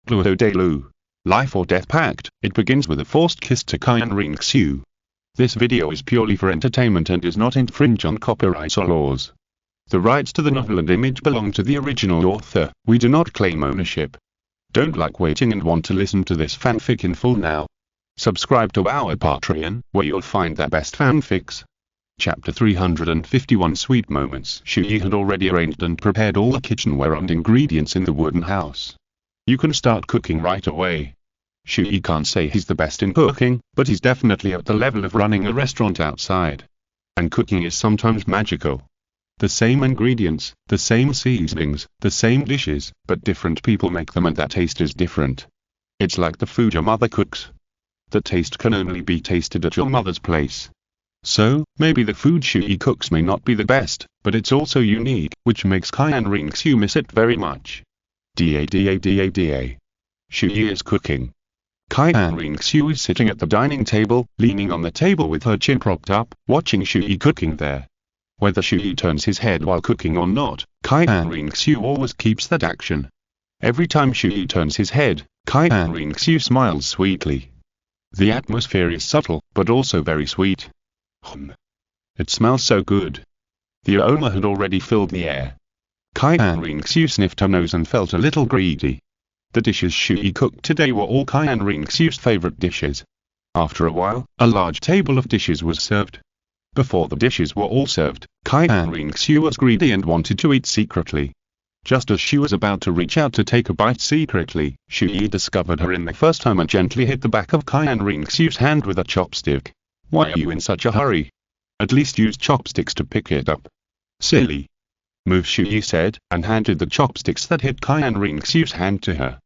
Douluo Dalu. Life or Death Pact. It begins with a forced kiss to Qian Renxue. This video is purely for entertainment and does not infringe on copyright or laws. The rights to the novel and image belong to the original author. We do not claim ownership. Don't like waiting and want to listen to this fanfic in full now? Subscribe to our Patreon, where you'll find the best fanfics. Chapter 351 Sweet Moments. Chu Ye had already arranged and prepared all the kitchenware and ingredients in the wooden house. You can start cooking right away. Chu Ye can't say he's the best in cooking, but he's definitely at the level of running a restaurant outside. And cooking is sometimes magical. The same ingredients, the same seasonings, the same dishes, but different people make them and that taste is different. It's like the food your mother cooks. The taste can only be tasted at your mother's place. So, maybe the food Chu Ye cooks may not be the best, but it's also unique, which makes Qian Renxue miss it very much. Da. Chu Ye is cooking. Qian Renxue is sitting at the dining table, leaning on the table with her chin propped up, watching Chu Ye cooking there. Whether Chu Ye turns his head while cooking or not, Qian Renxue always keeps that action. Every time Chu Ye turns his head, Qian Renxue smiles sweetly. The atmosphere is subtle, but also very sweet. It smells so good. The aroma had already filled the air. Qian Renxue sniffed her nose and felt a little greedy. The dishes Chu Ye cooked today were all Qian Renxue's favorite dishes. After a while, a large table of dishes was served. Before the dishes were all served, Qian Renxue was greedy and wanted to eat secretly. Just as she was about to reach out to take a bite secretly, Chu Ye discovered her in the first time and gently hit the back of Qian Renxue's hand with a chopstick. Why are you in such a hurry? At least use chopsticks to pick it up. Silly. Move, Chu Ye said, and handed the chopsticks that hit Qian Renxue's hand to her.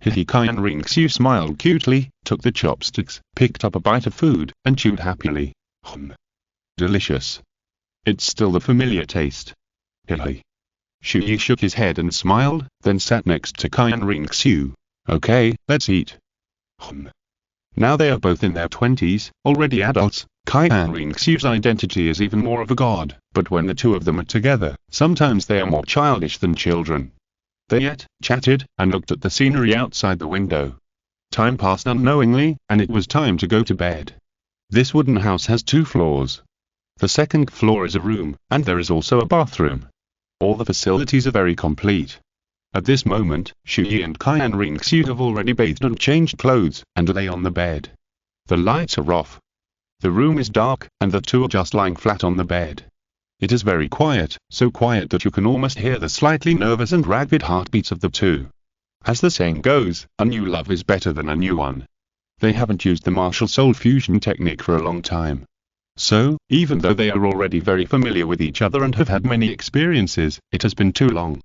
Qian Renxue smiled cutely, took the chopsticks, picked up a bite of food, and chewed happily. Delicious. It's still the familiar taste. Chu Ye shook his head and smiled, then sat next to Qian Renxue. Okay, let's eat. Now they are both in their 20s, already adults. Qian Renxue's identity is even more of a god, but when the two of them are together, sometimes they are more childish than children. They ate, chatted, and looked at the scenery outside the window. Time passed unknowingly, and it was time to go to bed. This wooden house has 2 floors. The second floor is a room, and there is also a bathroom. All the facilities are very complete. At this moment, Chu Ye and Qian Renxue have already bathed and changed clothes, and lay on the bed. The lights are off. The room is dark, and the two are just lying flat on the bed. It is very quiet, so quiet that you can almost hear the slightly nervous and rapid heartbeats of the two. As the saying goes, a new love is better than a new one. They haven't used the martial soul fusion technique for a long time. So, even though they are already very familiar with each other and have had many experiences, it has been too long.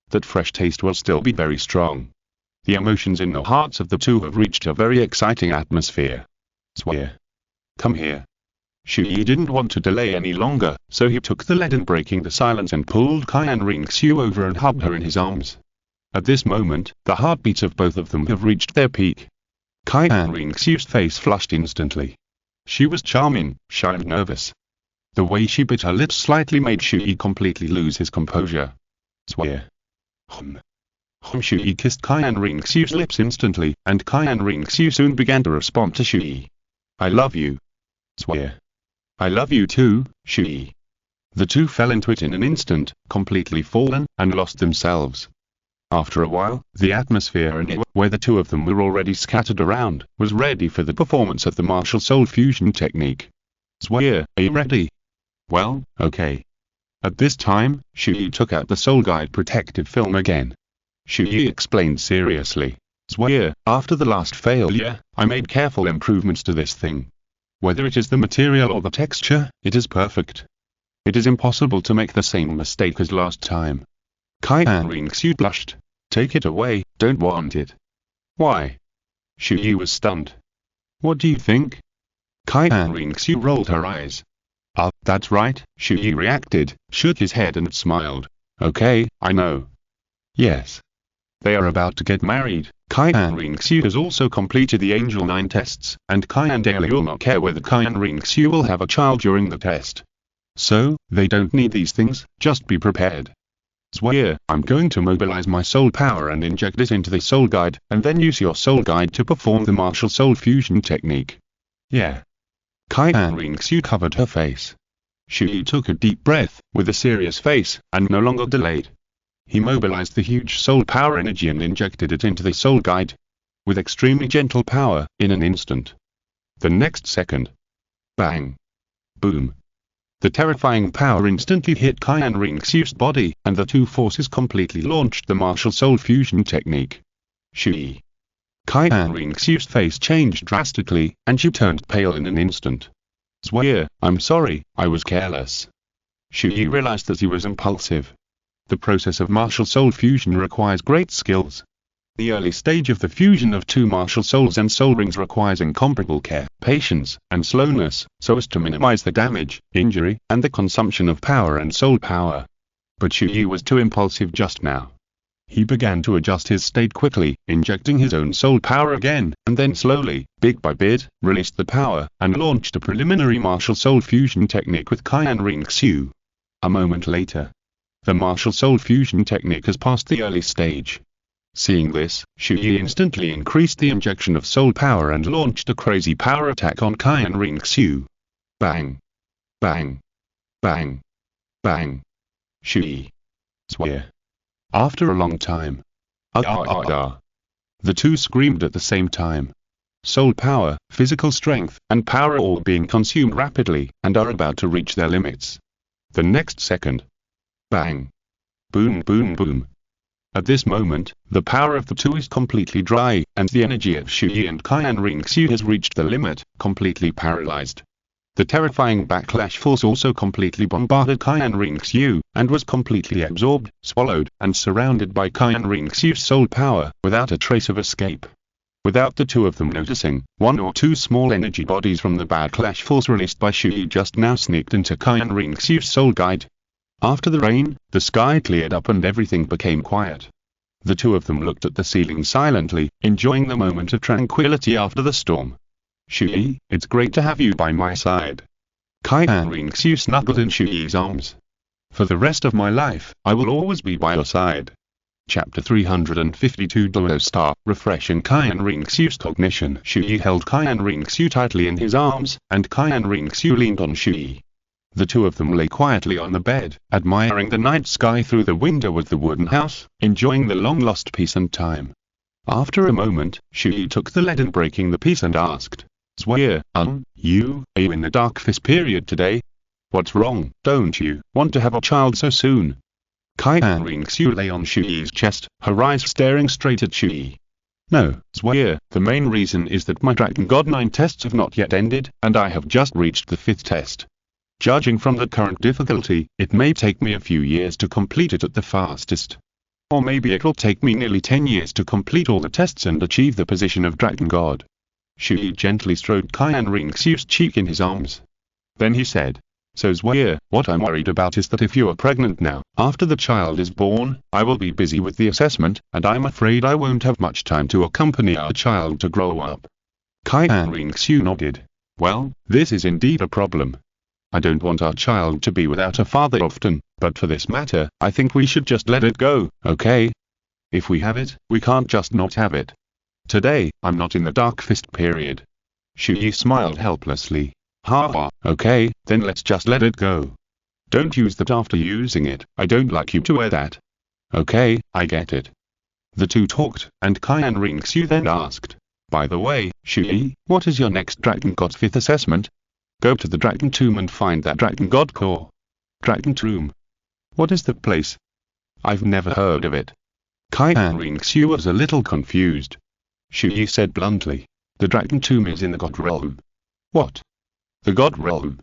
That fresh taste will still be very strong. The emotions in the hearts of the two have reached a very exciting atmosphere. Swear. Come here. Chu Ye didn't want to delay any longer, so he took the lead and breaking the silence and pulled Qian Renxue over and hugged her in his arms. At this moment, the heartbeats of both of them have reached their peak. Qian Renxue's face flushed instantly. She was charming, shy and nervous. The way she bit her lips slightly made Chu Ye completely lose his composure. Swear. Chu Ye kissed Qian Renxue's lips instantly, and Qian Renxue soon began to respond to Chu Ye. I love you. Swear. I love you too, Chu Ye. The two fell into it in an instant, completely fallen, and lost themselves. After a while, the atmosphere in it, where the two of them were already scattered around, was ready for the performance of the martial soul fusion technique. Swear, are you ready? Well, okay. At this time, Chu Ye took out the Soul Guide protective film again. Chu Ye explained seriously. Swear, after the last failure, I made careful improvements to this thing. Whether it is the material or the texture, it is perfect. It is impossible to make the same mistake as last time. Qian Renxue blushed. Take it away, don't want it. Why? Chu Ye was stunned. What do you think? Qian Renxue rolled her eyes. That's right, Chu Ye reacted, shook his head and smiled. Okay, I know. Yes. They are about to get married. Qian Renxue has also completed the Angel 9 tests, and Qian Dalu will not care whether Qian Renxue will have a child during the test. So, they don't need these things, just be prepared. Swear, I'm going to mobilize my soul power and inject it into the soul guide, and then use your soul guide to perform the martial soul fusion technique. Yeah. Qian Renxue covered her face. Chu Ye took a deep breath, with a serious face, and no longer delayed. He mobilized the huge soul power energy and injected it into the soul guide. With extremely gentle power, in an instant. The next second. Bang. Boom. The terrifying power instantly hit Qian Renxue's body, and the two forces completely launched the martial soul fusion technique. Chu Ye. Qian Renxue's face changed drastically, and she turned pale in an instant. Swear, I'm sorry, I was careless. Chu Ye realized that he was impulsive. The process of martial soul fusion requires great skills. The early stage of the fusion of two martial souls and soul rings requires incomparable care, patience, and slowness, so as to minimize the damage, injury, and the consumption of power and soul power. But Chu Ye was too impulsive just now. He began to adjust his state quickly, injecting his own soul power again, and then slowly, bit by bit, released the power, and launched a preliminary martial soul fusion technique with Qian Renxue. A moment later, the martial soul fusion technique has passed the early stage. Seeing this, Chu Ye instantly increased the injection of soul power and launched a crazy power attack on Qian Renxue. Bang. Bang. Bang. Bang. Chu Ye. Swear. After a long time. The two screamed at the same time. Soul power, physical strength, and power all being consumed rapidly, and are about to reach their limits. The next second. Bang. Boom boom boom. At this moment, the power of the two is completely dry, and the energy of Chu Ye and Qian Renxue has reached the limit, completely paralyzed. The terrifying backlash force also completely bombarded Qian Renxue, and was completely absorbed, swallowed, and surrounded by Qian Renxue's soul power, without a trace of escape. Without the two of them noticing, one or two small energy bodies from the backlash force released by Chu Ye just now sneaked into Qian Renxue's soul guide. After the rain, the sky cleared up and everything became quiet. The two of them looked at the ceiling silently, enjoying the moment of tranquility after the storm. Chu Ye, it's great to have you by my side. Qian Renxue snuggled in Chu Ye's arms. For the rest of my life, I will always be by your side. Chapter 352 Douluo Star, refreshing Qian Renxue's cognition. Chu Ye held Qian Renxue tightly in his arms, and Qian Renxue leaned on Chu Ye. The two of them lay quietly on the bed, admiring the night sky through the window of the wooden house, enjoying the long-lost peace and time. After a moment, Chu Ye took the lead and breaking the peace and asked, Swear, are you in the dark fist period today? What's wrong? Don't you want to have a child so soon? Qian Renxue lay on Chu Ye's chest, her eyes staring straight at Chu Ye. No, Swear, the main reason is that my Dragon God 9 tests have not yet ended, and I have just reached the 5th test. Judging from the current difficulty, it may take me a few years to complete it at the fastest. Or maybe it will take me nearly 10 years to complete all the tests and achieve the position of Dragon God. Chu Ye gently stroked Qian Renxue's cheek in his arms. Then he said, So Swear, what I'm worried about is that if you are pregnant now, after the child is born, I will be busy with the assessment, and I'm afraid I won't have much time to accompany our child to grow up. Qian Renxue nodded. Well, this is indeed a problem. I don't want our child to be without a father often, but for this matter, I think we should just let it go, okay? If we have it, we can't just not have it. Today, I'm not in the dark fist period. Chu Ye smiled helplessly. Ha, okay, then let's just let it go. Don't use that after using it, I don't like you to wear that. Okay, I get it. The two talked, and Qian Renxue then asked, By the way, Chu Ye, what is your next Dragon God 5th assessment? Go to the Dragon Tomb and find that Dragon God core. Dragon Tomb. What is the place? I've never heard of it. Qian Renxue was a little confused. Chu Ye said bluntly, The Dragon Tomb is in the God Realm. What? The God Realm?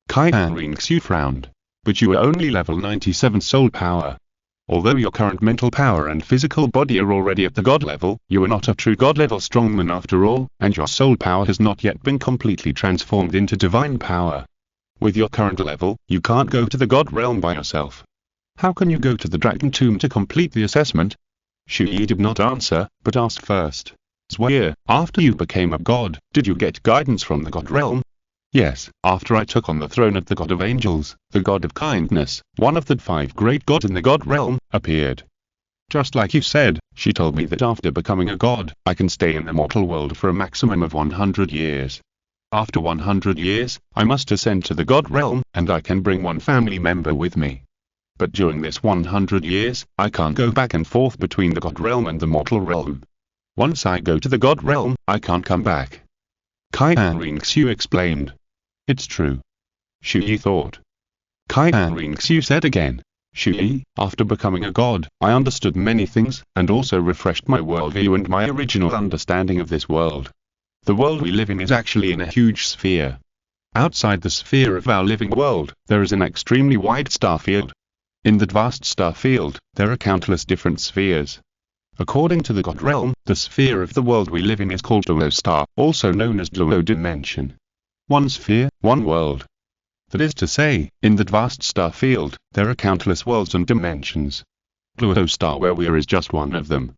Qian Renxue frowned. But you are only level 97 soul power. Although your current mental power and physical body are already at the God level, you are not a true God level strongman after all, and your soul power has not yet been completely transformed into divine power. With your current level, you can't go to the God realm by yourself. How can you go to the Dragon Tomb to complete the assessment? Chu Ye did not answer, but asked first. Swear, after you became a god, did you get guidance from the God realm? Yes, after I took on the throne of the God of Angels, the God of Kindness, one of the 5 great gods in the God realm, appeared. Just like you said, she told me that after becoming a god, I can stay in the mortal world for a maximum of 100 years. After 100 years, I must ascend to the god realm, and I can bring one family member with me. But during this 100 years, I can't go back and forth between the god realm and the mortal realm. Once I go to the god realm, I can't come back. Qian Renxue explained. It's true. Chu Ye thought. Qian Renxue said again. Chu Ye, after becoming a god, I understood many things, and also refreshed my worldview and my original understanding of this world. The world we live in is actually in a huge sphere. Outside the sphere of our living world, there is an extremely wide star field. In that vast star field, there are countless different spheres. According to the god realm, the sphere of the world we live in is called Douluo Star, also known as Douluo Dimension. One sphere, one world. That is to say, in that vast star field, there are countless worlds and dimensions. Douluo Star where we are is just one of them.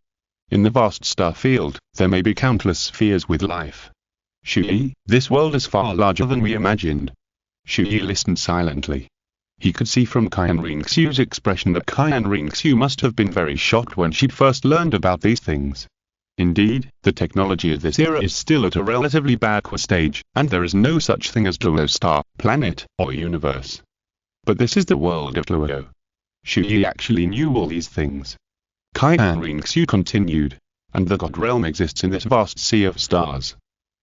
In the vast star field, there may be countless spheres with life. Chu Ye, this world is far larger than we imagined. Chu Ye listened silently. He could see from Qian Renxue's expression that Qian Renxue must have been very shocked when she'd first learned about these things. Indeed, the technology of this era is still at a relatively backward stage, and there is no such thing as Douluo Star, planet, or universe. But this is the world of Douluo. Chu Ye actually knew all these things. Qian Renxue continued. And the god realm exists in this vast sea of stars.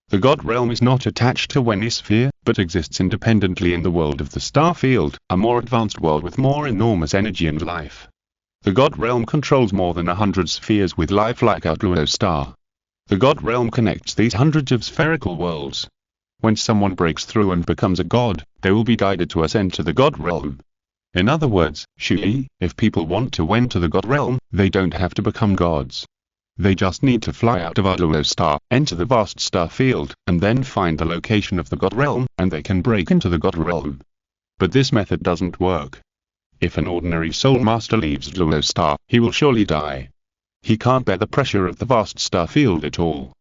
The god realm is not attached to any sphere, but exists independently in the world of the star field, a more advanced world with more enormous energy and life. The god realm controls more than 100 spheres with life like our Douluo Star. The god realm connects these hundreds of spherical worlds. When someone breaks through and becomes a god, they will be guided to ascend to the god realm. In other words, Chu Ye, if people want to enter the god realm, they don't have to become gods. They just need to fly out of our Douluo Star, enter the vast star field, and then find the location of the god realm, and they can break into the god realm. But this method doesn't work. If an ordinary soul master leaves Douluo Star, he will surely die. He can't bear the pressure of the vast star field at all.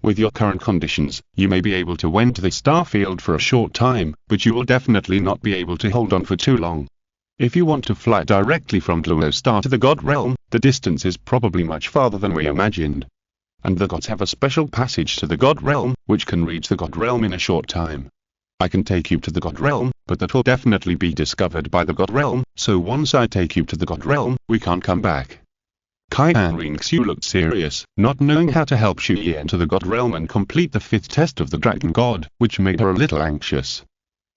With your current conditions, you may be able to enter the star field for a short time, but you will definitely not be able to hold on for too long. If you want to fly directly from Douluo Star to the god realm, the distance is probably much farther than we imagined. And the gods have a special passage to the god realm, which can reach the god realm in a short time. I can take you to the god realm, but that will definitely be discovered by the god realm, so once I take you to the god realm, we can't come back. Qian Renxue looked serious, not knowing how to help Chu Ye enter the god realm and complete the 5th test of the dragon god, which made her a little anxious.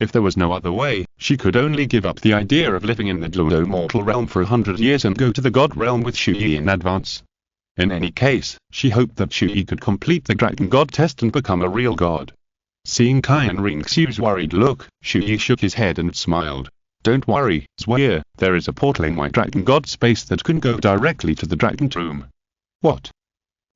If there was no other way, she could only give up the idea of living in the Douluo mortal realm for 100 years and go to the god realm with Chu Ye in advance. In any case, she hoped that Chu Ye could complete the dragon god test and become a real god. Seeing Qian Renxue's worried look, Chu Ye shook his head and smiled. Don't worry, Zhuye, there is a portal in my dragon god space that can go directly to the dragon tomb. What?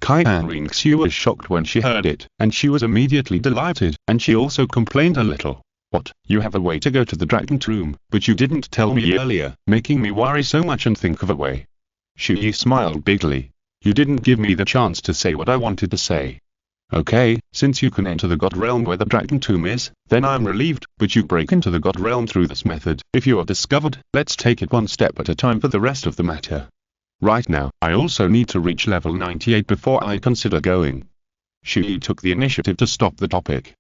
Qian Renxue was shocked when she heard it, and she was immediately delighted, and she also complained a little. What, you have a way to go to the dragon tomb, but you didn't tell me earlier, making me worry so much and think of a way. Chu Ye smiled bigly. You didn't give me the chance to say what I wanted to say. Okay, since you can enter the god realm where the dragon tomb is, then I'm relieved, but you break into the god realm through this method. If you are discovered, let's take it one step at a time for the rest of the matter. Right now, I also need to reach level 98 before I consider going. Chu Ye took the initiative to stop the topic.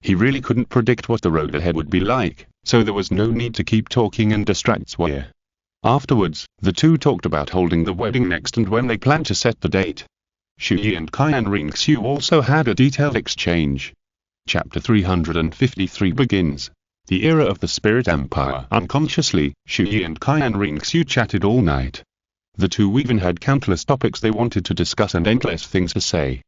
He really couldn't predict what the road ahead would be like, so there was no need to keep talking and distract Zhuye. Afterwards, the two talked about holding the wedding next and when they planned to set the date. Chu Ye and Qian Renxue also had a detailed exchange. Chapter 353 begins. The era of the Spirit Empire. Unconsciously, Chu Ye and Qian Renxue chatted all night. The two even had countless topics they wanted to discuss and endless things to say.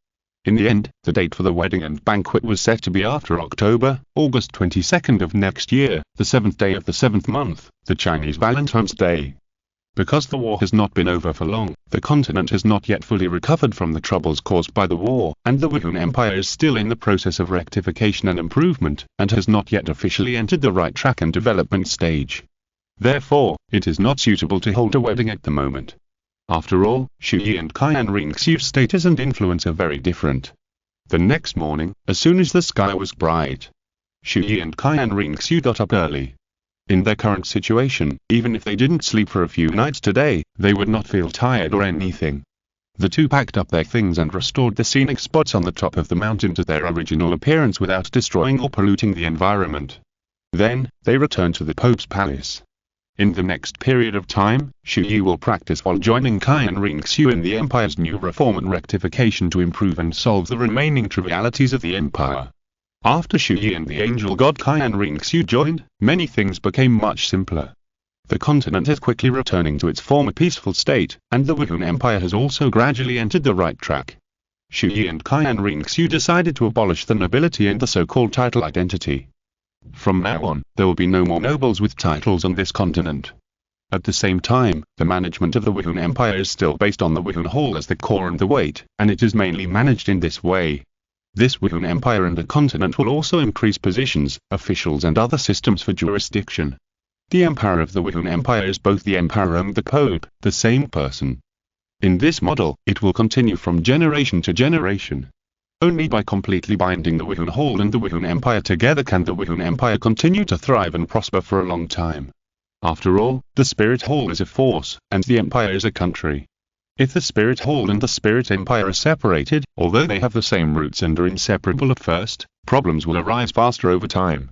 In the end, the date for the wedding and banquet was set to be after October, August 22nd of next year, the 7th day of the 7th month, the Chinese Valentine's Day. Because the war has not been over for long, the continent has not yet fully recovered from the troubles caused by the war, and the Wuhan Empire is still in the process of rectification and improvement, and has not yet officially entered the right track and development stage. Therefore, it is not suitable to hold a wedding at the moment. After all, Chu Ye and Qian Renxue's status and influence are very different. The next morning, as soon as the sky was bright, Chu Ye and Qian Renxue got up early. In their current situation, even if they didn't sleep for a few nights today, they would not feel tired or anything. The two packed up their things and restored the scenic spots on the top of the mountain to their original appearance without destroying or polluting the environment. Then, they returned to the Pope's palace. In the next period of time, Chu Ye will practice while joining Qian Renxue in the Empire's new reform and rectification to improve and solve the remaining trivialities of the Empire. After Chu Ye and the angel god Qian Renxue joined, many things became much simpler. The continent is quickly returning to its former peaceful state, and the Wuhan Empire has also gradually entered the right track. Chu Ye and Qian Renxue decided to abolish the nobility and the so-called title identity. From now on, there will be no more nobles with titles on this continent. At the same time, the management of the Wuhan Empire is still based on the Wuhan Hall as the core and the weight, and it is mainly managed in this way. This Wuhan Empire and the continent will also increase positions, officials and other systems for jurisdiction. The Emperor of the Wuhan Empire is both the Emperor and the Pope, the same person. In this model, it will continue from generation to generation. Only by completely binding the Wuhan Hall and the Wuhan Empire together can the Wuhan Empire continue to thrive and prosper for a long time. After all, the Spirit Hall is a force, and the Empire is a country. If the Spirit Hall and the Spirit Empire are separated, although they have the same roots and are inseparable at first, problems will arise faster over time.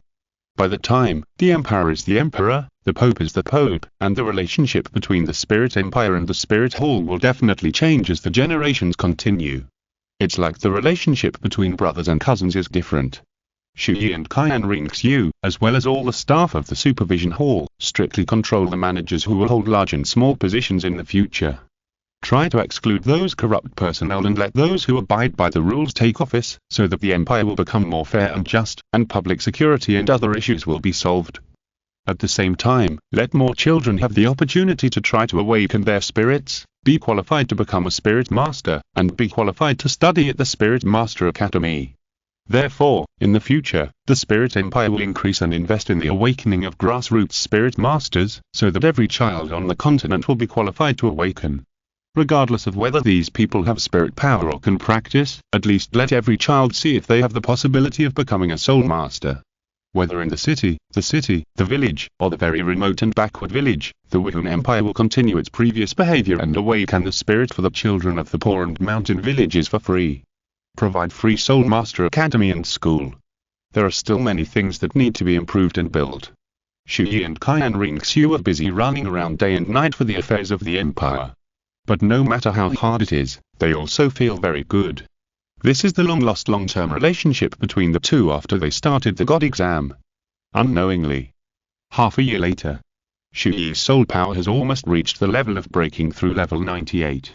By the time, the Emperor is the Emperor, the Pope is the Pope, and the relationship between the Spirit Empire and the Spirit Hall will definitely change as the generations continue. It's like the relationship between brothers and cousins is different. Chu Ye and Qian Renxue, as well as all the staff of the Supervision Hall, strictly control the managers who will hold large and small positions in the future. Try to exclude those corrupt personnel and let those who abide by the rules take office, so that the empire will become more fair and just, and public security and other issues will be solved. At the same time, let more children have the opportunity to try to awaken their spirits, be qualified to become a spirit master, and be qualified to study at the Spirit Master Academy. Therefore, in the future, the Spirit Empire will increase and invest in the awakening of grassroots spirit masters, so that every child on the continent will be qualified to awaken. Regardless of whether these people have spirit power or can practice, at least let every child see if they have the possibility of becoming a soul master. Whether in the city, the village, or the very remote and backward village, the Wuhan Empire will continue its previous behavior and awaken the spirit for the children of the poor and mountain villages for free. Provide free Soul Master Academy and school. There are still many things that need to be improved and built. Chu Ye and Qian Renxue are busy running around day and night for the affairs of the Empire. But no matter how hard it is, they also feel very good. This is the long-lost long-term relationship between the two after they started the God exam. Unknowingly. Half a year later, Chu Ye's soul power has almost reached the level of breaking through level 98.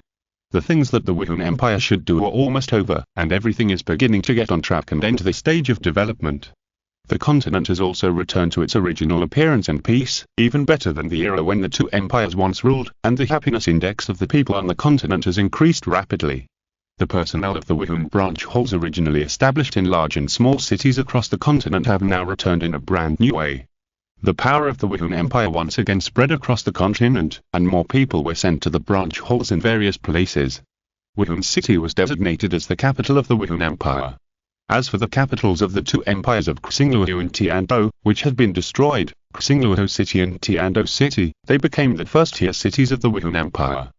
The things that the Wuhan Empire should do are almost over, and everything is beginning to get on track and enter the stage of development. The continent has also returned to its original appearance and peace, even better than the era when the two empires once ruled, and the happiness index of the people on the continent has increased rapidly. The personnel of the Wuhan branch halls originally established in large and small cities across the continent have now returned in a brand new way. The power of the Wuhan Empire once again spread across the continent, and more people were sent to the branch halls in various places. Wuhan City was designated as the capital of the Wuhan Empire. As for the capitals of the two empires of Xingluo and Tiando, which had been destroyed, Xingluo City and Tiando City, they became the first-tier cities of the Wuhan Empire.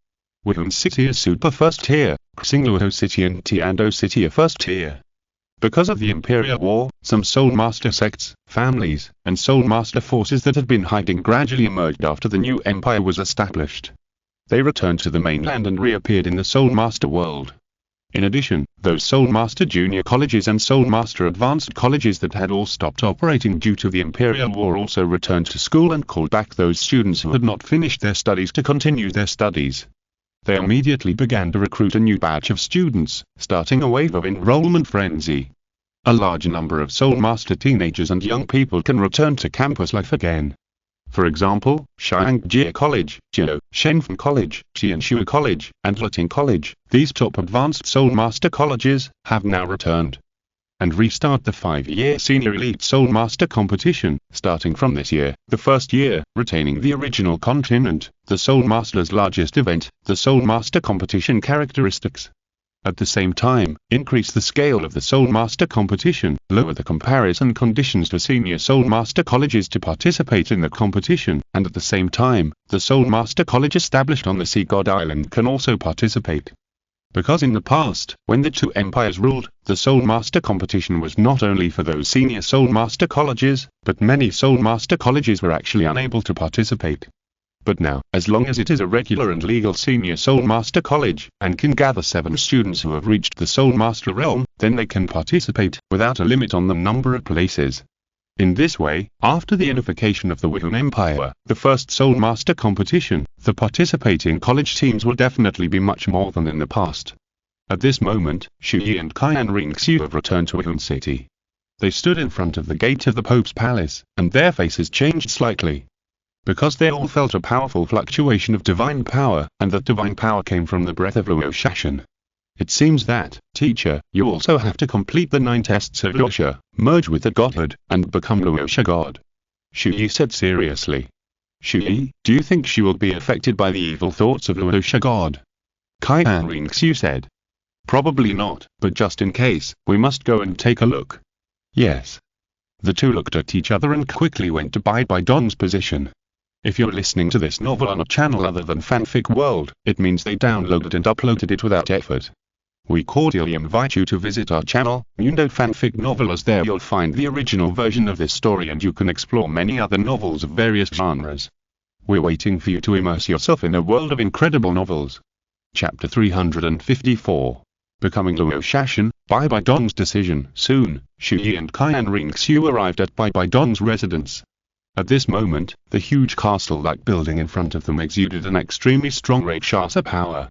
Wuhan City is super first-tier, Xingluo City and Tiando City are first-tier. Because of the Imperial War, some Soul Master sects, families, and Soul Master forces that had been hiding gradually emerged after the new empire was established. They returned to the mainland and reappeared in the Soul Master world. In addition, those Soul Master Junior Colleges and Soul Master Advanced Colleges that had all stopped operating due to the Imperial War also returned to school and called back those students who had not finished their studies to continue their studies. They immediately began to recruit a new batch of students, starting a wave of enrollment frenzy. A large number of Soul Master teenagers and young people can return to campus life again. For example, Xiangjie College, Jiao, Shenfen College, Qianxue College, and Luting College, these top advanced Soul Master colleges, have now returned. And restart the 5-year Senior Elite Soul Master competition, starting from this year, the first year, retaining the original continent, the Soul Master's largest event, the Soul Master competition characteristics. At the same time, increase the scale of the Soul Master competition, lower the comparison conditions for senior Soul Master colleges to participate in the competition, and at the same time, the Soul Master College established on the Sea God Island can also participate. Because in the past, when the two empires ruled, the Soul Master competition was not only for those senior Soul Master colleges, but many Soul Master colleges were actually unable to participate. But now, as long as it is a regular and legal senior Soul Master college, and can gather 7 students who have reached the Soul Master realm, then they can participate, without a limit on the number of places. In this way, after the unification of the Wuhan Empire, the first Soul Master competition, the participating college teams will definitely be much more than in the past. At this moment, Chu Ye and Qian Renxue have returned to Wuhan City. They stood in front of the gate of the Pope's palace, and their faces changed slightly. Because they all felt a powerful fluctuation of divine power, and that divine power came from the breath of Luo Shashan. It seems that, teacher, you also have to complete the 9 tests of Luosha, merge with the godhood, and become Luosha God. Chu Ye said seriously. Chu Ye, do you think she will be affected by the evil thoughts of Luosha God? Qian Renxue said. Probably not, but just in case, we must go and take a look. Yes. The two looked at each other and quickly went to Bai Dong's position. If you're listening to this novel on a channel other than Fanfic World, it means they downloaded and uploaded it without effort. We cordially invite you to visit our channel, Mundo Fanfic Novel, as there you'll find the original version of this story and you can explore many other novels of various genres. We're waiting for you to immerse yourself in a world of incredible novels. Chapter 354. Becoming Luo Shashan, Bai Dong's decision. Soon, Chu Ye and Qian Renxue arrived at Bai Dong's residence. At this moment, the huge castle-like building in front of them exuded an extremely strong Rakshasa power.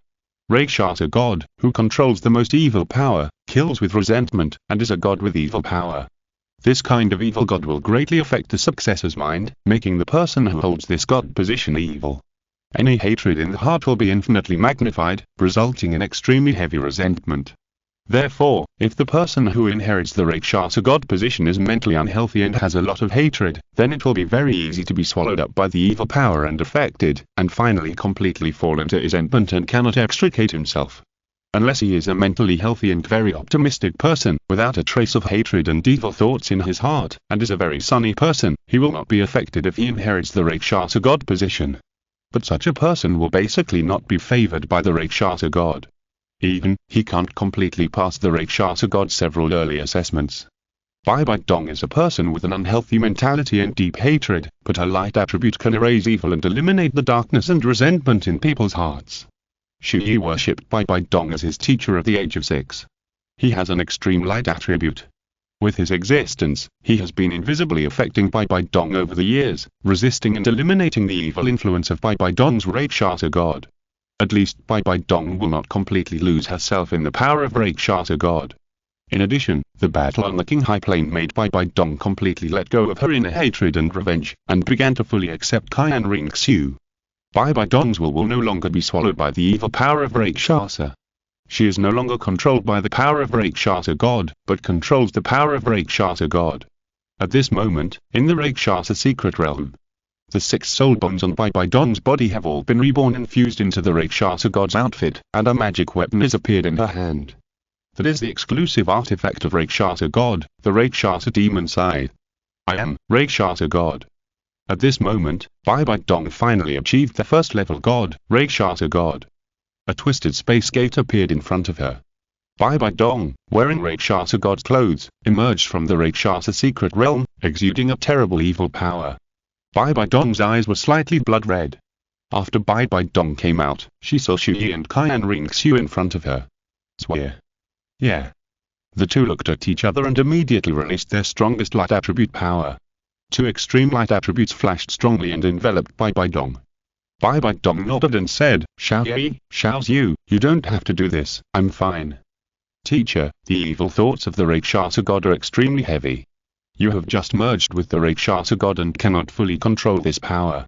Rakshasa God, who controls the most evil power, kills with resentment, and is a god with evil power. This kind of evil god will greatly affect the successor's mind, making the person who holds this god position evil. Any hatred in the heart will be infinitely magnified, resulting in extremely heavy resentment. Therefore, if the person who inherits the Rakshasa God position is mentally unhealthy and has a lot of hatred, then it will be very easy to be swallowed up by the evil power and affected, and finally completely fall into resentment and cannot extricate himself. Unless he is a mentally healthy and very optimistic person, without a trace of hatred and evil thoughts in his heart, and is a very sunny person, he will not be affected if he inherits the Rakshasa God position. But such a person will basically not be favored by the Rakshasa God. Even, he can't completely pass the Rakshasa God's several early assessments. Bai Dong is a person with an unhealthy mentality and deep hatred, but her light attribute can erase evil and eliminate the darkness and resentment in people's hearts. Chu Ye worshipped Bai Dong as his teacher at the age of 6. He has an extreme light attribute. With his existence, he has been invisibly affecting Bai Dong over the years, resisting and eliminating the evil influence of Bai Dong's Rakshasa God. At least Bai Dong will not completely lose herself in the power of Rakshasa God. In addition, the battle on the King High Plain made Bai Dong completely let go of her inner hatred and revenge, and began to fully accept Qian Renxue. Bai Dong's will no longer be swallowed by the evil power of Rakshasa. She is no longer controlled by the power of Rakshasa God, but controls the power of Rakshasa God. At this moment, in the Rakshasa secret realm, the 6 soul bones on Bai Dong's body have all been reborn and fused into the Rakshasa God's outfit, and a magic weapon has appeared in her hand. That is the exclusive artifact of Rakshasa God, the Rakshasa demon side. I am Rakshasa God. At this moment, Bai Dong finally achieved the first level God, Rakshasa God. A twisted space gate appeared in front of her. Bai Dong, wearing Rakshasa God's clothes, emerged from the Rakshasa secret realm, exuding a terrible evil power. Bai Dong's eyes were slightly blood red. After Bai Dong came out, she saw Chu Ye and Qian Renxue in front of her. Swear. Yeah. The two looked at each other and immediately released their strongest light attribute power. 2 extreme light attributes flashed strongly and enveloped Bai Dong. Bai Dong nodded and said, Xiao Ye, Xiao Zhu, you don't have to do this, I'm fine. Teacher, the evil thoughts of the Rakshasa God are extremely heavy. You have just merged with the Rakshasa God and cannot fully control this power.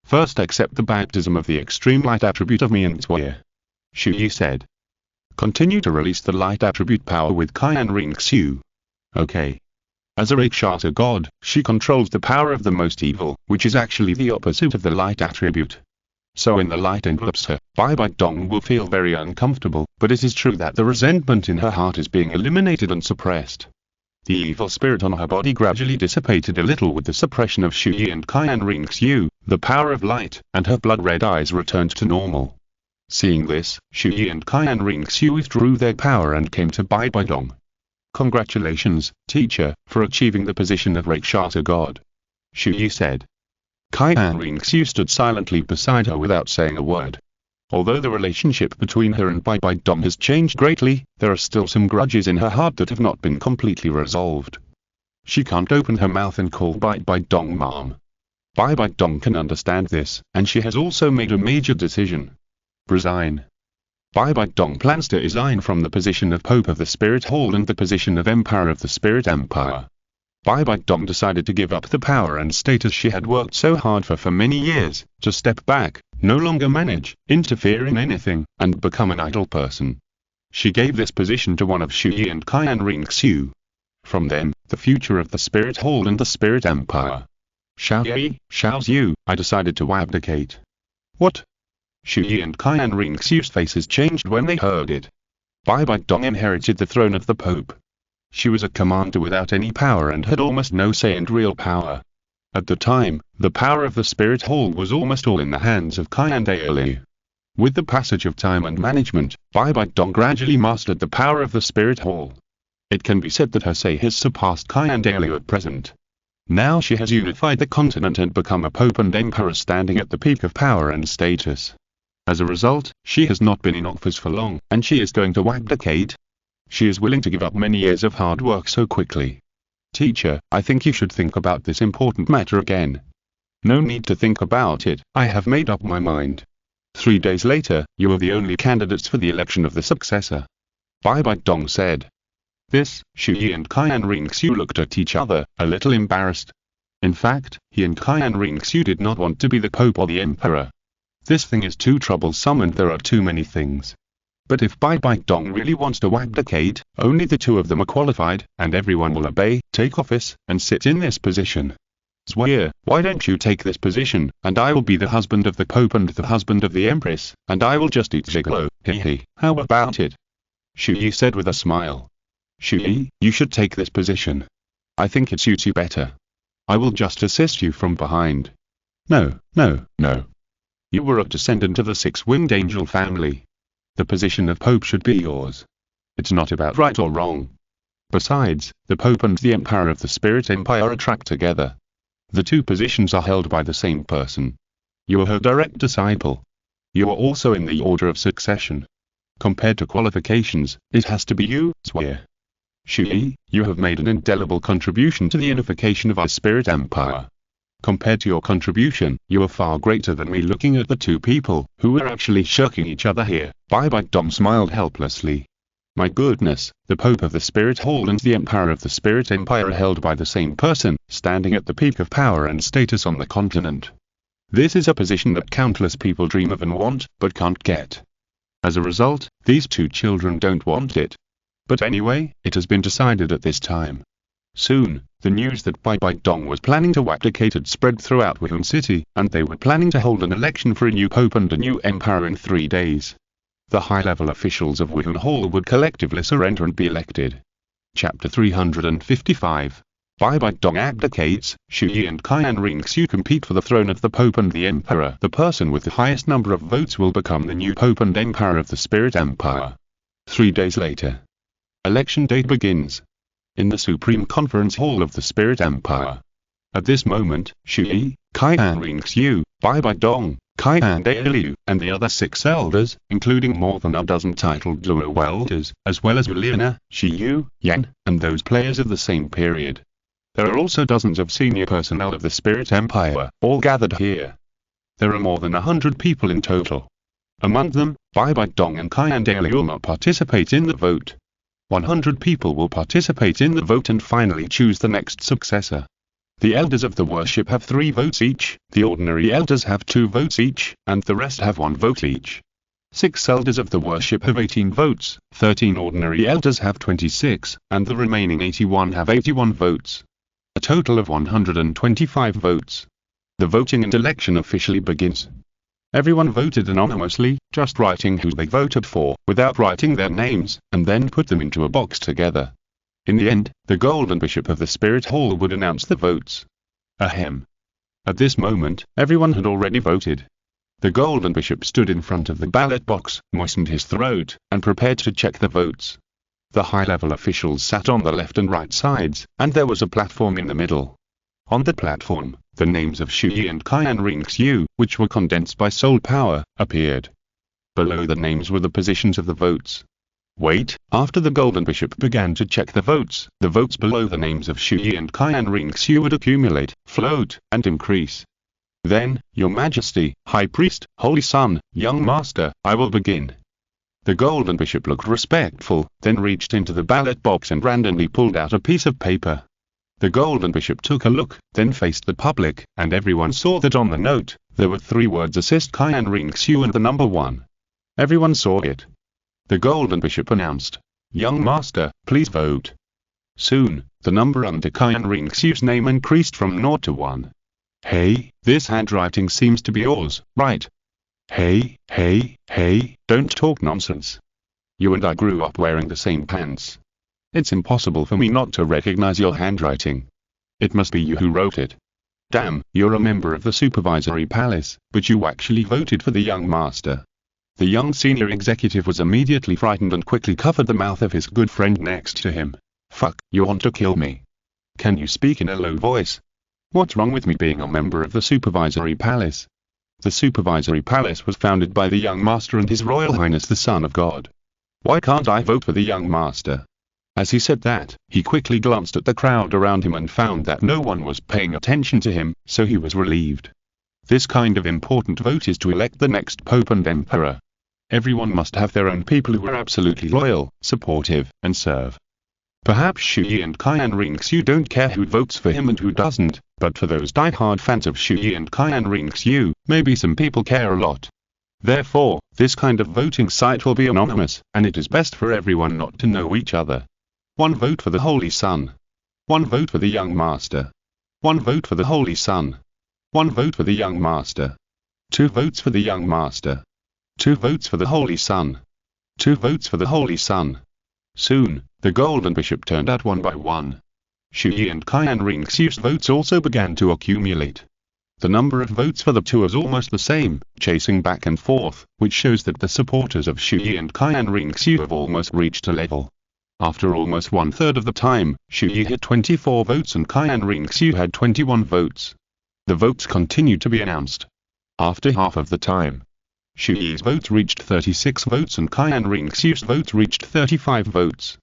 First accept the baptism of the extreme light attribute of me and Chu Ye said. Continue to release the light attribute power with Qian Renxue. Okay. As a Rakshasa God, she controls the power of the most evil, which is actually the opposite of the light attribute. so when the light envelops her, Bai Dong will feel very uncomfortable, but it is true that the resentment in her heart is being eliminated and suppressed. The evil spirit on her body gradually dissipated a little with the suppression of Chu Ye and Qian Renxue, the power of light, and her blood-red eyes returned to normal. Seeing this, Chu Ye and Qian Renxue withdrew their power and came to Bai Dong. "Congratulations, teacher, for achieving the position of Rakshasa god," Chu Ye said. Qian Renxue stood silently beside her without saying a word. Although the relationship between her and Bai Dong has changed greatly, there are still some grudges in her heart that have not been completely resolved. She can't open her mouth and call Bai Dong mom. Bai Dong can understand this, and she has also made a major decision. Resign. Bai Dong plans to resign from the position of Pope of the Spirit Hall and the position of Emperor of the Spirit Empire. Bai Dong decided to give up the power and status she had worked so hard for many years, to step back, no longer manage, interfere in anything, and become an idle person. She gave this position to one of Chu Ye and Qian Renxue. From them, the future of the Spirit Hall and the Spirit Empire. Chu Ye, Xiao Zhu, I decided to abdicate. What? Chu Ye and Qian Renxue's faces changed when they heard it. Bai Dong inherited the throne of the Pope. She was a commander without any power and had almost no say in real power. At the time, the power of the Spirit Hall was almost all in the hands of Qian Renxue. With the passage of time and management, Bai Dong gradually mastered the power of the Spirit Hall. It can be said that her say has surpassed Qian Renxue at present. Now she has unified the continent and become a Pope and Emperor standing at the peak of power and status. As a result, she has not been in office for long, and she is going to abdicate. She is willing to give up many years of hard work so quickly. Teacher, I think you should think about this important matter again. No need to think about it, I have made up my mind. 3 days later, you are the only candidates for the election of the successor. Bai Dong said. This, Chu Ye and Qian Renxue looked at each other, a little embarrassed. In fact, he and Qian Renxue did not want to be the Pope or the Emperor. This thing is too troublesome and there are too many things. But if Bai Dong really wants to abdicate, only the two of them are qualified, and everyone will obey, take office, and sit in this position. Chu Ye, why don't you take this position, and I will be the husband of the Pope and the husband of the Empress, and I will just eat gigolo, hee, how about it? Chu Ye said with a smile. Chu Ye, you should take this position. I think it suits you better. I will just assist you from behind. No. You were a descendant of the six-winged angel family. The position of Pope should be yours. It's not about right or wrong. Besides, the Pope and the Emperor of the Spirit Empire are tracked together. The two positions are held by the same person. You are her direct disciple. You are also in the order of succession. Compared to qualifications, it has to be you, Chu Ye. Chu Ye, you have made an indelible contribution to the unification of our Spirit Empire. Compared to your contribution, you are far greater than me. Looking at the two people, who are actually shirking each other here, Bai Dong smiled helplessly. My goodness, the Pope of the Spirit Hall and the Emperor of the Spirit Empire are held by the same person, standing at the peak of power and status on the continent. This is a position that countless people dream of and want, but can't get. As a result, these two children don't want it. But anyway, it has been decided at this time. Soon, the news that Bai Dong was planning to abdicate had spread throughout Wuhan City, and they were planning to hold an election for a new Pope and a new Emperor in 3 days. The high-level officials of Wuhan Hall would collectively surrender and be elected. Chapter 355. Bai Dong abdicates, Chu Ye and Qian Renxue compete for the throne of the Pope and the Emperor. The person with the highest number of votes will become the new Pope and Emperor of the Spirit Empire. 3 days later. Election date begins. In the Supreme Conference Hall of the Spirit Empire. At this moment, Chu Ye, Qian Renxue, Bai Dong, Qian Renxue, and the other 6 elders, including more than a dozen titled Douluo elders, as well as Ulina, Shiyu, Yan, and those players of the same period. There are also dozens of senior personnel of the Spirit Empire, all gathered here. There are more than 100 people in total. Among them, Bai Dong and Qian Renxue will not participate in the vote. 100 people will participate in the vote and finally choose the next successor. The elders of the worship have 3 votes each, the ordinary elders have 2 votes each, and the rest have 1 vote each. 6 elders of the worship have 18 votes, 13 ordinary elders have 26, and the remaining 81 have 81 votes. A total of 125 votes. The voting and election officially begins. Everyone voted anonymously, just writing who they voted for, without writing their names, and then put them into a box together. In the end, the Golden Bishop of the Spirit Hall would announce the votes. Ahem. At this moment, everyone had already voted. The Golden Bishop stood in front of the ballot box, moistened his throat, and prepared to check the votes. The high-level officials sat on the left and right sides, and there was a platform in the middle. On the platform, the names of Chu Ye and Qian Renxue, which were condensed by soul power, appeared. Below the names were the positions of the votes. Wait, after the Golden Bishop began to check the votes below the names of Chu Ye and Qian Renxue would accumulate, float, and increase. Then, Your Majesty, High Priest, Holy Son, Young Master, I will begin. The Golden Bishop looked respectful, then reached into the ballot box and randomly pulled out a piece of paper. The Golden Bishop took a look, then faced the public, and everyone saw that on the note, there were 3 words Assist Qian Renxue and the number 1. Everyone saw it. The Golden Bishop announced, Young Master, please vote. Soon, the number under Qian Renxue's name increased from 0 to 1. Hey, this handwriting seems to be yours, right? Hey, don't talk nonsense. You and I grew up wearing the same pants. It's impossible for me not to recognize your handwriting. It must be you who wrote it. Damn, you're a member of the supervisory palace, but you actually voted for the young master. The young senior executive was immediately frightened and quickly covered the mouth of his good friend next to him. Fuck, you want to kill me? Can you speak in a low voice? What's wrong with me being a member of the supervisory palace? The supervisory palace was founded by the young master and His Royal Highness the Son of God. Why can't I vote for the young master? As he said that, he quickly glanced at the crowd around him and found that no one was paying attention to him, so he was relieved. This kind of important vote is to elect the next Pope and Emperor. Everyone must have their own people who are absolutely loyal, supportive, and serve. Perhaps Chu Ye and Qian Renxue don't care who votes for him and who doesn't, but for those die-hard fans of Chu Ye and Qian Renxue, maybe some people care a lot. Therefore, this kind of voting site will be anonymous, and it is best for everyone not to know each other. 1 vote for the Holy Son. 1 vote for the young master. 1 vote for the Holy Son. 1 vote for the young master. 2 votes for the young master. 2 votes for the Holy Son. 2 votes for the Holy Son. Soon, the Golden Bishop turned out one by one. Chu Ye and Qian Renxue's votes also began to accumulate. The number of votes for the 2 is almost the same, chasing back and forth, which shows that the supporters of Chu Ye and Qian Renxue have almost reached a level. After almost 1/3 of the time, Chu Ye had 24 votes and Qian Renxue had 21 votes. The votes continued to be announced. After half of the time, Chu Ye's vote reached 36 votes and Qian Renxue's vote reached 35 votes.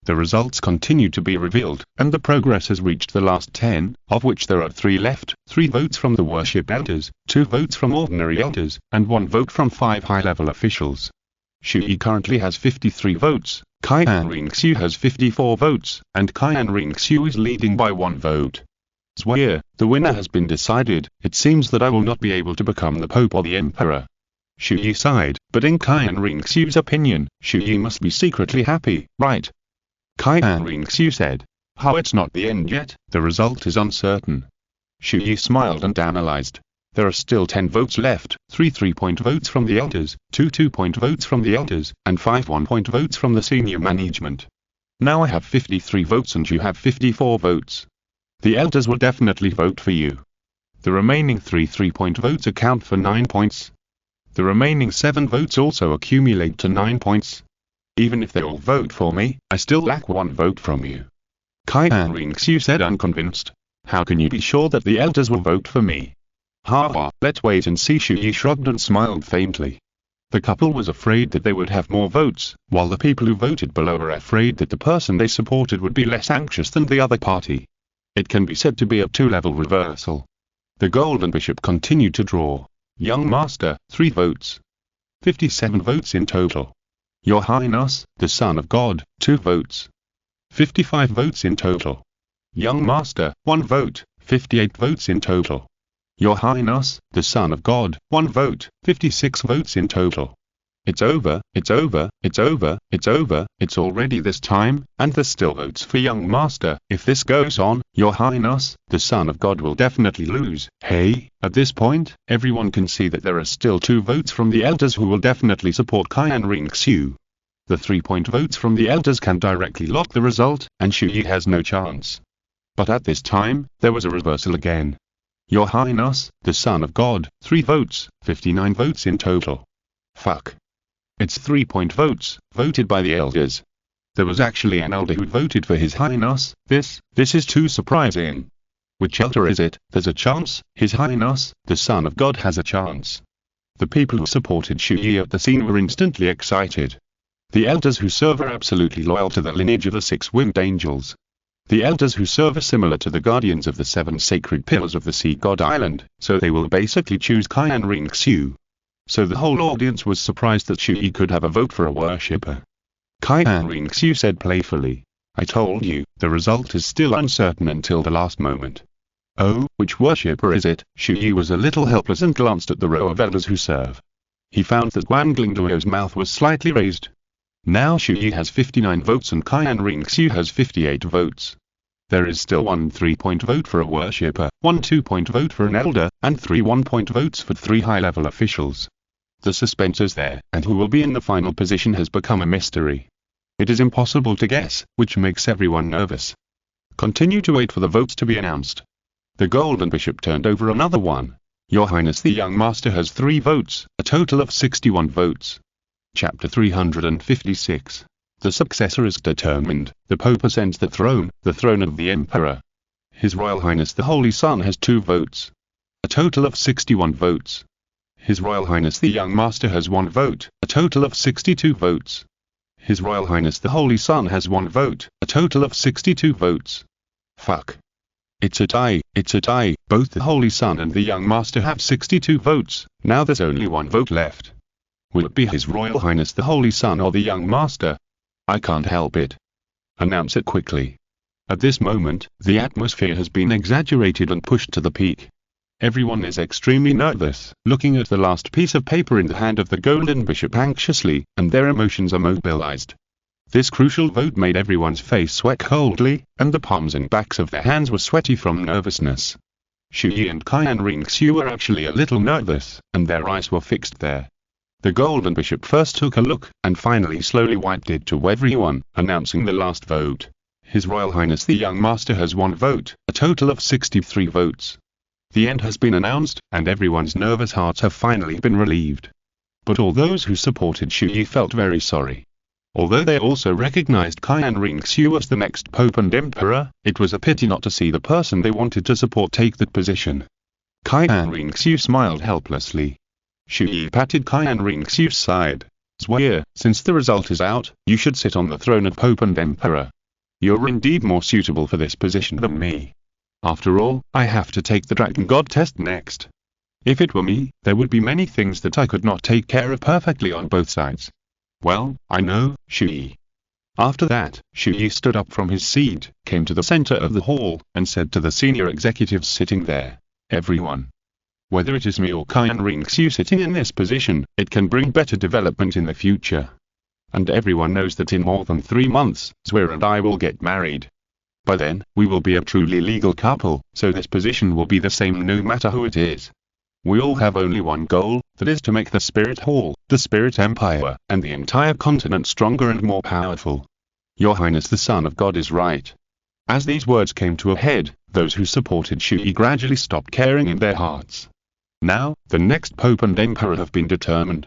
The results continued to be revealed, and the progress has reached the last 10, of which there are 3 left, 3 votes from the worship elders, 2 votes from ordinary elders, and 1 vote from 5 high-level officials. Chu Ye currently has 53 votes, Qian Renxue has 54 votes, and Qian Renxue is leading by 1 vote. Zwyer, the winner has been decided. It seems that I will not be able to become the Pope or the Emperor. Chu Ye sighed, but in Qian Renxue's opinion, Chu Ye must be secretly happy, right? Qian Renxue said, How, it's not the end yet, the result is uncertain. Chu Ye smiled and analyzed. There are still 10 votes left, 3 3-point votes from the elders, 2 2-point votes from the elders, and 5 1-point votes from the senior management. Now I have 53 votes and you have 54 votes. The elders will definitely vote for you. The remaining 3 3-point votes account for 9 points. The remaining 7 votes also accumulate to 9 points. Even if they all vote for me, I still lack 1 vote from you. Qian Renxue said, unconvinced. How can you be sure that the elders will vote for me? Ha, let's wait and see. Chu Ye shrugged and smiled faintly. The couple was afraid that they would have more votes, while the people who voted below were afraid that the person they supported would be less anxious than the other party. It can be said to be a 2-level reversal. The Golden Bishop continued to draw. Young Master, 3 votes. 57 votes in total. Your Highness, the Son of God, 2 votes. 55 votes in total. Young Master, 1 vote, 58 votes in total. Your Highness, the Son of God, 1 vote, 56 votes in total. It's over, it's over, it's over, it's over, it's already this time, and there's still votes for young master. If this goes on, your highness, the son of God will definitely lose. Hey, at this point, everyone can see that there are still 2 votes from the elders who will definitely support Qian Renxue. The 3-point votes from the elders can directly lock the result, and Chu Ye has no chance. But at this time, there was a reversal again. Your highness, the son of God, 3 votes, 59 votes in total. Fuck. It's 3-point votes, voted by the elders. There was actually an elder who voted for his highness. This is too surprising. Which elder is it? There's a chance, his highness, the son of God has a chance. The people who supported Chu Ye at the scene were instantly excited. The elders who serve are absolutely loyal to the lineage of the 6 winged angels. The elders who serve are similar to the guardians of the 7 sacred pillars of the sea god island, so they will basically choose Qian Renxue. So the whole audience was surprised that Chu Ye could have a vote for a worshipper. Qian Renxue said playfully, I told you, the result is still uncertain until the last moment. Oh, which worshipper is it? Chu Ye was a little helpless and glanced at the row of elders who serve. He found that Guangling Duo's mouth was slightly raised. Now Chu Ye has 59 votes and Qian Renxue has 58 votes. There is still 1 3-point vote for a worshipper, 1 2-point vote for an elder, and 3 1-point votes for 3 high-level officials. The suspense is there, and who will be in the final position has become a mystery. It is impossible to guess, which makes everyone nervous. Continue to wait for the votes to be announced. The Golden Bishop turned over another one. Your Highness the Young Master has 3 votes, a total of 61 votes. Chapter 356. The successor is determined. The Pope ascends the throne of the Emperor. His Royal Highness the Holy Son has 2 votes. A total of 61 votes. His Royal Highness the Young Master has 1 vote, a total of 62 votes. His Royal Highness the Holy Son has 1 vote, a total of 62 votes. Fuck. It's a tie, both the Holy Son and the Young Master have 62 votes, now there's only 1 vote left. Will it be His Royal Highness the Holy Son or the Young Master? I can't help it. Announce it quickly. At this moment, the atmosphere has been exaggerated and pushed to the peak. Everyone is extremely nervous, looking at the last piece of paper in the hand of the Golden Bishop anxiously, and their emotions are mobilized. This crucial vote made everyone's face sweat coldly, and the palms and backs of their hands were sweaty from nervousness. Chu Ye and Qian Renxue were actually a little nervous, and their eyes were fixed there. The Golden Bishop first took a look, and finally slowly wiped it to everyone, announcing the last vote. His Royal Highness the Young Master has 1 vote, a total of 63 votes. The end has been announced, and everyone's nervous hearts have finally been relieved. But all those who supported Chu Ye felt very sorry. Although they also recognized Qian Renxue as the next Pope and Emperor, it was a pity not to see the person they wanted to support take that position. Qian Renxue smiled helplessly. Chu Ye patted Qian Renxue's side. Zhuye, since the result is out, you should sit on the throne of Pope and Emperor. You're indeed more suitable for this position than me. After all, I have to take the Dragon God test next. If it were me, there would be many things that I could not take care of perfectly on both sides. Well, I know, Chu Ye. After that, Chu Ye stood up from his seat, came to the center of the hall, and said to the senior executives sitting there, everyone. Whether it is me or Qian Renxue sitting in this position, it can bring better development in the future. And everyone knows that in more than 3 months, Zhuye and I will get married. By then, we will be a truly legal couple, so this position will be the same no matter who it is. We all have only one goal, that is to make the Spirit Hall, the Spirit Empire, and the entire continent stronger and more powerful. Your Highness the Son of God is right. As these words came to a head, those who supported Chu Ye gradually stopped caring in their hearts. Now, the next Pope and Emperor have been determined.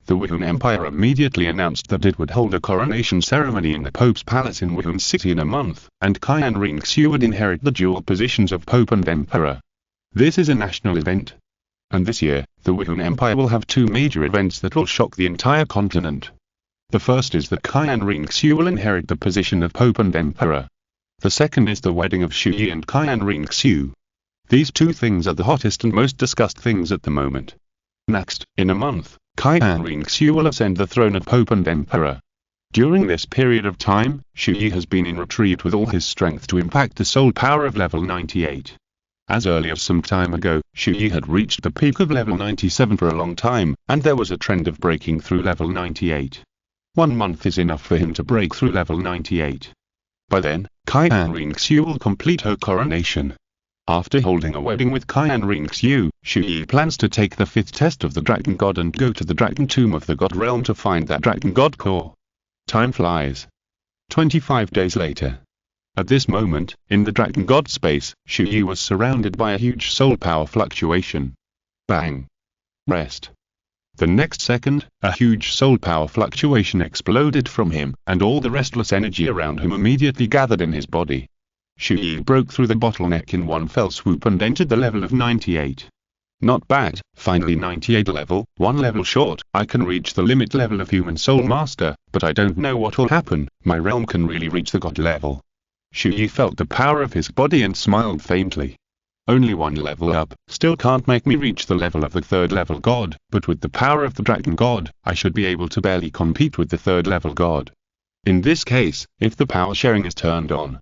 The Wuhan Empire immediately announced that it would hold a coronation ceremony in the Pope's palace in Wuhan City in a month, and Qian Renxue would inherit the dual positions of Pope and Emperor. This is a national event. And this year, the Wuhan Empire will have 2 major events that will shock the entire continent. The first is that Qian Renxue will inherit the position of Pope and Emperor. The second is the wedding of Chu Ye and Qian Renxue. These 2 things are the hottest and most discussed things at the moment. Next, in a month, Qian Renxue will ascend the throne of Pope and Emperor. During this period of time, Chu Ye has been in retreat with all his strength to impact the soul power of level 98. As early as some time ago, Chu Ye had reached the peak of level 97 for a long time, and there was a trend of breaking through level 98. 1 month is enough for him to break through level 98. By then, Qian Renxue will complete her coronation. After holding a wedding with Qian Renxue, Chu Ye plans to take the 5th test of the Dragon God and go to the Dragon Tomb of the God Realm to find that Dragon God core. Time flies. 25 days later. At this moment, in the Dragon God space, Chu Ye was surrounded by a huge soul power fluctuation. Bang. Rest. The next second, a huge soul power fluctuation exploded from him, and all the restless energy around him immediately gathered in his body. Chu Ye broke through the bottleneck in one fell swoop and entered the level of 98. Not bad, finally 98 level, 1 level short. I can reach the limit level of Human Soul Master, but I don't know what will happen. My realm can really reach the God level. Chu Ye felt the power of his body and smiled faintly. Only 1 level up, still can't make me reach the level of the 3rd level God, but with the power of the Dragon God, I should be able to barely compete with the 3rd level God. In this case, if the power sharing is turned on.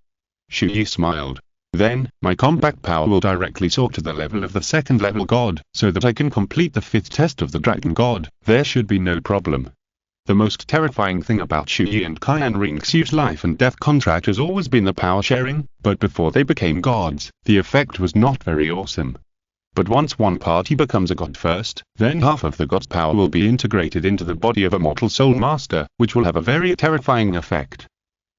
Chu Ye smiled. Then, my combat power will directly soar to the level of the 2nd level God, so that I can complete the 5th test of the Dragon God. There should be no problem. The most terrifying thing about Chu Ye and Qian Renxue's life and death contract has always been the power sharing, but before they became gods, the effect was not very awesome. But once one party becomes a god first, then half of the god's power will be integrated into the body of a mortal soul master, which will have a very terrifying effect.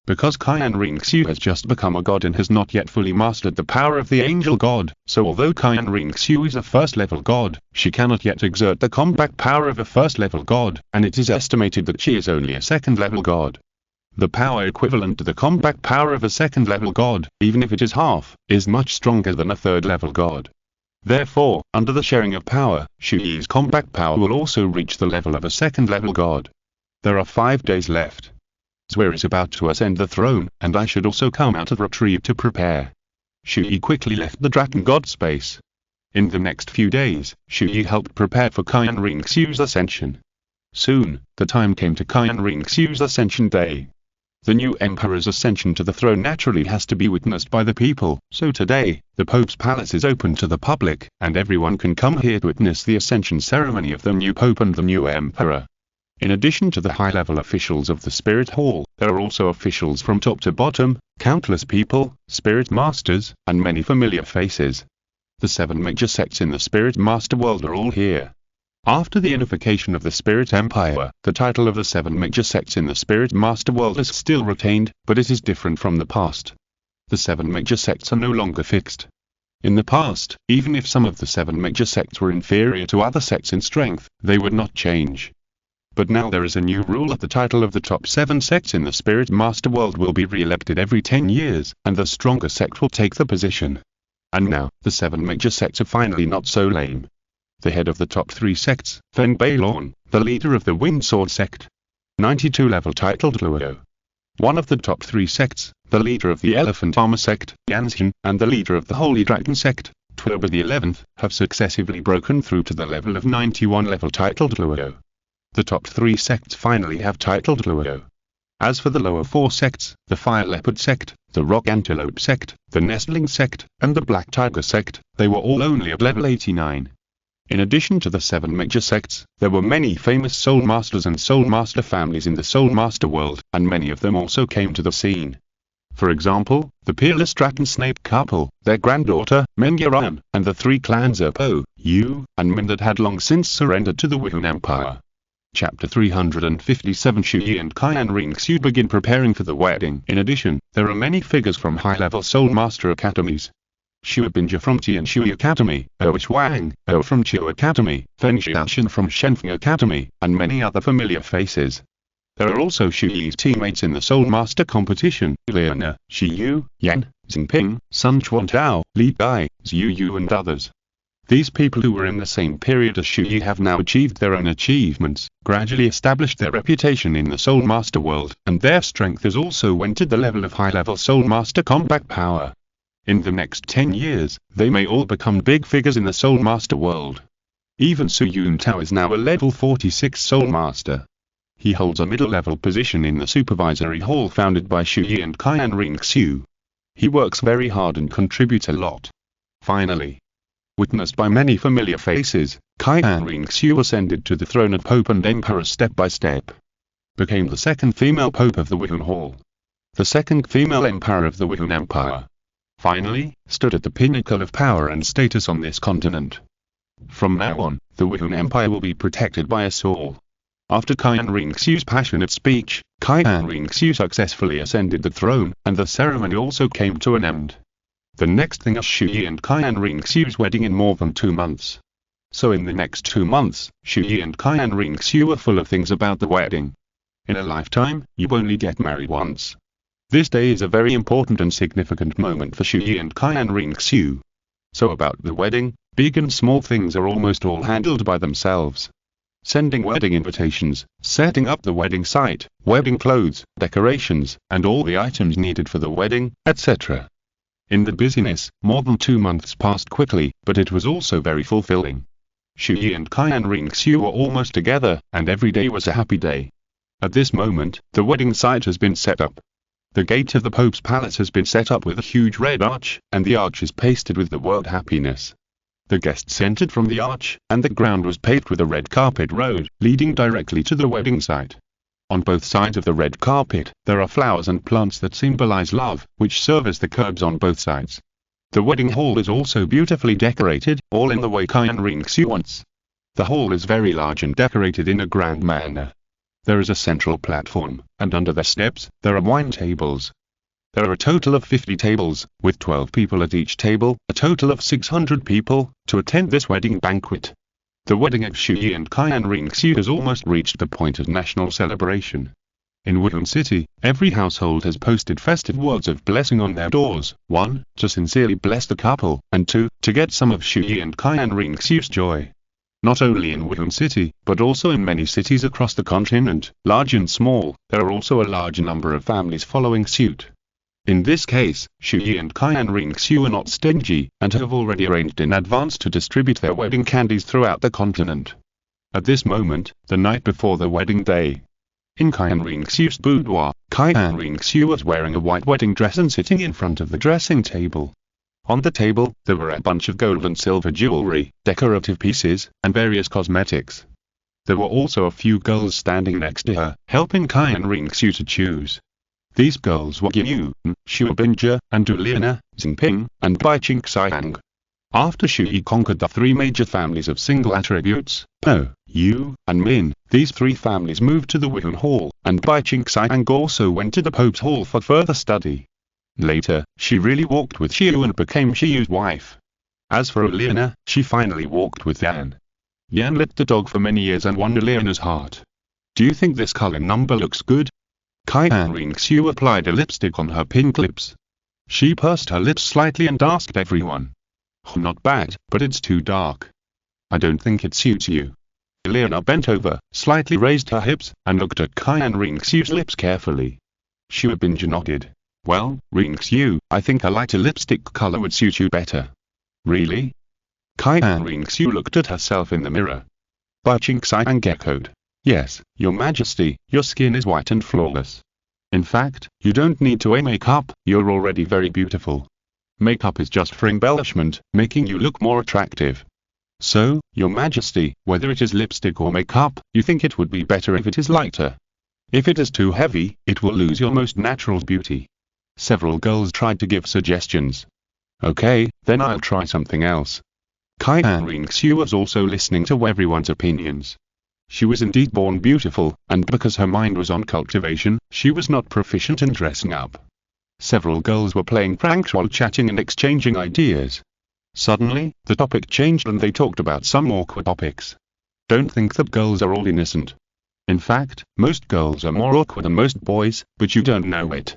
Because Qian Renxue has just become a god and has not yet fully mastered the power of the angel god, so although Qian Renxue is a 1st level god, she cannot yet exert the combat power of a 1st level god, and it is estimated that she is only a 2nd level god. The power equivalent to the combat power of a 2nd level god, even if it is half, is much stronger than a 3rd level god. Therefore, under the sharing of power, Chu Ye's combat power will also reach the level of a 2nd level god. There are 5 days left. Zwe is about to ascend the throne, and I should also come out of retrieve to prepare. Chu Ye quickly left the Dragon God space. In the next few days, Chu Ye helped prepare for Qian Renxue's ascension. Soon, the time came to Qian Renxue's ascension day. The new emperor's ascension to the throne naturally has to be witnessed by the people, so today, the Pope's palace is open to the public, and everyone can come here to witness the ascension ceremony of the new Pope and the new emperor. In addition to the high-level officials of the Spirit Hall, there are also officials from top to bottom, countless people, spirit masters, and many familiar faces. The 7 major sects in the Spirit Master world are all here. After the unification of the Spirit Empire, the title of the 7 major sects in the Spirit Master world is still retained, but it is different from the past. The 7 major sects are no longer fixed. In the past, even if some of the 7 major sects were inferior to other sects in strength, they would not change. But now there is a new rule that the title of the top 7 sects in the Spirit Master world will be re-elected every 10 years, and the stronger sect will take the position. And now, the 7 major sects are finally not so lame. The head of the top 3 sects, Fen Bailorn, the leader of the Wind Sword sect. 92 level titled Douluo. One of the top 3 sects, the leader of the Elephant Armor sect, Yanxin, and the leader of the Holy Dragon sect, October the 11th, have successively broken through to the level of 91 level titled Douluo. The top 3 sects finally have titled Douluo. As for the lower 4 sects, the Fire Leopard sect, the Rock Antelope sect, the Nestling sect, and the Black Tiger sect, they were all only at level 89. In addition to the 7 major sects, there were many famous Soul Masters and Soul Master families in the Soul Master world, and many of them also came to the scene. For example, the peerless Dragon Snake couple, their granddaughter, Mengyuran, and the 3 clans of Po, Yu, and Min that had long since surrendered to the Wuhan Empire. Chapter 357 Chu Ye and Qian Renxue begin preparing for the wedding. In addition, there are many figures from high-level Soul Master academies. Xue Binja from Tianshui Academy, Wang, from Chiu Academy, Feng Xiaoshan from Shenfeng Academy, and many other familiar faces. There are also Chu Ye's teammates in the Soul Master competition, Liana, Shi Yu, Yan, Xingping, Sun Chuantao, Li Gai, Zhu Yu and others. These people who were in the same period as Chu Ye have now achieved their own achievements, gradually established their reputation in the Soul Master world, and their strength has also went to the level of high-level Soul Master combat power. In the next 10 years, they may all become big figures in the Soul Master world. Even Su Yun Tao is now a level 46 Soul Master. He holds a middle-level position in the supervisory hall founded by Chu Ye and Qian Renxue. He works very hard and contributes a lot. Finally, witnessed by many familiar faces, Qian Renxue ascended to the throne of Pope and Emperor step by step. Became the second female Pope of the Wuhan Hall. The second female Emperor of the Wuhan Empire. Finally, stood at the pinnacle of power and status on this continent. From now on, the Wuhan Empire will be protected by us all. After Qian Renxue's passionate speech, Qian Renxue successfully ascended the throne, and the ceremony also came to an end. The next thing is Chu Ye and Qian Renxue's wedding in more than 2 months. So in the next 2 months, Chu Ye and Qian Renxue were full of things about the wedding. In a lifetime, you only get married once. This day is a very important and significant moment for Chu Ye and Qian Renxue. So about the wedding, big and small things are almost all handled by themselves. Sending wedding invitations, setting up the wedding site, wedding clothes, decorations, and all the items needed for the wedding, etc. In the busyness, more than 2 months passed quickly, but it was also very fulfilling. Chu Ye and Qian Renxue were almost together, and every day was a happy day. At this moment, the wedding site has been set up. The gate of the Pope's palace has been set up with a huge red arch, and the arch is pasted with the word happiness. The guests entered from the arch, and the ground was paved with a red carpet road, leading directly to the wedding site. On both sides of the red carpet, there are flowers and plants that symbolize love, which serve as the curbs on both sides. The wedding hall is also beautifully decorated, all in the way Qian Renxue wants. The hall is very large and decorated in a grand manner. There is a central platform, and under the steps, there are wine tables. There are a total of 50 tables, with 12 people at each table, a total of 600 people, to attend this wedding banquet. The wedding of Chu Ye and Qian Renxue has almost reached the point of national celebration. In Wuhan City, every household has posted festive words of blessing on their doors, 1. To sincerely bless the couple, and 2. To get some of Chu Ye and Qian Renxue's joy. Not only in Wuhan City, but also in many cities across the continent, large and small, there are also a large number of families following suit. In this case, Chu Ye and Qian Renxue are not stingy, and have already arranged in advance to distribute their wedding candies throughout the continent. At this moment, the night before the wedding day, in Qian Renxue's boudoir, Qian Renxue was wearing a white wedding dress and sitting in front of the dressing table. On the table, there were a bunch of gold and silver jewelry, decorative pieces, and various cosmetics. There were also a few girls standing next to her, helping Qian Renxue to choose. These girls were Yu, Xu Binja, and Douluo, Xingping, and Bai Qingxiang. After Chu Ye conquered the 3 major families of single attributes, Po, Yu, and Min, these 3 families moved to the Wuhan Hall, and Bai Qingxiang also went to the Pope's Hall for further study. Later, she really walked with Xiu and became Xiu's wife. As for Douluo, she finally walked with Yan. Yan licked the dog for many years and won Douluo's heart. Do you think this color number looks good? Qian Renxue applied a lipstick on her pink lips. She pursed her lips slightly and asked everyone. Not bad, but it's too dark. I don't think it suits you. Douluo bent over, slightly raised her hips, and looked at Qian Renxue's lips carefully. Xu Binja nodded. Well, Renxue, I think a lighter lipstick color would suit you better. Really? Qian Renxue looked at herself in the mirror. Bai Qingxiang echoed. Yes, Your Majesty, your skin is white and flawless. In fact, you don't need to wear makeup, you're already very beautiful. Makeup is just for embellishment, making you look more attractive. So, Your Majesty, whether it is lipstick or makeup, you think it would be better if it is lighter. If it is too heavy, it will lose your most natural beauty. Several girls tried to give suggestions. Okay, then I'll try something else. Qian Renxue was also listening to everyone's opinions. She was indeed born beautiful, and because her mind was on cultivation, she was not proficient in dressing up. Several girls were playing pranks while chatting and exchanging ideas. Suddenly, the topic changed and they talked about some awkward topics. Don't think that girls are all innocent. In fact, most girls are more awkward than most boys, but you don't know it.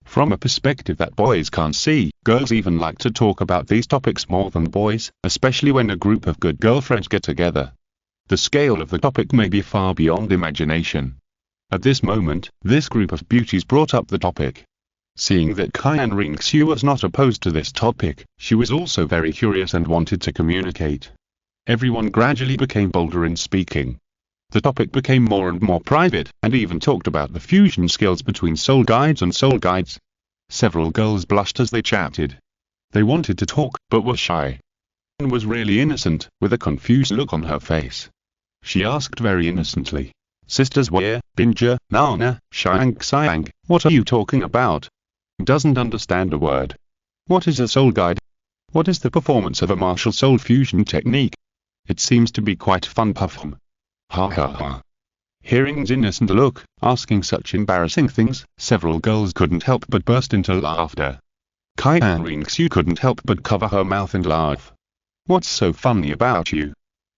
From a perspective that boys can't see, girls even like to talk about these topics more than boys, especially when a group of good girlfriends get together. The scale of the topic may be far beyond imagination. At this moment, this group of beauties brought up the topic. Seeing that Qian Renxue was not opposed to this topic, she was also very curious and wanted to communicate. Everyone gradually became bolder in speaking. The topic became more and more private, and even talked about the fusion skills between soul guides and soul guides. Several girls blushed as they chatted. They wanted to talk, but were shy. Qian was really innocent, with a confused look on her face. She asked very innocently, "Sisters Wei, Binja, Nana, Xiang, what are you talking about?" Doesn't understand a word. What is a soul guide? What is the performance of a martial soul fusion technique? It seems to be quite fun perform. Ha ha ha. Hearing Qian's innocent look, asking such embarrassing things, several girls couldn't help but burst into laughter. Qian Renxue couldn't help but cover her mouth and laugh. "What's so funny about you?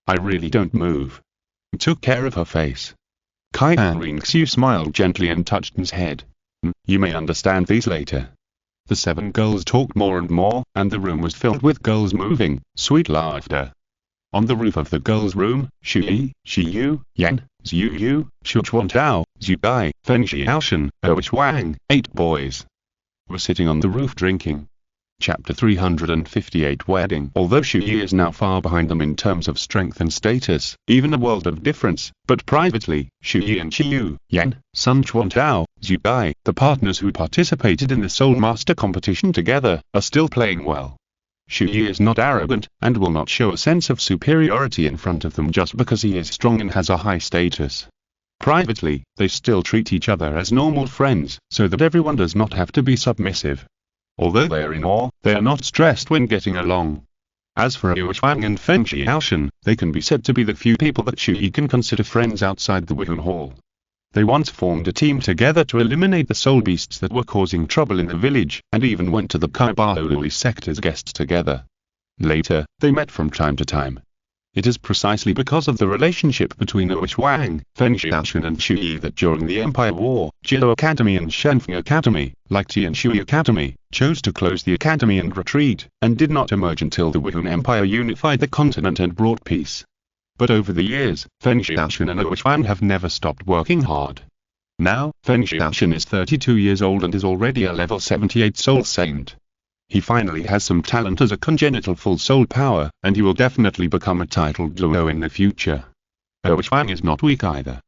I really don't move." Took care of her face. Qian Renxue smiled gently and touched Qian's head. "You may understand these later." The 7 girls talked more and more, and the room was filled with girls moving, sweet laughter. On the roof of the girls' room, Chu Ye, Yu, Yan, Yu, Shu Chuantao, Zhu Bai, Feng Xiaoshan, Wang, 8 boys were sitting on the roof drinking. Chapter 358 Wedding. Although Chu Ye is now far behind them in terms of strength and status, even a world of difference, but privately, Chu Ye and Yu, Yan, Sun Chuantao, Zhu Bai, the partners who participated in the Soul Master competition together, are still playing well. Chu Ye is not arrogant, and will not show a sense of superiority in front of them just because he is strong and has a high status. Privately, they still treat each other as normal friends, so that everyone does not have to be submissive. Although they are in awe, they are not stressed when getting along. As for Wang and Feng Xiaoshan, they can be said to be the few people that Chu Ye can consider friends outside the Wuhan Hall. They once formed a team together to eliminate the soul beasts that were causing trouble in the village, and even went to the Kaibaoli sect as guests together. Later, they met from time to time. It is precisely because of the relationship between Wang, Feng Xiaoshan and Chu Ye that during the Empire War, Jiluo Academy and Shenfeng Academy, like Tianshui Academy, chose to close the academy and retreat, and did not emerge until the Wuhan Empire unified the continent and brought peace. But over the years, Feng Xiaoshan and Wang have never stopped working hard. Now, Feng Xiaoshan is 32 years old and is already a level 78 soul saint. He finally has some talent as a congenital full soul power, and he will definitely become a titled Douluo in the future. Wang is not weak either.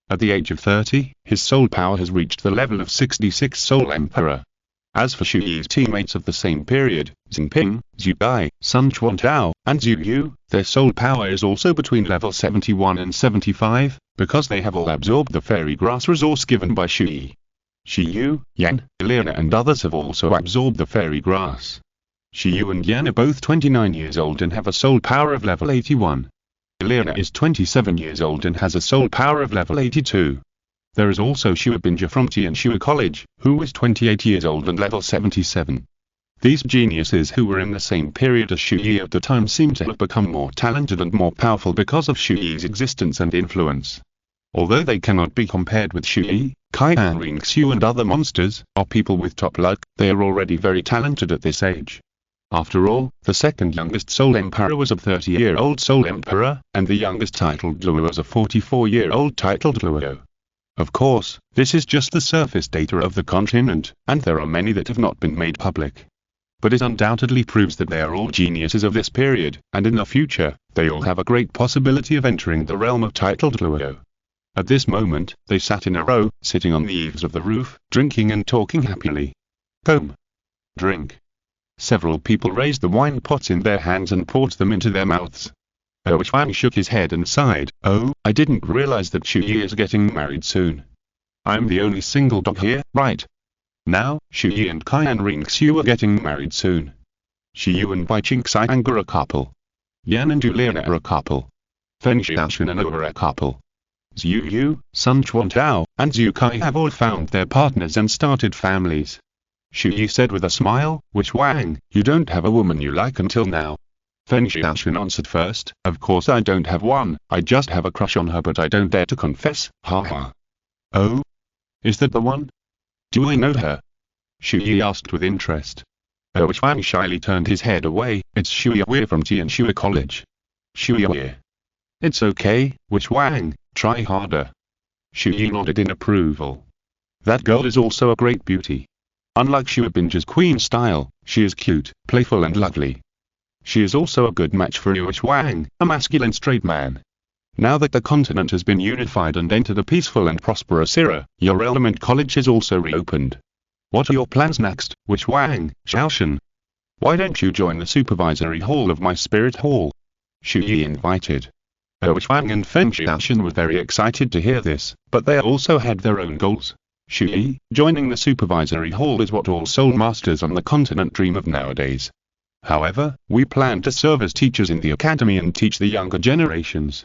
At the age of 30, his soul power has reached the level of 66 soul emperor. As for Chu Ye's teammates of the same period, Xingping, Zhu Bai, Sun Chuantao, and Zhu Yu, their soul power is also between level 71 and 75, because they have all absorbed the fairy grass resource given by Chu Ye. Yu, Yan, Elena and others have also absorbed the fairy grass. Yu and Yan are both 29 years old and have a soul power of level 81. Elena is 27 years old and has a soul power of level 82. There is also Xue Binja from Tianxue College, who is 28 years old and level 77. These geniuses who were in the same period as Chu Ye at the time seem to have become more talented and more powerful because of Chu Ye's existence and influence. Although they cannot be compared with Chu Ye, Qian Renxue and other monsters, or people with top luck, they are already very talented at this age. After all, the second youngest Soul Emperor was a 30-year-old Soul Emperor, and the youngest titled Douluo was a 44-year-old titled Douluo. Of course, this is just the surface data of the continent, and there are many that have not been made public. But it undoubtedly proves that they are all geniuses of this period, and in the future, they all have a great possibility of entering the realm of titled Douluo. At this moment, they sat in a row, sitting on the eaves of the roof, drinking and talking happily. Come. Drink. Several people raised the wine pots in their hands and poured them into their mouths. Wang shook his head and sighed. "Oh, I didn't realize that Chu Ye is getting married soon. I'm the only single dog here, right? Now, Chu Ye and Qian Renxue are getting married soon. Yu and Bai Qingxiang are a couple. Yan and Juliana are a couple. Feng Xiaoshan and are a couple. Zhu Yu, Sun Chuantao, and Zhu Kai have all found their partners and started families." Chu Ye said with a smile. "Wang, you don't have a woman you like until now." Feng Xiaoshan answered first. "Of course I don't have one, I just have a crush on her, but I don't dare to confess, haha." "Oh? Is that the one? Do I know her?" Chu Ye asked with interest. Wang shyly turned his head away. "It's Chu Ye from Tianxue College." "Chu Ye. It's okay, Wang, try harder." Chu Ye nodded in approval. "That girl is also a great beauty. Unlike Xue Binja's queen style, she is cute, playful and lovely. She is also a good match for Wang, a masculine straight man. Now that the continent has been unified and entered a peaceful and prosperous era, your element college is also reopened. What are your plans next, Wang, Xiaoshan?" Why don't you join the supervisory hall of my spirit hall? Chu Ye invited. Wang and Feng Xiaoshan were very excited to hear this, but they also had their own goals. Chu Ye, joining the supervisory hall is what all soul masters on the continent dream of nowadays. However, we plan to serve as teachers in the academy and teach the younger generations.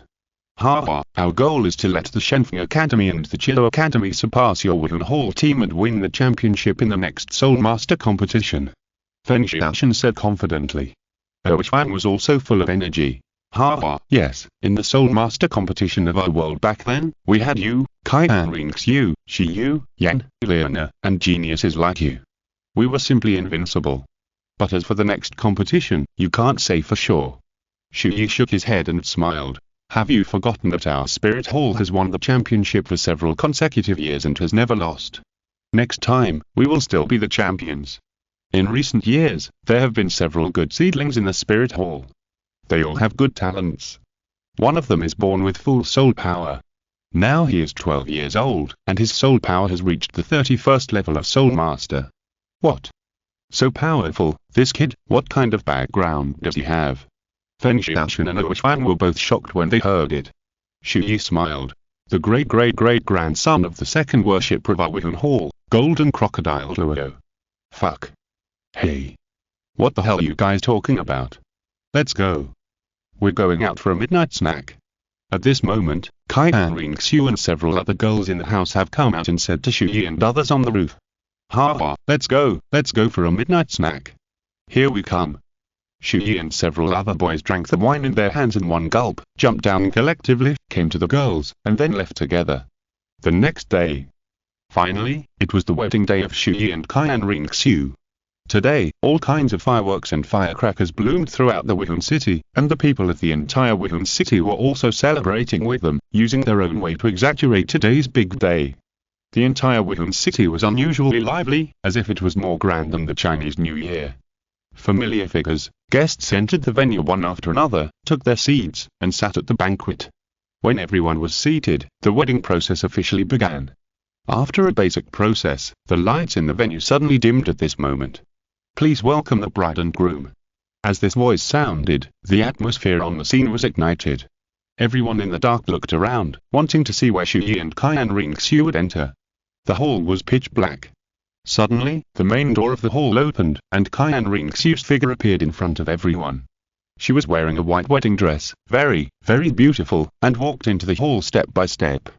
Our goal is to let the Shenfeng Academy and the Chilo Academy surpass your Wooden Hall team and win the championship in the next Soul Master competition. Feng Xiaoshan said confidently. Wang was also full of energy. Yes, in the Soul Master competition of our world back then, we had you, Qian Renxue, Shi Yu, Yan, Leona, and geniuses like you. We were simply invincible. But as for the next competition, you can't say for sure. Chu Ye shook his head and smiled. Have you forgotten that our Spirit Hall has won the championship for several consecutive years and has never lost? Next time, we will still be the champions. In recent years, there have been several good seedlings in the Spirit Hall. They all have good talents. One of them is born with full soul power. Now he is 12 years old, and his soul power has reached the 31st level of Soul Master. What? So powerful, this kid, what kind of background does he have? Feng Xiaoshan and Wang were both shocked when they heard it. Chu Ye smiled. The great-great-great-grandson of the second worshipper of our Wooden Hall, Golden Crocodile Douluo. Fuck. Hey. What the hell are you guys talking about? Let's go. We're going out for a midnight snack. At this moment, Qian Renxue and several other girls in the house have come out and said to Chu Ye and others on the roof. Let's go for a midnight snack. Here we come. Chu Ye and several other boys drank the wine in their hands in one gulp, jumped down collectively, came to the girls, and then left together. The next day. Finally, it was the wedding day of Chu Ye and Qian Renxue. Today, all kinds of fireworks and firecrackers bloomed throughout the Wooden City, and the people of the entire Wooden City were also celebrating with them, using their own way to exaggerate today's big day. The entire Wooden City was unusually lively, as if it was more grand than the Chinese New Year. Familiar figures, guests entered the venue one after another, took their seats, and sat at the banquet. When everyone was seated, the wedding process officially began. After a basic process, the lights in the venue suddenly dimmed at this moment. Please welcome the bride and groom. As this voice sounded, the atmosphere on the scene was ignited. Everyone in the dark looked around, wanting to see where Chu Ye and Qian Renxue would enter. The hall was pitch black. Suddenly, the main door of the hall opened, and Qian Renxue's figure appeared in front of everyone. She was wearing a white wedding dress, very, very beautiful, and walked into the hall step by step.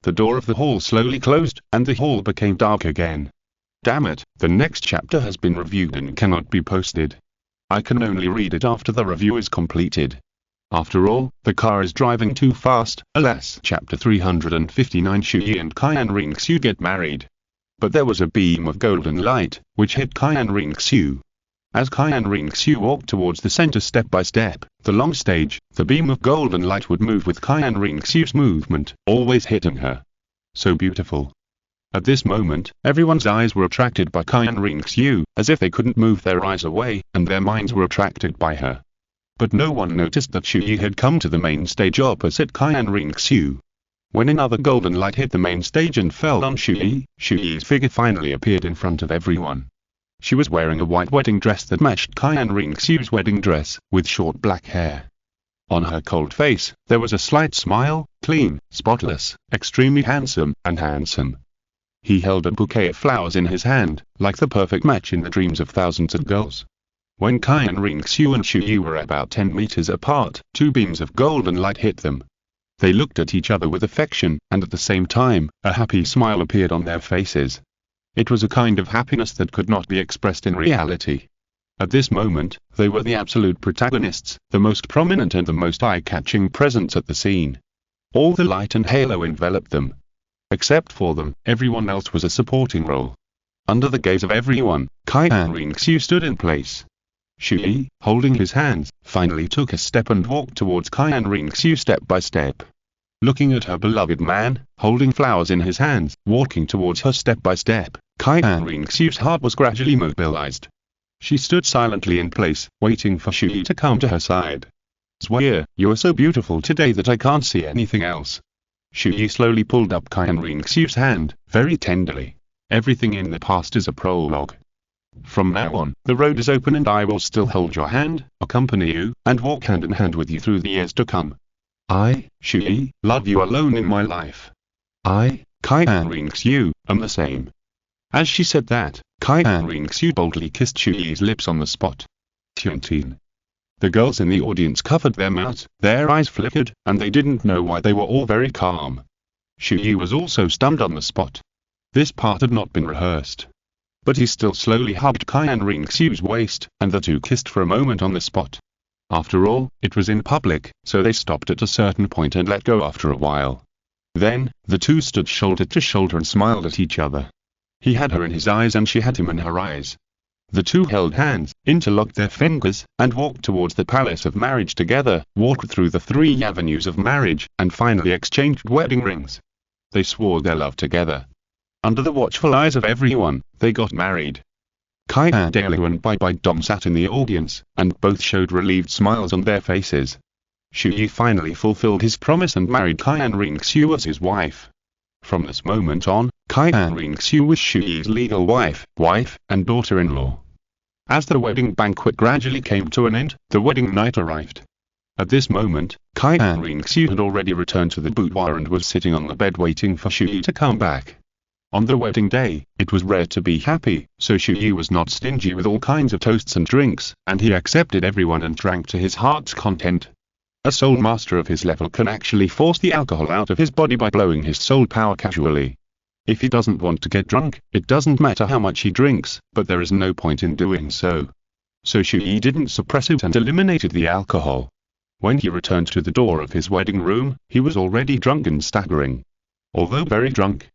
The door of the hall slowly closed, and the hall became dark again. Damn it, the next chapter has been reviewed and cannot be posted. I can only read it after the review is completed. After all, the car is driving too fast, alas. Chapter 359 Chu Ye and Qian Renxue get married. But there was a beam of golden light, which hit Qian Renxue. As Qian Renxue walked towards the center step by step, the long stage, the beam of golden light would move with Qian Renxue's movement, always hitting her. So beautiful. At this moment, everyone's eyes were attracted by Qian Renxue, as if they couldn't move their eyes away, and their minds were attracted by her. But no one noticed that Chu Ye had come to the main stage opposite Qian Renxue. When another golden light hit the main stage and fell on Chu Ye's figure finally appeared in front of everyone. She was wearing a white wedding dress that matched Qian Renxue's wedding dress, with short black hair. On her cold face, there was a slight smile, clean, spotless, extremely handsome, and handsome. He held a bouquet of flowers in his hand, like the perfect match in the dreams of thousands of girls. When Qian Renxue and Chu Ye were about 10 meters apart, two beams of golden light hit them. They looked at each other with affection, and at the same time, a happy smile appeared on their faces. It was a kind of happiness that could not be expressed in reality. At this moment, they were the absolute protagonists, the most prominent and the most eye-catching presence at the scene. All the light and halo enveloped them. Except for them, everyone else was a supporting role. Under the gaze of everyone, Qian Renxue stood in place. Chu Ye, holding his hands, finally took a step and walked towards Qian Renxue step by step. Looking at her beloved man, holding flowers in his hands, walking towards her step by step, Qian Renxue's heart was gradually mobilized. She stood silently in place, waiting for Chu Ye to come to her side. Zhuye, you are so beautiful today that I can't see anything else. Chu Ye slowly pulled up Qian Renxue's hand, very tenderly. Everything in the past is a prologue. From now on, the road is open and I will still hold your hand, accompany you, and walk hand in hand with you through the years to come. I, Chu Ye, love you alone in my life. I, Qian Renxue, am the same. As she said that, Qian Renxue boldly kissed Chu Ye's lips on the spot. Tiantin. The girls in the audience covered their mouths, their eyes flickered, and they didn't know why they were all very calm. Chu Ye was also stunned on the spot. This part had not been rehearsed. But he still slowly hugged Qian Renxue's waist, and the two kissed for a moment on the spot. After all, it was in public, so they stopped at a certain point and let go after a while. Then, the two stood shoulder to shoulder and smiled at each other. He had her in his eyes and she had him in her eyes. The two held hands, interlocked their fingers, and walked towards the palace of marriage together, walked through the 3 avenues of marriage, and finally exchanged wedding rings. They swore their love together. Under the watchful eyes of everyone, they got married. Qian Dalu and Bai Dom sat in the audience, and both showed relieved smiles on their faces. Chu Ye finally fulfilled his promise and married Qian Renxue as his wife. From this moment on, Qian Renxue was Chu Ye's legal wife, and daughter-in-law. As the wedding banquet gradually came to an end, the wedding night arrived. At this moment, Qian Renxue had already returned to the boudoir and was sitting on the bed waiting for Chu Ye to come back. On the wedding day, it was rare to be happy, so Chu Ye was not stingy with all kinds of toasts and drinks, and he accepted everyone and drank to his heart's content. A soul master of his level can actually force the alcohol out of his body by blowing his soul power casually. If he doesn't want to get drunk, it doesn't matter how much he drinks, but there is no point in doing so. So Chu Ye didn't suppress it and eliminated the alcohol. When he returned to the door of his wedding room, he was already drunk and staggering. Although very drunk.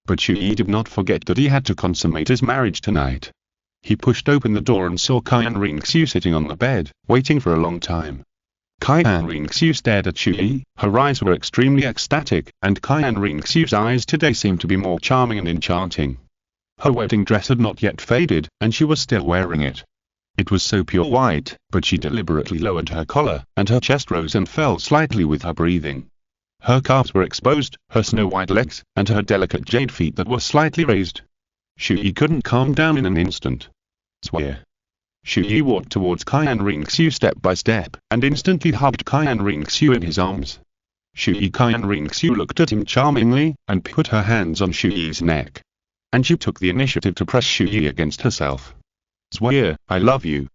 But Chu Ye did not forget that he had to consummate his marriage tonight. He pushed open the door and saw Qian Renxue sitting on the bed, waiting for a long time. Qian Renxue stared at Chu Ye, her eyes were extremely ecstatic, and Qian Renxue's eyes today seemed to be more charming and enchanting. Her wedding dress had not yet faded, and she was still wearing it. It was so pure white, but she deliberately lowered her collar, and her chest rose and fell slightly with her breathing. Her calves were exposed, her snow-white legs, and her delicate jade feet that were slightly raised. Chu Ye couldn't calm down in an instant. Swear. Chu Ye walked towards Qian Renxue step by step, and instantly hugged Qian Renxue in his arms. Qian Renxue looked at him charmingly, and put her hands on Chu Ye's neck. And she took the initiative to press Chu Ye against herself. Swear, I love you.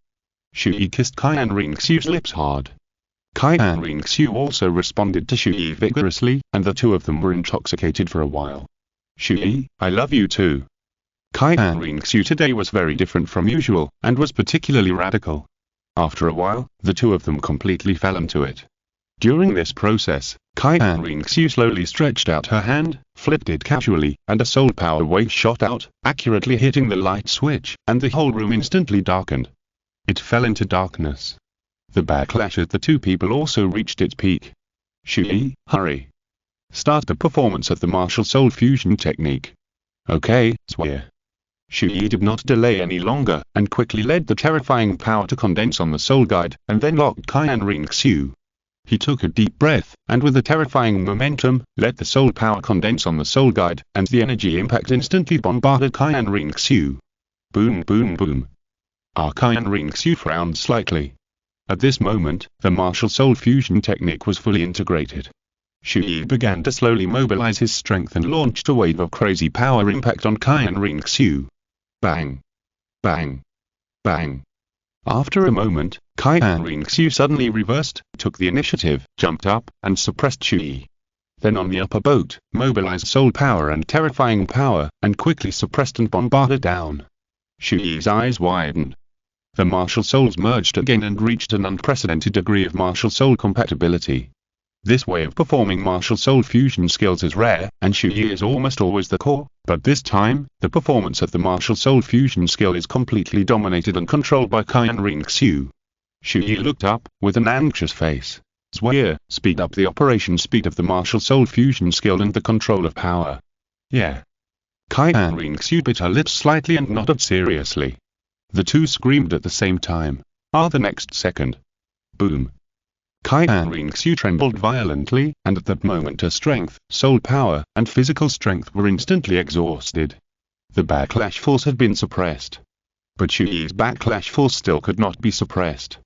Chu Ye kissed Qian Renxue's lips hard. Qian Renxue also responded to Chu Ye vigorously, and the two of them were intoxicated for a while. Chu Ye, I love you too. Qian Renxue today was very different from usual, and was particularly radical. After a while, the two of them completely fell into it. During this process, Qian Renxue slowly stretched out her hand, flipped it casually, and a soul power wave shot out, accurately hitting the light switch, and the whole room instantly darkened. It fell into darkness. The backlash at the two people also reached its peak. Chu Ye, hurry. Start the performance of the martial soul fusion technique. Okay, swear. Chu Ye did not delay any longer, and quickly led the terrifying power to condense on the soul guide, and then locked Qian Renxue. He took a deep breath, and with a terrifying momentum, let the soul power condense on the soul guide, and the energy impact instantly bombarded Qian Renxue. Boom boom boom. Qian Renxue frowned slightly. At this moment, the martial soul fusion technique was fully integrated. Chu Ye began to slowly mobilize his strength and launched a wave of crazy power impact on Qian Renxue. Bang! Bang! Bang! After a moment, Qian Renxue suddenly reversed, took the initiative, jumped up, and suppressed Chu Ye. Then on the upper boat, mobilized soul power and terrifying power, and quickly suppressed and bombarded down. Chu Ye's eyes widened. The martial souls merged again and reached an unprecedented degree of martial soul compatibility. This way of performing martial soul fusion skills is rare, and Chu Ye is almost always the core, but this time, the performance of the martial soul fusion skill is completely dominated and controlled by Qian Renxue. Chu Ye looked up, with an anxious face. Swear, speed up the operation speed of the martial soul fusion skill and the control of power. Yeah. Qian Renxue bit her lips slightly and nodded seriously. The two screamed at the same time. The next second. Boom. Qian Renxue trembled violently, and at that moment her strength, soul power, and physical strength were instantly exhausted. The backlash force had been suppressed. but Chu Ye's backlash force still could not be suppressed.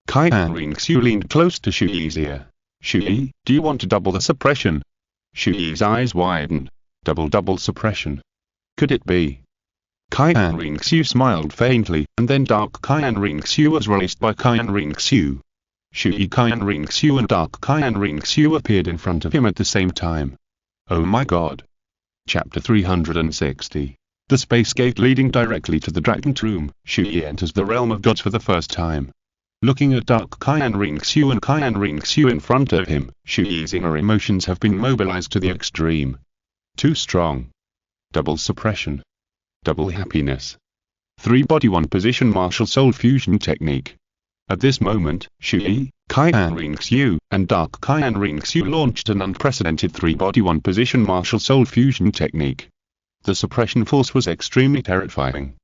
Qian Renxue leaned close to Chu Ye's ear. Chu Ye, do you want to double the suppression? Chu Ye's eyes widened. Double suppression. Could it be? Qian Renxue smiled faintly, and then Dark Qian Renxue was released by Qian Renxue. Chu Ye Qian Renxue and Dark Qian Renxue appeared in front of him at the same time. Oh my god. Chapter 360. The space gate leading directly to the Dragon Tomb, Chu Ye enters the realm of gods for the first time. Looking at Dark Qian Renxue and Qian Renxue in front of him, Chu Ye's inner emotions have been mobilized to the extreme. Too strong. Double suppression. Double happiness. 3-body 1-position martial soul fusion technique. At this moment, Chu Ye, Qian Renxue, and Dark Qian Renxue launched an unprecedented 3-body 1-position martial soul fusion technique. The suppression force was extremely terrifying.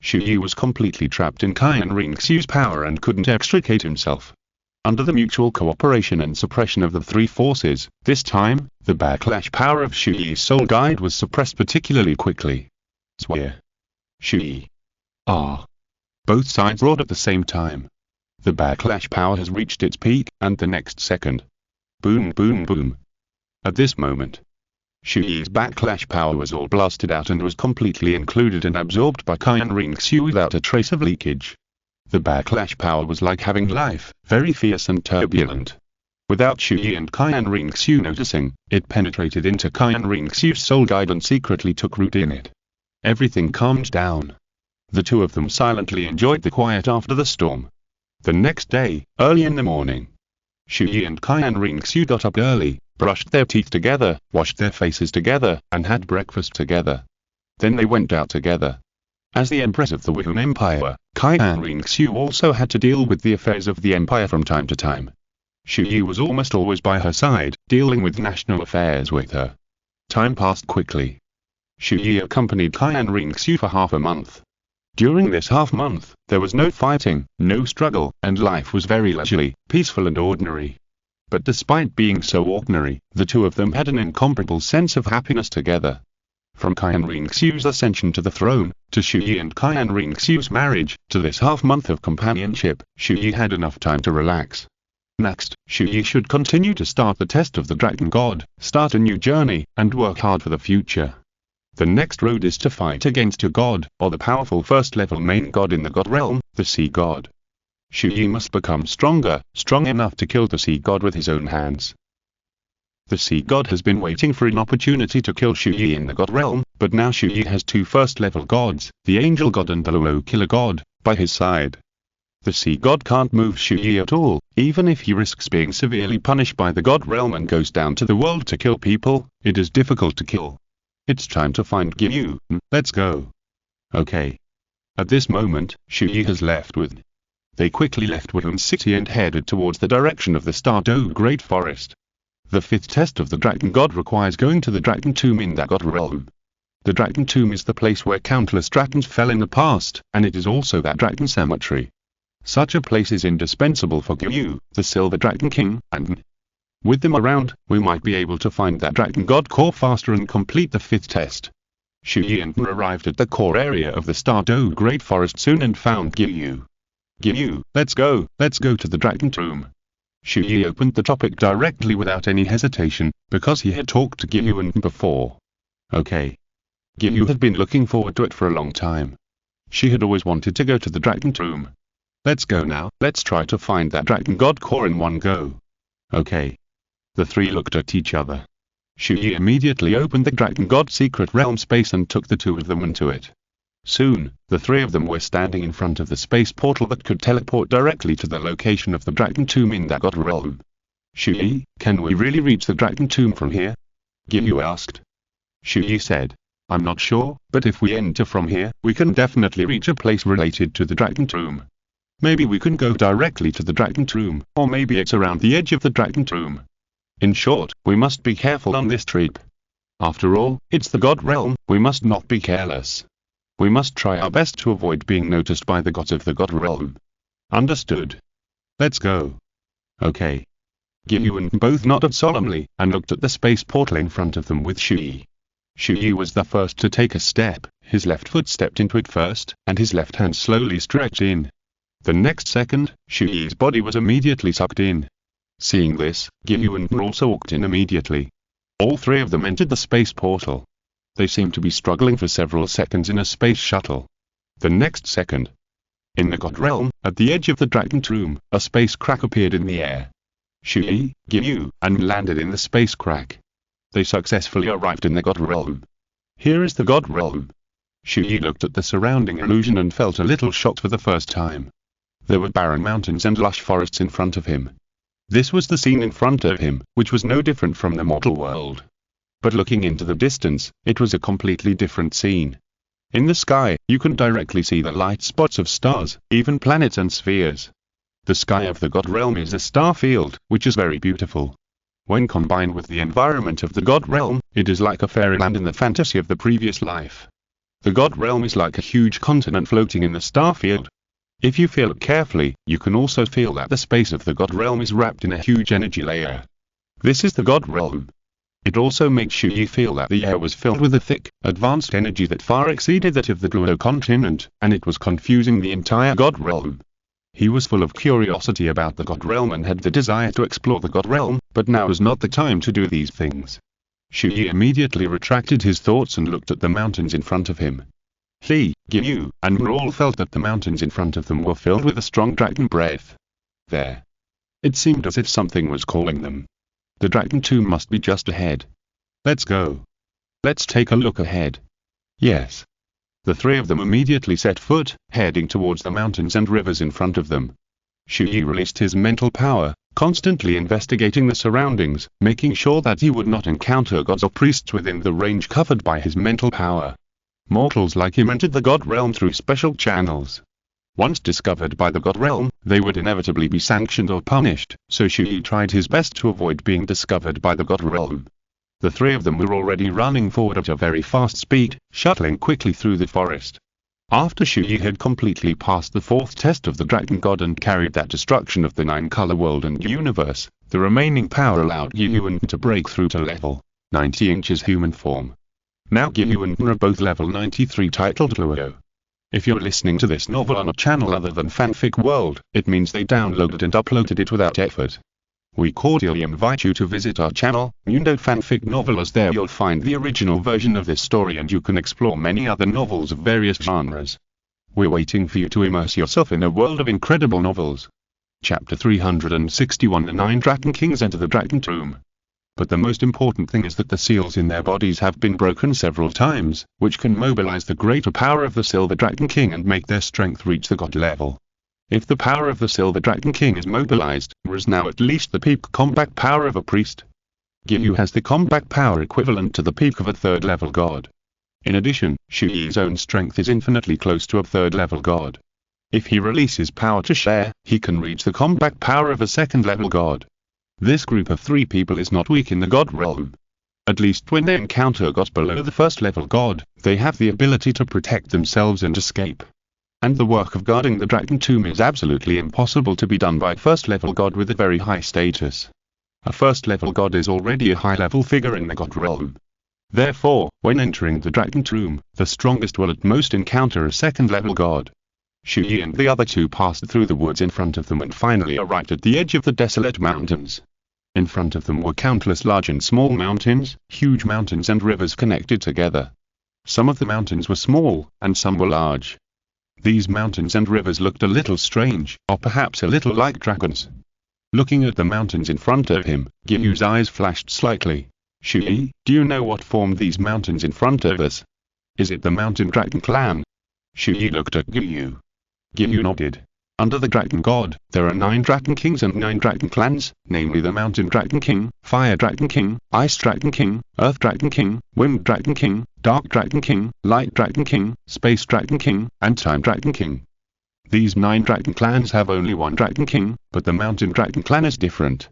Chu Ye was completely trapped in Qian Renxue's power and couldn't extricate himself. Under the mutual cooperation and suppression of the three forces, this time, the backlash power of Chu Ye's soul guide was suppressed particularly quickly. Swear. Chu Ye. Ah. Both sides roared at the same time. The backlash power has reached its peak, and the next second. Boom boom boom. At this moment, Chu Ye's backlash power was all blasted out and was completely included and absorbed by Qian Renxue without a trace of leakage. The backlash power was like having life, very fierce and turbulent. Without Chu Ye and Qian Renxue noticing, it penetrated into Qian Renxue's soul guide and secretly took root in it. Everything calmed down. The two of them silently enjoyed the quiet after the storm. The next day, early in the morning, Chu Ye and Qian Renxue got up early, brushed their teeth together, washed their faces together, and had breakfast together. Then they went out together. As the Empress of the Wuhan Empire, Qian Renxue also had to deal with the affairs of the empire from time to time. Chu Ye was almost always by her side, dealing with national affairs with her. Time passed quickly. Chu Ye accompanied Qian Renxue for half a month. During this half-month, there was no fighting, no struggle, and life was very leisurely, peaceful and ordinary. But despite being so ordinary, the two of them had an incomparable sense of happiness together. From Qian Renxue's ascension to the throne, to Chu Ye and Qian Renxue's marriage, to this half-month of companionship, Chu Ye had enough time to relax. Next, Chu Ye should continue to start the test of the Dragon God, start a new journey, and work hard for the future. The next road is to fight against your god, or the powerful first-level main god in the god realm, the Sea God. Chu Ye must become stronger, strong enough to kill the Sea God with his own hands. The Sea God has been waiting for an opportunity to kill Chu Ye in the god realm, but now Chu Ye has two first-level gods, the Angel God and the Douluo Killer God, by his side. The Sea God can't move Chu Ye at all, even if he risks being severely punished by the god realm and goes down to the world to kill people, it is difficult to kill. It's time to find Qian, let's go. Okay. At this moment, Chu Ye has left Wuhan. They quickly left Wuhan City and headed towards the direction of the Douluo Great Forest. The fifth test of the Dragon God requires going to the Dragon Tomb in that god realm. The Dragon Tomb is the place where countless dragons fell in the past, and it is also that dragon cemetery. Such a place is indispensable for Qian, the Silver Dragon King, and with them around, we might be able to find that Dragon God core faster and complete the fifth test. Chu Ye arrived at the core area of the Douluo Great Forest soon and found Qian. Qian, let's go to the Dragon Tomb. Chu Ye opened the topic directly without any hesitation, because he had talked to Qian before. Okay. Qian had been looking forward to it for a long time. She had always wanted to go to the Dragon Tomb. Let's go now, let's try to find that Dragon God core in one go. Okay. The three looked at each other. Chu Ye immediately opened the Dragon God secret realm space and took the two of them into it. Soon, the three of them were standing in front of the space portal that could teleport directly to the location of the Dragon Tomb in that god realm. Chu Ye, can we really reach the Dragon Tomb from here? Qian asked. Chu Ye said, I'm not sure, but if we enter from here, we can definitely reach a place related to the Dragon Tomb. Maybe we can go directly to the Dragon Tomb, or maybe it's around the edge of the Dragon Tomb. In short, we must be careful on this trip. After all, it's the god realm, we must not be careless. We must try our best to avoid being noticed by the gods of the god realm. Understood. Let's go. Okay. Qian both nodded solemnly, and looked at the space portal in front of them with Chu Ye. Chu Ye was the first to take a step, His left foot stepped into it first, and his left hand slowly stretched in. The next second, Chu Ye's body was immediately sucked in. Seeing this, Douluo and Ren also walked in immediately. All three of them entered the space portal. They seemed to be struggling for several seconds in a space shuttle. The next second, in the God Realm, at the edge of the dragon tomb, a space crack appeared in the air. Chu Ye, Douluo, and landed in the space crack. They successfully arrived in the God Realm. Here is the God Realm. Chu Ye looked at the surrounding illusion and felt a little shocked for the first time. There were barren mountains and lush forests in front of him. This was the scene in front of him, which was no different from the mortal world. But looking into the distance, it was a completely different scene. In the sky, you could directly see the light spots of stars, even planets and spheres. The sky of the God Realm is a star field, which is very beautiful. When combined with the environment of the God Realm, it is like a fairyland in the fantasy of the previous life. The God Realm is like a huge continent floating in the star field. If you feel it carefully, you can also feel that the space of the God Realm is wrapped in a huge energy layer. This is the God Realm. It also makes Chu Ye feel that the air was filled with a thick, advanced energy that far exceeded that of the Douluo Continent, and it was confusing the entire God Realm. He was full of curiosity about the God Realm and had the desire to explore the God Realm, but now was not the time to do these things. Chu Ye immediately retracted his thoughts and looked at the mountains in front of him. He, Douluo, and Ren all felt that the mountains in front of them were filled with a strong dragon breath. There. It seemed as if something was calling them. The dragon tomb must be just ahead. Let's go. Let's take a look ahead. Yes. The three of them immediately set foot, heading towards the mountains and rivers in front of them. Chu Ye released his mental power, constantly investigating the surroundings, making sure that he would not encounter gods or priests within the range covered by his mental power. Mortals like him entered the God Realm through special channels. Once discovered by the God Realm, they would inevitably be sanctioned or punished, so Chu Ye tried his best to avoid being discovered by the God Realm. The three of them were already running forward at a very fast speed, shuttling quickly through the forest. After Chu Ye had completely passed the fourth test of the Dragon God and carried that destruction of the nine-color world and universe, the remaining power allowed Douluo to break through to level 90 inches human form. Now Douluo are both level 93 titled Douluo. If you're listening to this novel on a channel other than Fanfic World, it means they downloaded and uploaded it without effort. We cordially invite you to visit our channel, Mundo Fanfic Novel, as there you'll find the original version of this story and you can explore many other novels of various genres. We're waiting for you to immerse yourself in a world of incredible novels. Chapter 361: The Nine Dragon Kings Enter the Dragon Tomb. But the most important thing is that the seals in their bodies have been broken several times, which can mobilize the greater power of the Silver Dragon King and make their strength reach the god level. If the power of the Silver Dragon King is mobilized, there is now at least the peak combat power of a priest. Douluo has the combat power equivalent to the peak of a third-level god. In addition, Chu Ye's own strength is infinitely close to a third-level god. If he releases power to share, he can reach the combat power of a second-level god. This group of three people is not weak in the God Realm. At least when they encounter gods below the first-level god, they have the ability to protect themselves and escape. And the work of guarding the Dragon Tomb is absolutely impossible to be done by a first-level god with a very high status. A first-level god is already a high-level figure in the God Realm. Therefore, when entering the Dragon Tomb, the strongest will at most encounter a second-level god. Chu Ye and the other two passed through the woods in front of them and finally arrived at the edge of the desolate mountains. In front of them were countless large and small mountains, huge mountains and rivers connected together. Some of the mountains were small, and some were large. These mountains and rivers looked a little strange, or perhaps a little like dragons. Looking at the mountains in front of him, Douluo's eyes flashed slightly. Chu Ye, do you know what formed these mountains in front of us? Is it the Mountain Dragon Clan? Chu Ye looked at Douluo. Douluo nodded. Under the Dragon God, there are 9 Dragon Kings and 9 Dragon Clans, namely the Mountain Dragon King, Fire Dragon King, Ice Dragon King, Earth Dragon King, Wind Dragon King, Dark Dragon King, Light Dragon King, Space Dragon King, and Time Dragon King. These 9 Dragon Clans have only one Dragon King, but the Mountain Dragon Clan is different.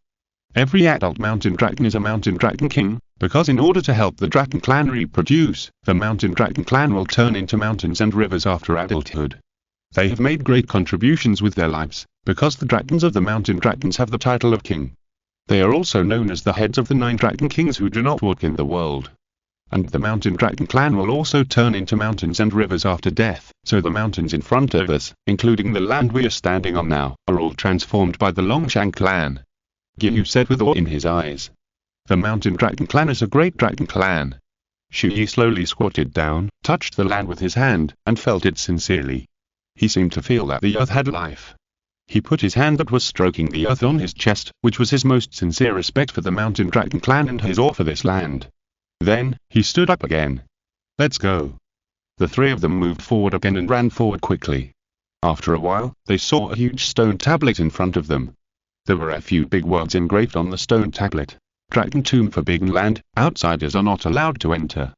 Every adult Mountain Dragon is a Mountain Dragon King, because in order to help the Dragon Clan reproduce, the Mountain Dragon Clan will turn into mountains and rivers after adulthood. They have made great contributions with their lives, because the dragons of the Mountain Dragons have the title of king. They are also known as the heads of the 9 Dragon Kings who do not walk in the world. And the mountain dragon clan will also turn into mountains and rivers after death, so the mountains in front of us, including the land we are standing on now, are all transformed by the Longshan clan. Qian said with awe in his eyes. The mountain dragon clan is a great dragon clan. Chu Ye slowly squatted down, touched the land with his hand, and felt it sincerely. He seemed to feel that the earth had life. He put his hand that was stroking the earth on his chest, which was his most sincere respect for the mountain dragon clan and his awe for this land. Then, he stood up again. Let's go. The three of them moved forward again and ran forward quickly. After a while, they saw a huge stone tablet in front of them. There were a few big words engraved on the stone tablet. Dragon Tomb Forbidden Land, outsiders are not allowed to enter.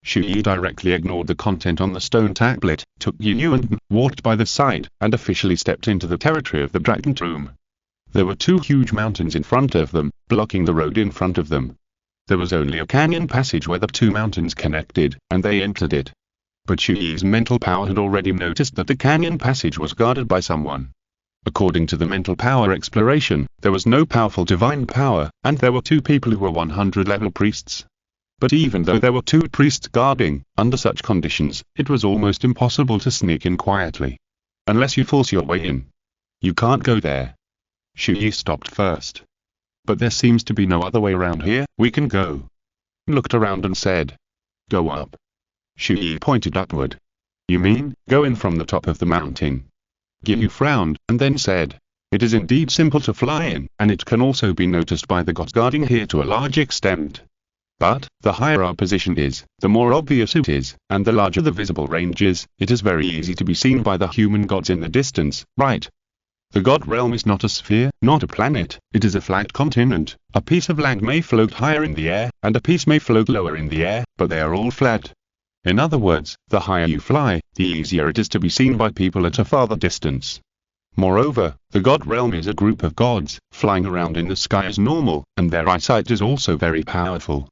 Chu Ye directly ignored the content on the stone tablet, took Yu and walked by the side, and officially stepped into the territory of the Dragon Tomb. There were two huge mountains in front of them, blocking the road in front of them. There was only a canyon passage where the two mountains connected, and they entered it. But Chu Ye's mental power had already noticed that the canyon passage was guarded by someone. According to the mental power exploration, there was no powerful divine power, and there were two people who were 100-level priests. But even though there were two priests guarding, under such conditions, it was almost impossible to sneak in quietly. Unless you force your way in. You can't go there. Chu Ye stopped first. But there seems to be no other way around here, we can go. Looked around and said. Go up. Chu Ye pointed upward. You mean, go in from the top of the mountain? Qian frowned, and then said. It is indeed simple to fly in, and it can also be noticed by the gods guarding here to a large extent. But, the higher our position is, the more obvious it is, and the larger the visible range is, it is very easy to be seen by the human gods in the distance, right? The god realm is not a sphere, not a planet, it is a flat continent. A piece of land may float higher in the air, and a piece may float lower in the air, but they are all flat. In other words, the higher you fly, the easier it is to be seen by people at a farther distance. Moreover, the god realm is a group of gods, flying around in the sky as normal, and their eyesight is also very powerful.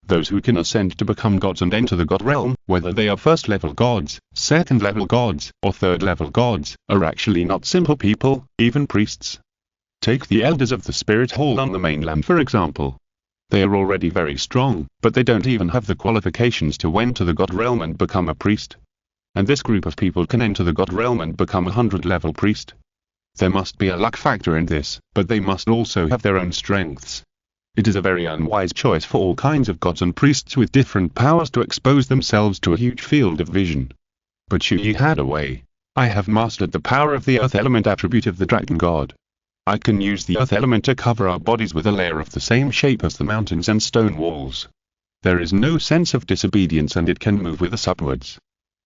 Those who can ascend to become gods and enter the god realm, whether they are first-level gods, second-level gods, or third-level gods, are actually not simple people, even priests. Take the elders of the spirit hall on the mainland for example. They are already very strong, but they don't even have the qualifications to enter the god realm and become a priest. And this group of people can enter the god realm and become a 100-level priest. There must be a luck factor in this, but they must also have their own strengths. It is a very unwise choice for all kinds of gods and priests with different powers to expose themselves to a huge field of vision. But Chu Ye had a way. I have mastered the power of the earth element attribute of the dragon god. I can use the earth element to cover our bodies with a layer of the same shape as the mountains and stone walls. There is no sense of disobedience and it can move with us upwards.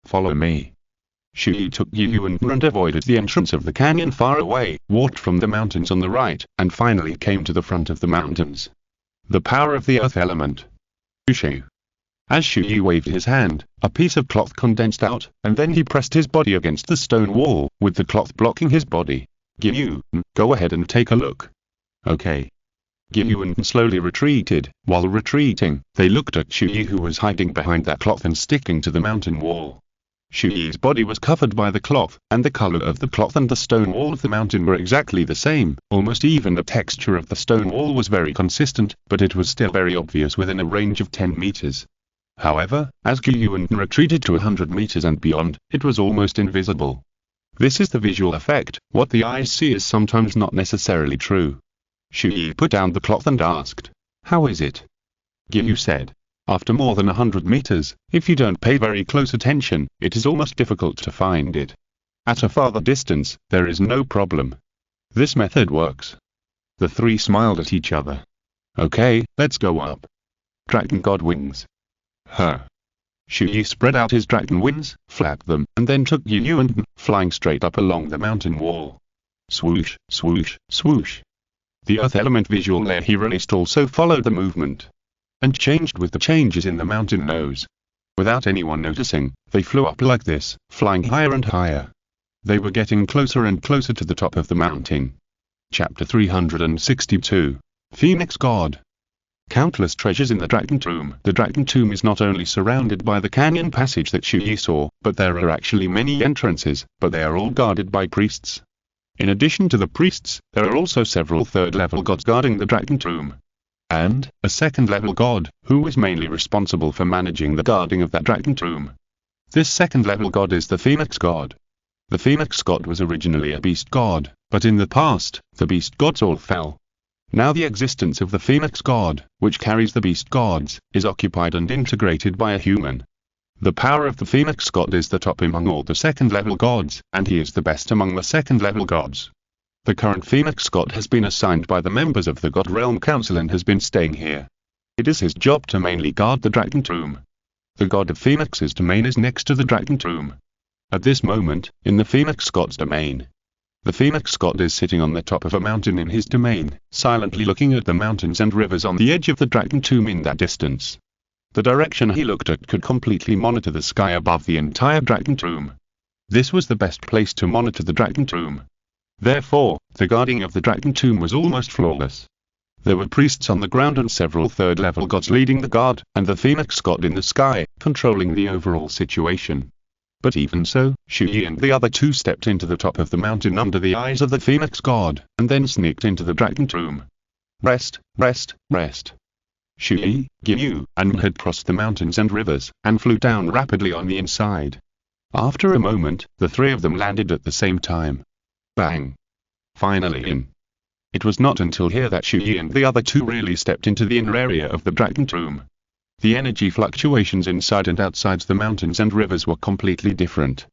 Follow me. Chu Ye took Yu and avoided the entrance of the canyon far away, walked from the mountains on the right, and finally came to the front of the mountains. The power of the earth element. Shu. As Chu Ye waved his hand, a piece of cloth condensed out, and then he pressed his body against the stone wall, with the cloth blocking his body. Qian, go ahead and take a look. Okay. Qian slowly retreated. While retreating, they looked at Chu Ye who was hiding behind that cloth and sticking to the mountain wall. Chu Ye's body was covered by the cloth, and the color of the cloth and the stone wall of the mountain were exactly the same, almost even the texture of the stone wall was very consistent, but it was still very obvious within a range of 10 meters. However, as Qian retreated to 100 meters and beyond, it was almost invisible. This is the visual effect. What the eyes see is sometimes not necessarily true. Chu Ye put down the cloth and asked, "How is it?" Qian said, "After more than 100 meters, if you don't pay very close attention, it is almost difficult to find it. At a farther distance, there is no problem. This method works." The three smiled at each other. "Okay, let's go up." Dragon God wings. Huh. Chu Ye spread out his dragon wings, flapped them, and then took Yu flying straight up along the mountain wall. Swoosh, swoosh, swoosh. The earth element visual layer he released also followed the movement, and changed with the changes in the mountain nose. Without anyone noticing, they flew up like this, flying higher and higher. They were getting closer and closer to the top of the mountain. Chapter 362. Phoenix God. Countless treasures in the Dragon Tomb. The Dragon Tomb is not only surrounded by the canyon passage that Chu Ye saw, but there are actually many entrances, but they are all guarded by priests. In addition to the priests, there are also several third-level gods guarding the Dragon Tomb. and a second-level god, who was mainly responsible for managing the guarding of that dragon tomb. This second-level god is the Phoenix god. The Phoenix god was originally a beast god, but in the past, the beast gods all fell. Now the existence of the Phoenix god, which carries the beast gods, is occupied and integrated by a human. The power of the Phoenix god is the top among all the second-level gods, and he is the best among the second-level gods. The current Phoenix god has been assigned by the members of the God Realm Council and has been staying here. It is his job to mainly guard the dragon tomb. The god of Phoenix's domain is next to the dragon tomb. At this moment, in the Phoenix god's domain, the Phoenix god is sitting on the top of a mountain in his domain, silently looking at the mountains and rivers on the edge of the dragon tomb in that distance. The direction he looked at could completely monitor the sky above the entire dragon tomb. This was the best place to monitor the dragon tomb. Therefore, the guarding of the dragon tomb was almost flawless. There were priests on the ground and several third-level gods leading the guard, and the Phoenix god in the sky, controlling the overall situation. But even so, Chu Ye and the other two stepped into the top of the mountain under the eyes of the Phoenix god, and then sneaked into the dragon tomb. Rest, rest, rest. Chu Ye, Qian, and had crossed the mountains and rivers, and flew down rapidly on the inside. After a moment, the three of them landed at the same time. Bang! Finally in. It was not until here that Chu Ye and the other two really stepped into the inner area of the dragon tomb. The energy fluctuations inside and outside the mountains and rivers were completely different.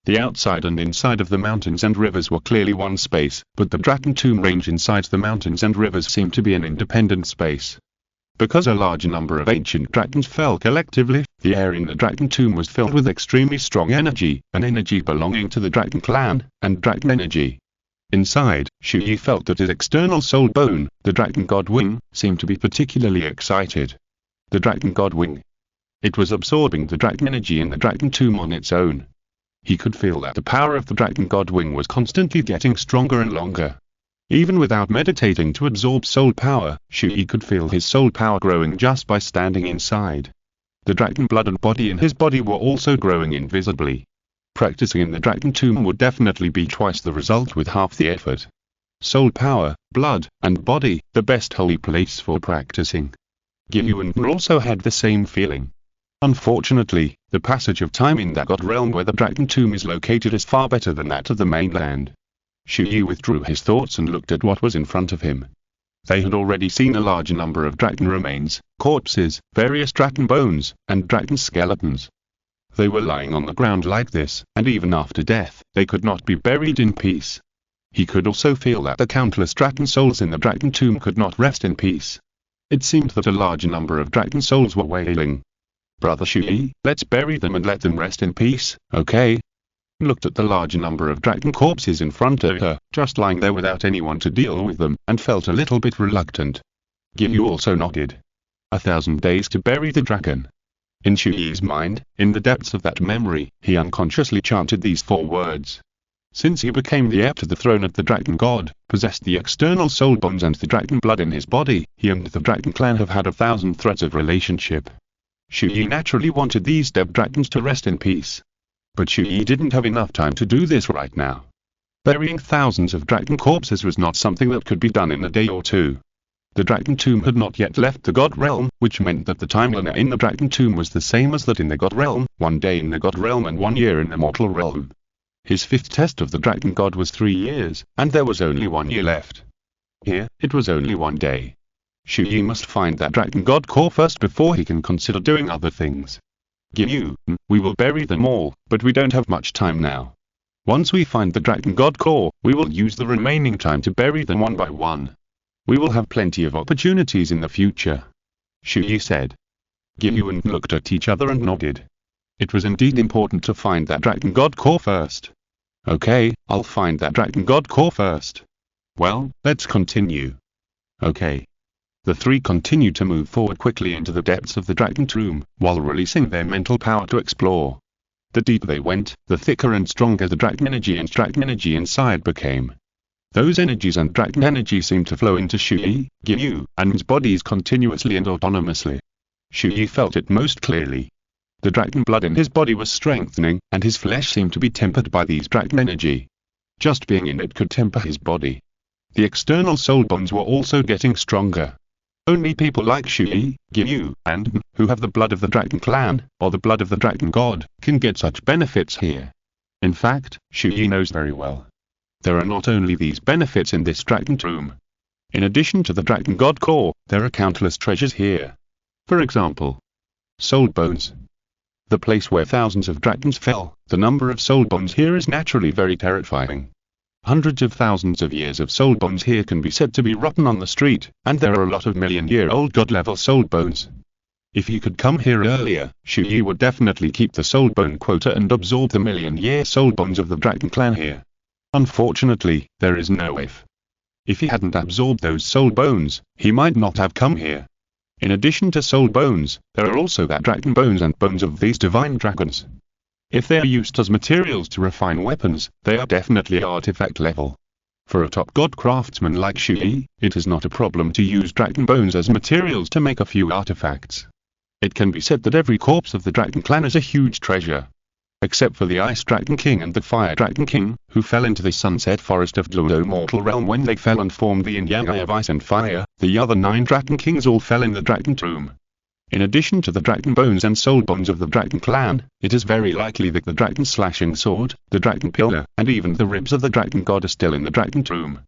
The outside and inside of the mountains and rivers were clearly one space, but the dragon tomb range inside the mountains and rivers seemed to be an independent space. Because a large number of ancient dragons fell collectively, the air in the dragon tomb was filled with extremely strong energy, an energy belonging to the dragon clan, and dragon energy. Inside, Chu Ye felt that his external soul bone, the dragon god wing, seemed to be particularly excited. The dragon god wing. It was absorbing the dragon energy in the dragon tomb on its own. He could feel that the power of the dragon god wing was constantly getting stronger and longer. Even without meditating to absorb soul power, Chu Ye could feel his soul power growing just by standing inside. The dragon blood and body in his body were also growing invisibly. Practicing in the dragon tomb would definitely be twice the result with half the effort. Soul power, blood, and body, the best holy place for practicing. Qian also had the same feeling. Unfortunately, the passage of time in that god realm where the dragon tomb is located is far better than that of the mainland. Chu Ye withdrew his thoughts and looked at what was in front of him. They had already seen a large number of dragon remains, corpses, various dragon bones, and dragon skeletons. They were lying on the ground like this, and even after death, they could not be buried in peace. He could also feel that the countless dragon souls in the dragon tomb could not rest in peace. It seemed that a large number of dragon souls were wailing. "Brother Chu Ye, let's bury them and let them rest in peace, okay?" Looked at the large number of dragon corpses in front of her, just lying there without anyone to deal with them, and felt a little bit reluctant. Qian also nodded. 1,000 days to bury the dragon. In Chu Ye's mind, in the depths of that memory, he unconsciously chanted these 4 words. Since he became the heir to the throne of the dragon god, possessed the external soul bones and the dragon blood in his body, he and the dragon clan have had 1,000 threads of relationship. Chu Ye naturally wanted these dead dragons to rest in peace. But Chu Ye didn't have enough time to do this right now. Burying thousands of dragon corpses was not something that could be done in a day or two. The dragon tomb had not yet left the god realm, which meant that the timeline in the dragon tomb was the same as that in the god realm, 1 day in the god realm and 1 year in the mortal realm. His 5th test of the dragon god was 3 years, and there was only 1 year left. Here, it was only 1 day. Chu Ye must find that dragon god core first before he can consider doing other things. Qian, we will bury them all, but we don't have much time now. Once we find the dragon god core, we will use the remaining time to bury them one by one. We will have plenty of opportunities in the future. Chu Ye said. Qian looked at each other and nodded. It was indeed important to find that dragon god core first. Okay, I'll find that dragon god core first. Well, let's continue. Okay. The 3 continued to move forward quickly into the depths of the dragon tomb, while releasing their mental power to explore. The deeper they went, the thicker and stronger the dragon energy inside became. Those energies and dragon energy seemed to flow into Chu Ye, Qian, and his bodies continuously and autonomously. Chu Ye felt it most clearly. The dragon blood in his body was strengthening, and his flesh seemed to be tempered by these dragon energy. Just being in it could temper his body. The external soul bonds were also getting stronger. Only people like Chu Ye, Qian, and who have the blood of the dragon clan, or the blood of the dragon god, can get such benefits here. In fact, Chu Ye knows very well. There are not only these benefits in this dragon tomb. In addition to the dragon god core, there are countless treasures here. For example, soul bones. The place where thousands of dragons fell, the number of soul bones here is naturally very terrifying. Hundreds of thousands of years of soul bones here can be said to be rotten on the street, and there are a lot of million-year-old god-level soul bones. If he could come here earlier, Chu Ye would definitely keep the soul bone quota and absorb the million-year soul bones of the dragon clan here. Unfortunately, there is no if. If he hadn't absorbed those soul bones, he might not have come here. In addition to soul bones, there are also that dragon bones and bones of these divine dragons. If they are used as materials to refine weapons, they are definitely artifact level. For a top god craftsman like Chu Ye, it is not a problem to use dragon bones as materials to make a few artifacts. It can be said that every corpse of the dragon clan is a huge treasure. Except for the Ice Dragon King and the Fire Dragon King, who fell into the sunset forest of Douluo mortal realm when they fell and formed the yin-yang of ice and fire, the other 9 dragon kings all fell in the dragon tomb. In addition to the dragon bones and soul bones of the dragon clan, it is very likely that the dragon slashing sword, the dragon pillar, and even the ribs of the dragon god are still in the dragon tomb.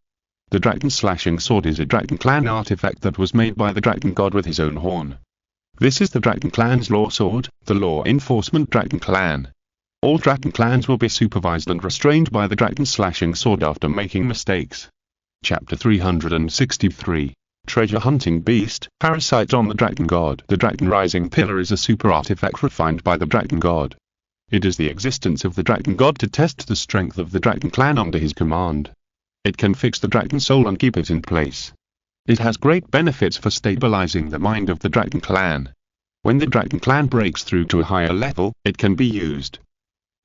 The dragon slashing sword is a dragon clan artifact that was made by the dragon god with his own horn. This is the dragon clan's law sword, the law enforcement dragon clan. All dragon clans will be supervised and restrained by the dragon slashing sword after making mistakes. Chapter 363. Treasure Hunting Beast, Parasite on the Dragon God. The Dragon Rising Pillar is a super artifact refined by the Dragon God. It is the existence of the Dragon God to test the strength of the Dragon Clan under his command. It can fix the Dragon Soul and keep it in place. It has great benefits for stabilizing the mind of the Dragon Clan. When the Dragon Clan breaks through to a higher level, it can be used.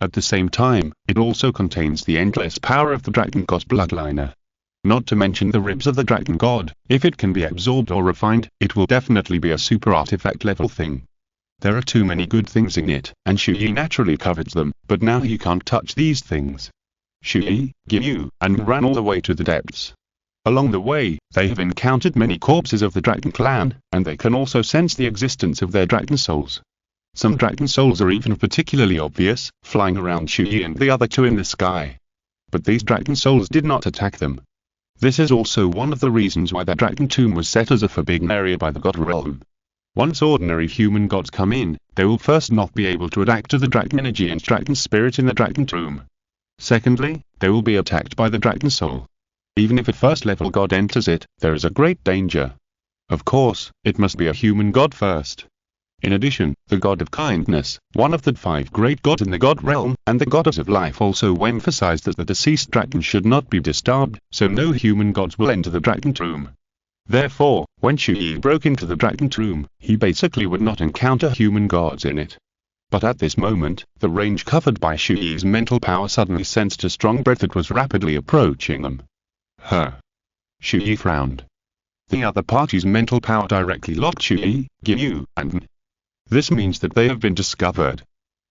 At the same time, it also contains the endless power of the Dragon God's bloodliner. Not to mention the ribs of the Dragon God. If it can be absorbed or refined, it will definitely be a super artifact level thing. There are too many good things in it, and Chu Ye naturally covets them, but now he can't touch these things. Chu Ye, Qian, and ran all the way to the depths. Along the way, they have encountered many corpses of the Dragon Clan, and they can also sense the existence of their Dragon Souls. Some Dragon Souls are even particularly obvious, flying around Chu Ye and the other 2 in the sky. But these Dragon Souls did not attack them. This is also one of the reasons why that Dragon Tomb was set as a forbidden area by the God Realm. Once ordinary human gods come in, they will first not be able to adapt to the Dragon Energy and Dragon Spirit in the Dragon Tomb. Secondly, they will be attacked by the Dragon Soul. Even if a first-level god enters it, there is a great danger. Of course, it must be a human god first. In addition, the God of Kindness, one of the 5 great gods in the God Realm, and the Goddess of Life also emphasized that the deceased dragon should not be disturbed, so no human gods will enter the Dragon Tomb. Therefore, when Chu Ye broke into the Dragon Tomb, he basically would not encounter human gods in it. But at this moment, the range covered by Chu Ye's mental power suddenly sensed a strong breath that was rapidly approaching them. Chu Ye frowned. The other party's mental power directly locked Chu Ye, Qian, and this means that they have been discovered.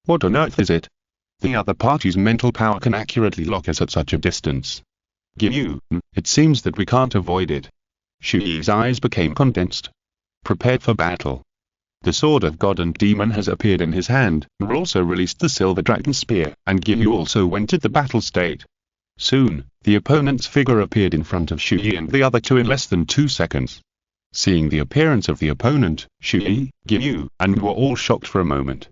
What on earth is it? The other party's mental power can accurately lock us at such a distance. Qian, it seems that we can't avoid it. Chu Ye's eyes became condensed. Prepared for battle. The sword of God and demon has appeared in his hand, and also released the silver dragon spear, and Qian also entered the battle state. Soon, the opponent's figure appeared in front of Chu Ye and the other 2 in less than 2 seconds. Seeing the appearance of the opponent, Chu Ye, Qian, and were all shocked for a moment.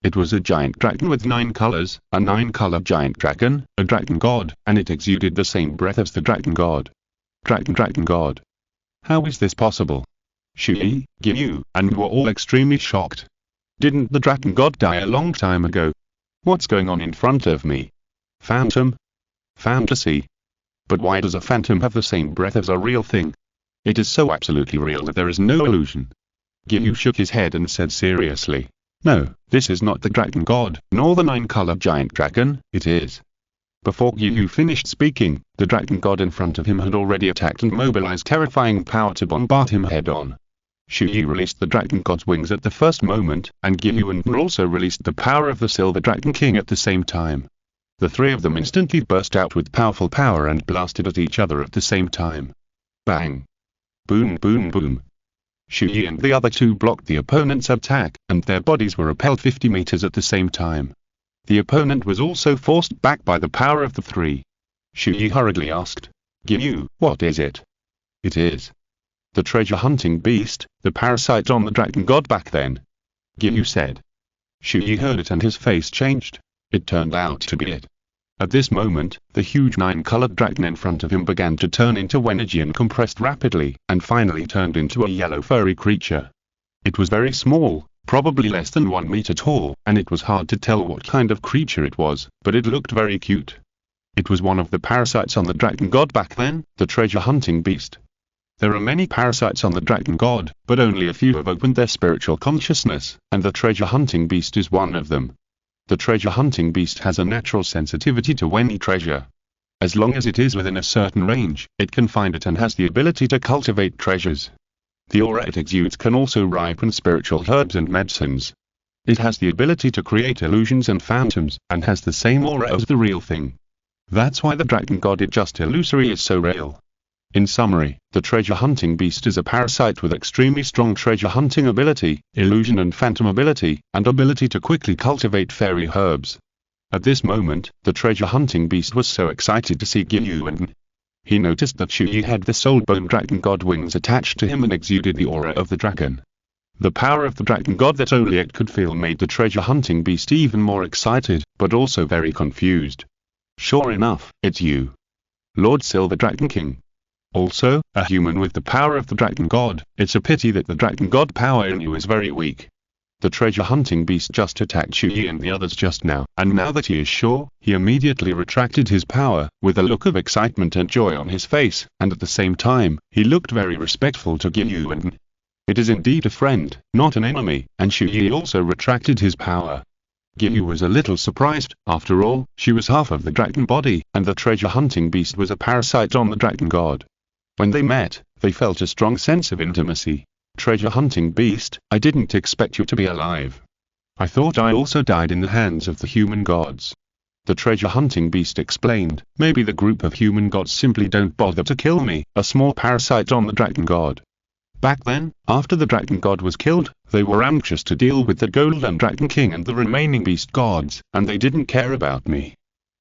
It was a giant dragon with 9 colors, a 9-color giant dragon, a dragon god, and it exuded the same breath as the dragon god. Dragon god. How is this possible? Chu Ye, Qian, and were all extremely shocked. Didn't the dragon god die a long time ago? What's going on in front of me? Phantom? Fantasy? But why does a phantom have the same breath as a real thing? It is so absolutely real that there is no illusion. Qian shook his head and said seriously, "No, this is not the dragon god, nor the 9-color giant dragon, it is." Before Qian finished speaking, the dragon god in front of him had already attacked and mobilized terrifying power to bombard him head-on. Chu Ye released the dragon god's wings at the first moment, and Qian also released the power of the Silver Dragon King at the same time. The 3 of them instantly burst out with powerful power and blasted at each other at the same time. Bang! Boom boom boom. Chu Ye and the other two blocked the opponent's attack, and their bodies were repelled 50 meters at the same time. The opponent was also forced back by the power of the three. Chu Ye hurriedly asked, "Ginyu, what is it?" "It is the treasure-hunting beast, the parasite on the dragon god back then," Ginyu said. Chu Ye heard it and his face changed. It turned out to be it. At this moment, the huge 9-colored dragon in front of him began to turn into energy and compressed rapidly, and finally turned into a yellow furry creature. It was very small, probably less than 1 meter tall, and it was hard to tell what kind of creature it was, but it looked very cute. It was one of the parasites on the dragon god back then, the treasure-hunting beast. There are many parasites on the dragon god, but only a few have opened their spiritual consciousness, and the treasure-hunting beast is one of them. The treasure-hunting beast has a natural sensitivity to any treasure. As long as it is within a certain range, it can find it and has the ability to cultivate treasures. The aura it exudes can also ripen spiritual herbs and medicines. It has the ability to create illusions and phantoms, and has the same aura as the real thing. That's why the dragon god It Just Illusory is so real. In summary, the treasure-hunting beast is a parasite with extremely strong treasure-hunting ability, illusion and phantom ability, and ability to quickly cultivate fairy herbs. At this moment, the treasure-hunting beast was so excited to see Ginyu and he noticed that Chu Ye had the soul-bone dragon god wings attached to him and exuded the aura of the dragon. The power of the dragon god that only it could feel made the treasure-hunting beast even more excited, but also very confused. "Sure enough, it's you, Lord Silver Dragon King. Also, a human with the power of the dragon god. It's a pity that the dragon god power in you is very weak." The treasure-hunting beast just attacked Chu Ye and the others just now, and now that he is sure, he immediately retracted his power, with a look of excitement and joy on his face, and at the same time, he looked very respectful to Ginyu and it is indeed a friend, not an enemy, and Chu Ye also retracted his power. Ginyu was a little surprised. After all, she was half of the dragon body, and the treasure-hunting beast was a parasite on the dragon god. When they met, they felt a strong sense of intimacy. "Treasure-hunting beast, I didn't expect you to be alive. I thought I also died in the hands of the human gods." The treasure-hunting beast explained, "Maybe the group of human gods simply don't bother to kill me, a small parasite on the dragon god. Back then, after the dragon god was killed, they were anxious to deal with the golden dragon king and the remaining beast gods, and they didn't care about me.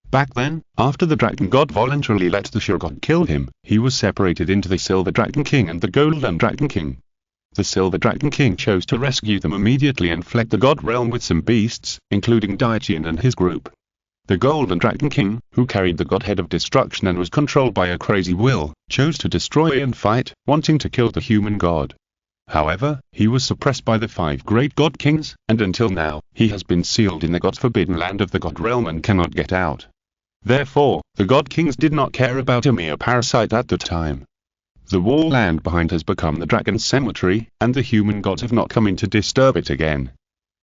Back then, after the dragon god voluntarily let the Sure god kill him, he was separated into the Silver Dragon King and the Golden Dragon King. The Silver Dragon King chose to rescue them immediately and fled the god realm with some beasts, including Qian and his group. The Golden Dragon King, who carried the godhead of destruction and was controlled by a crazy will, chose to destroy and fight, wanting to kill the human god. However, he was suppressed by the 5 great god kings, and until now, he has been sealed in the god's forbidden land of the god realm and cannot get out. Therefore, the god kings did not care about a mere parasite at the time. The wall land behind has become the dragon's cemetery, and the human gods have not come in to disturb it again.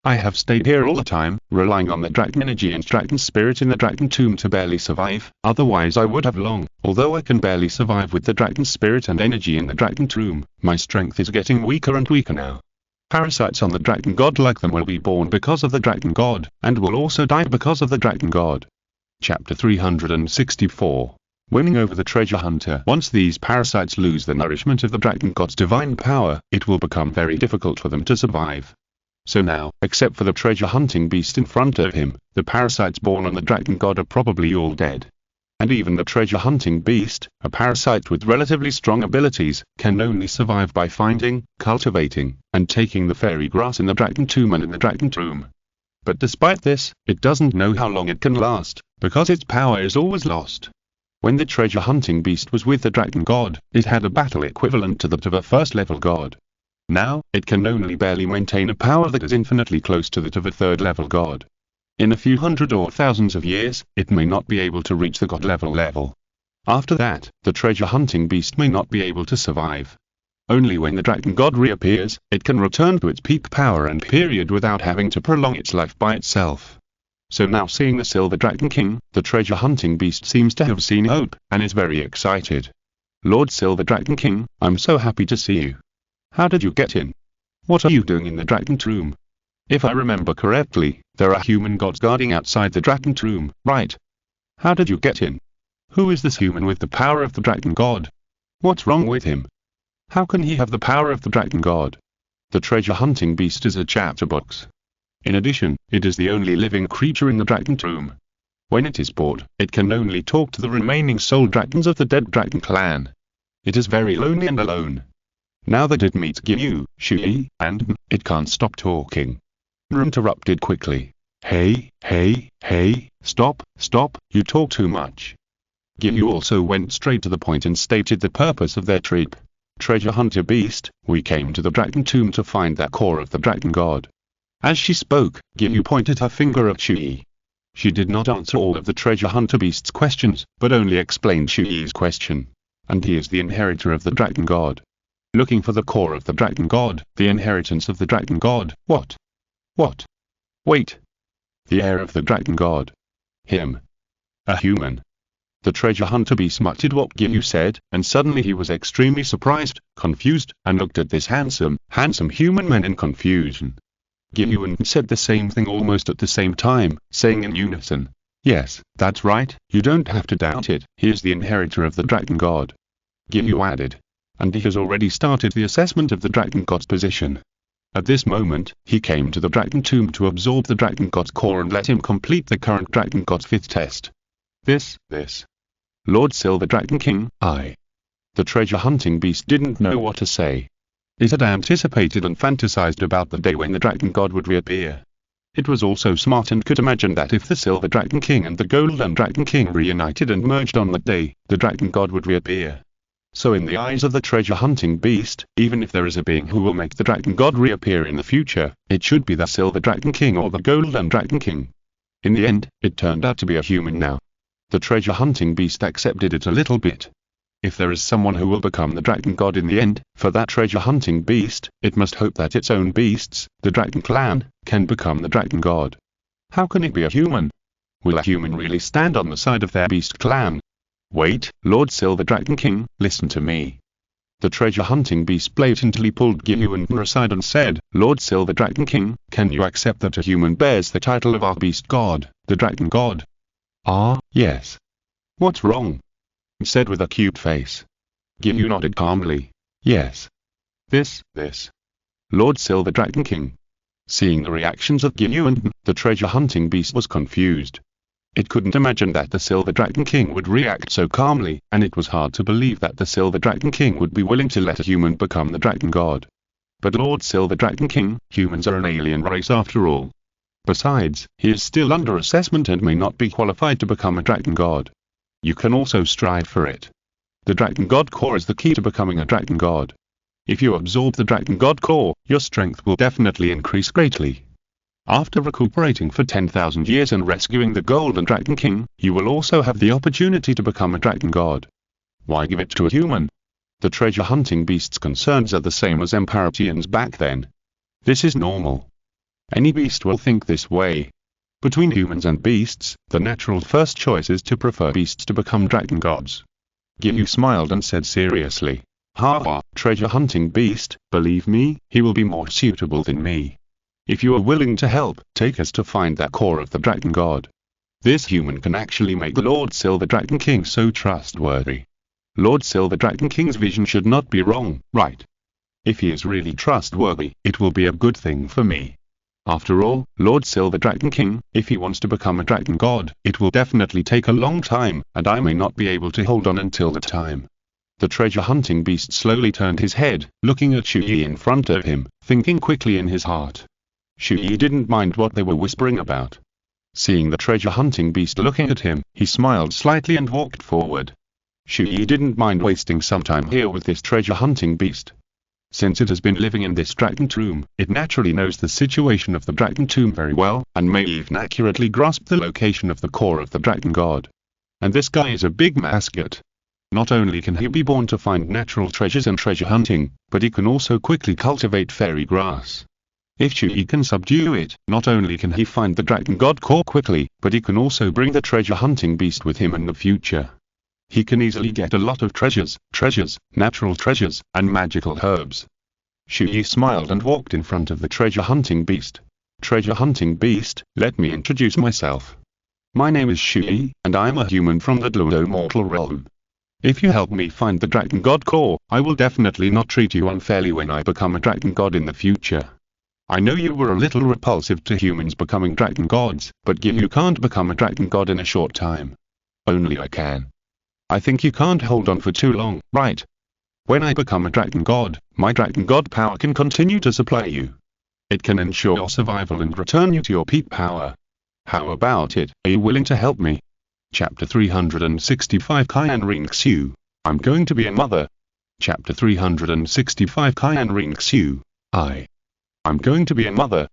I have stayed here all the time, relying on the dragon energy and dragon spirit in the dragon tomb to barely survive, otherwise I would have long. Although I can barely survive with the dragon spirit and energy in the dragon tomb, my strength is getting weaker and weaker now. Parasites on the dragon god like them will be born because of the dragon god, and will also die because of the dragon god. Chapter 364. Winning over the treasure hunter. Once these parasites lose the nourishment of the dragon god's divine power, it will become very difficult for them to survive. So now, except for the treasure hunting beast in front of him, the parasites born on the dragon god are probably all dead. And even the treasure hunting beast, a parasite with relatively strong abilities, can only survive by finding, cultivating, and taking the fairy grass in the dragon tomb and in the dragon tomb. But despite this, it doesn't know how long it can last, because its power is always lost. When the treasure-hunting beast was with the dragon god, it had a battle equivalent to that of a first-level god. Now, it can only barely maintain a power that is infinitely close to that of a third-level god. In a few hundred or thousands of years, it may not be able to reach the god level. After that, the treasure-hunting beast may not be able to survive. Only when the dragon god reappears, it can return to its peak power and period without having to prolong its life by itself. So now seeing the Silver Dragon King, the treasure-hunting beast seems to have seen hope, and is very excited. "Lord Silver Dragon King, I'm so happy to see you. How did you get in? What are you doing in the dragon tomb? If I remember correctly, there are human gods guarding outside the dragon tomb, right? How did you get in? Who is this human with the power of the dragon god? What's wrong with him?" How can he have the power of the dragon god? The treasure hunting beast is a chatterbox. In addition, it is the only living creature in the dragon tomb. When it is bored, it can only talk to the remaining soul dragons of the dead dragon clan. It is very lonely and alone. Now that it meets Qian, Chu Ye, and it can't stop talking. Interrupted quickly. Hey, stop, you talk too much. Qian also went straight to the point and stated the purpose of their trip. Treasure hunter beast, we came to the dragon tomb to find that core of the dragon god. As she spoke, Qian pointed her finger at Chu Ye. She did not answer all of the treasure hunter beast's questions, but only explained Chu Ye's question. And he is the inheritor of the dragon god. Looking for the core of the dragon god, the inheritance of the dragon god, what? Wait. The heir of the dragon god. Him. A human. The treasure hunter beast muttered what Qian said, and suddenly he was extremely surprised, confused, and looked at this handsome human man in confusion. Qian said the same thing almost at the same time, saying in unison, yes, that's right, you don't have to doubt it, he is the inheritor of the dragon god. Qian added, and he has already started the assessment of the dragon god's position. At this moment, he came to the dragon tomb to absorb the dragon god's core and let him complete the current dragon god's 5th test. This. Lord Silver Dragon King, The treasure hunting beast didn't know what to say. It had anticipated and fantasized about the day when the dragon god would reappear. It was also smart and could imagine that if the Silver Dragon King and the Golden Dragon King reunited and merged on that day, the dragon god would reappear. So in the eyes of the treasure hunting beast, even if there is a being who will make the dragon god reappear in the future, it should be the Silver Dragon King or the Golden Dragon King. In the end, it turned out to be a human now. The treasure hunting beast accepted it a little bit. If there is someone who will become the dragon god in the end, for that treasure hunting beast, it must hope that its own beasts, the dragon clan, can become the dragon god. How can it be a human? Will a human really stand on the side of their beast clan? Wait, Lord Silver Dragon King, listen to me. The treasure hunting beast blatantly pulled Qian aside and said, Lord Silver Dragon King, can you accept that a human bears the title of our beast god, the dragon god? Yes. What's wrong? Said with a cute face. Qian nodded calmly. Yes. This. Lord Silver Dragon King. Seeing the reactions of Qian, the treasure hunting beast was confused. It couldn't imagine that the Silver Dragon King would react so calmly, and it was hard to believe that the Silver Dragon King would be willing to let a human become the dragon god. But Lord Silver Dragon King, humans are an alien race after all. Besides, he is still under assessment and may not be qualified to become a dragon god. You can also strive for it. The dragon god core is the key to becoming a dragon god. If you absorb the dragon god core, your strength will definitely increase greatly. After recuperating for 10,000 years and rescuing the Golden Dragon King, you will also have the opportunity to become a dragon god. Why give it to a human? The treasure hunting beast's concerns are the same as Emperor Qian's back then. This is normal. Any beast will think this way. Between humans and beasts, the natural first choice is to prefer beasts to become dragon gods. Qian smiled and said seriously, treasure hunting beast, believe me, he will be more suitable than me. If you are willing to help, take us to find that core of the dragon god. This human can actually make the Lord Silver Dragon King so trustworthy. Lord Silver Dragon King's vision should not be wrong, right? If he is really trustworthy, it will be a good thing for me. After all, Lord Silver Dragon King, if he wants to become a dragon god, it will definitely take a long time, and I may not be able to hold on until the time. The treasure hunting beast slowly turned his head, looking at Chu Ye in front of him, thinking quickly in his heart. Chu Ye didn't mind what they were whispering about. Seeing the treasure hunting beast looking at him, he smiled slightly and walked forward. Chu Ye didn't mind wasting some time here with this treasure hunting beast. Since it has been living in this dragon tomb, it naturally knows the situation of the dragon tomb very well, and may even accurately grasp the location of the core of the dragon god. And this guy is a big mascot. Not only can he be born to find natural treasures and treasure hunting, but he can also quickly cultivate fairy grass. If Chu Ye can subdue it, not only can he find the dragon god core quickly, but he can also bring the treasure hunting beast with him in the future. He can easily get a lot of treasures, natural treasures, and magical herbs. Chu Ye smiled and walked in front of the treasure hunting beast. Treasure hunting beast, let me introduce myself. My name is Chu Ye, and I am a human from the Douluo mortal realm. If you help me find the Dragon God core, I will definitely not treat you unfairly when I become a Dragon God in the future. I know you were a little repulsive to humans becoming Dragon Gods, but you can't become a Dragon God in a short time. Only I can. I think you can't hold on for too long, right? When I become a Dragon God, my Dragon God power can continue to supply you. It can ensure your survival and return you to your peak power. How about it? Are you willing to help me? Chapter 365 Qian Renxue. I'm going to be a mother. Chapter 365 Qian Renxue. I'm going to be a mother.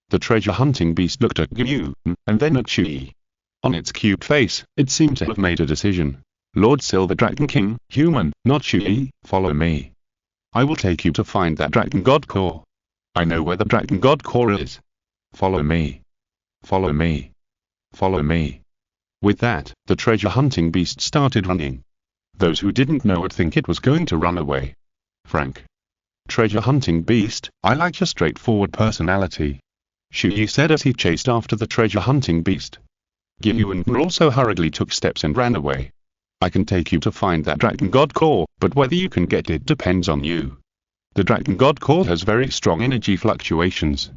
The treasure hunting beast looked at Yu, and then at Chu Ye. On its cute face, it seemed to have made a decision. Lord Silver Dragon King, human, not Chu Ye, follow me. I will take you to find that Dragon God core. I know where the Dragon God core is. Follow me. Follow me. Follow me. With that, the treasure hunting beast started running. Those who didn't know would think it was going to run away. Frank. Treasure hunting beast, I like your straightforward personality. Chu Ye said as he chased after the treasure hunting beast. Qian also hurriedly took steps and ran away. I can take you to find that Dragon God core, but whether you can get it depends on you. The Dragon God core has very strong energy fluctuations.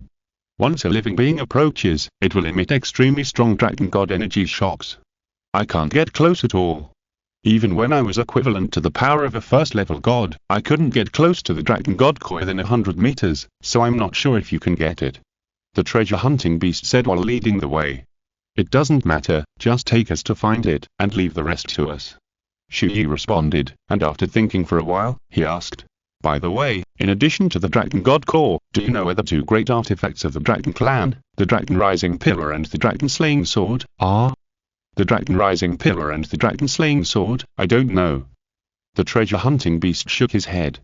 Once a living being approaches, it will emit extremely strong Dragon God energy shocks. I can't get close at all. Even when I was equivalent to the power of a first-level god, I couldn't get close to the Dragon God core within 100 meters, so I'm not sure if you can get it. The treasure hunting beast said while leading the way. It doesn't matter, just take us to find it, and leave the rest to us. Chu Ye responded, and after thinking for a while, he asked, by the way, in addition to the Dragon God core, do you know where the two great artifacts of the Dragon Clan, the Dragon Rising Pillar and the Dragon Slaying Sword, are? The Dragon Rising Pillar and the Dragon Slaying Sword, I don't know. The treasure hunting beast shook his head.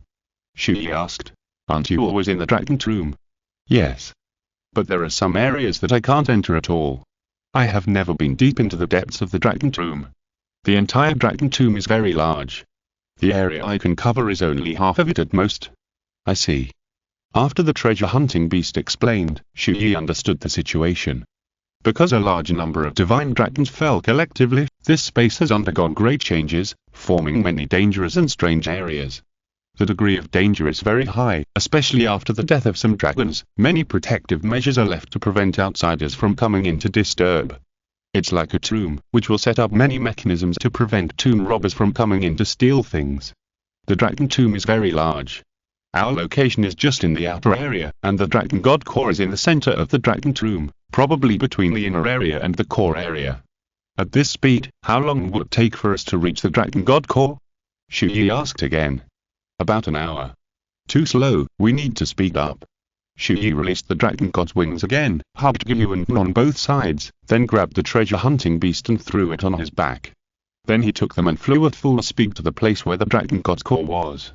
Chu Ye asked, aren't you always in the Dragon Tomb? Yes. But there are some areas that I can't enter at all. I have never been deep into the depths of the Dragon Tomb. The entire Dragon Tomb is very large. The area I can cover is only half of it at most. I see. After the treasure hunting beast explained, Chu Ye understood the situation. Because a large number of divine dragons fell collectively, this space has undergone great changes, forming many dangerous and strange areas. The degree of danger is very high, especially after the death of some dragons. Many protective measures are left to prevent outsiders from coming in to disturb. It's like a tomb, which will set up many mechanisms to prevent tomb robbers from coming in to steal things. The Dragon Tomb is very large. Our location is just in the outer area, and the Dragon God core is in the center of the Dragon Tomb, probably between the inner area and the core area. At this speed, how long would it take for us to reach the Dragon God core? Chu Ye asked again. About an hour. Too slow, we need to speed up. Chu Ye released the Dragon God's wings again, hugged Qian on both sides, then grabbed the treasure hunting beast and threw it on his back. Then he took them and flew at full speed to the place where the Dragon God's core was.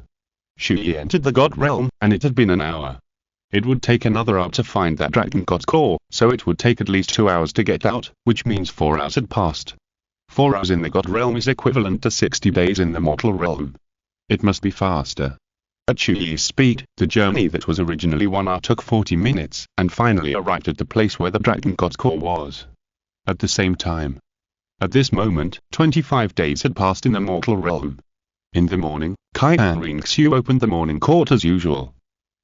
Chu Ye entered the God realm, and it had been an hour. It would take another hour to find that Dragon God's core, so it would take at least 2 hours to get out, which means 4 hours had passed. 4 hours in the God realm is equivalent to 60 days in the mortal realm. It must be faster. At Chu Ye's speed, the journey that was originally 1 hour took 40 minutes, and finally arrived at the place where the Dragon God's core was. At the same time. At this moment, 25 days had passed in the mortal realm. In the morning, Qian Renxue opened the morning court as usual.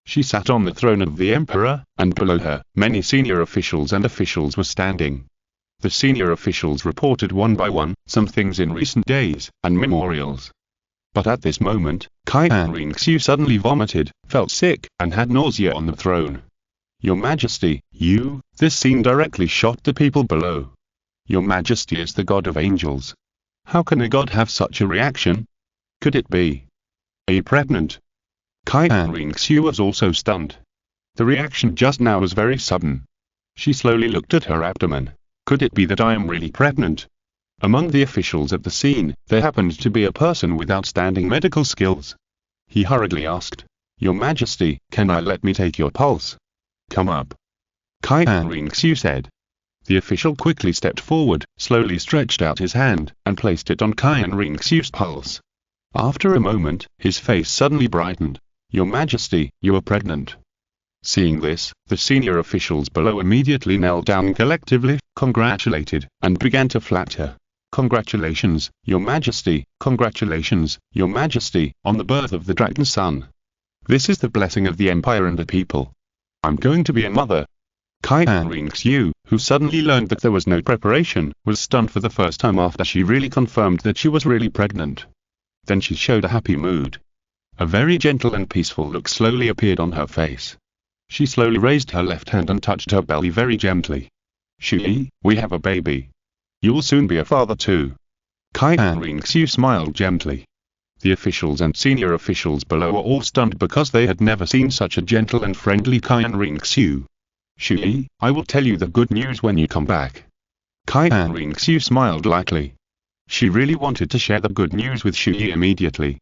She sat on the throne of the emperor, and below her, many senior officials were standing. The senior officials reported one by one, some things in recent days, and memorials. But at this moment, Qian Renxue suddenly vomited, felt sick, and had nausea on the throne. Your Majesty, this scene directly shocked the people below. Your Majesty is the god of angels. How can a god have such a reaction? Could it be? Are you pregnant? Qian Renxue was also stunned. The reaction just now was very sudden. She slowly looked at her abdomen. Could it be that I am really pregnant? Among the officials at the scene, there happened to be a person with outstanding medical skills. He hurriedly asked, Your Majesty, let me take your pulse? Come up. Qian Renxue said. The official quickly stepped forward, slowly stretched out his hand, and placed it on Qian Renxue's pulse. After a moment, his face suddenly brightened. Your Majesty, you are pregnant. Seeing this, the senior officials below immediately knelt down collectively, congratulated, and began to flatter her. Congratulations, Your Majesty, congratulations, Your Majesty, on the birth of the dragon son. This is the blessing of the Empire and the people. I'm going to be a mother. Qian Renxue, who suddenly learned that there was no preparation, was stunned for the first time after she really confirmed that she was really pregnant. Then she showed a happy mood. A very gentle and peaceful look slowly appeared on her face. She slowly raised her left hand and touched her belly very gently. Chu Ye, we have a baby. You'll soon be a father too. Qian Renxue smiled gently. The officials and senior officials below were all stunned because they had never seen such a gentle and friendly Qian Renxue. Chu Ye, I will tell you the good news when you come back. Qian Renxue smiled lightly. She really wanted to share the good news with Chu Ye immediately.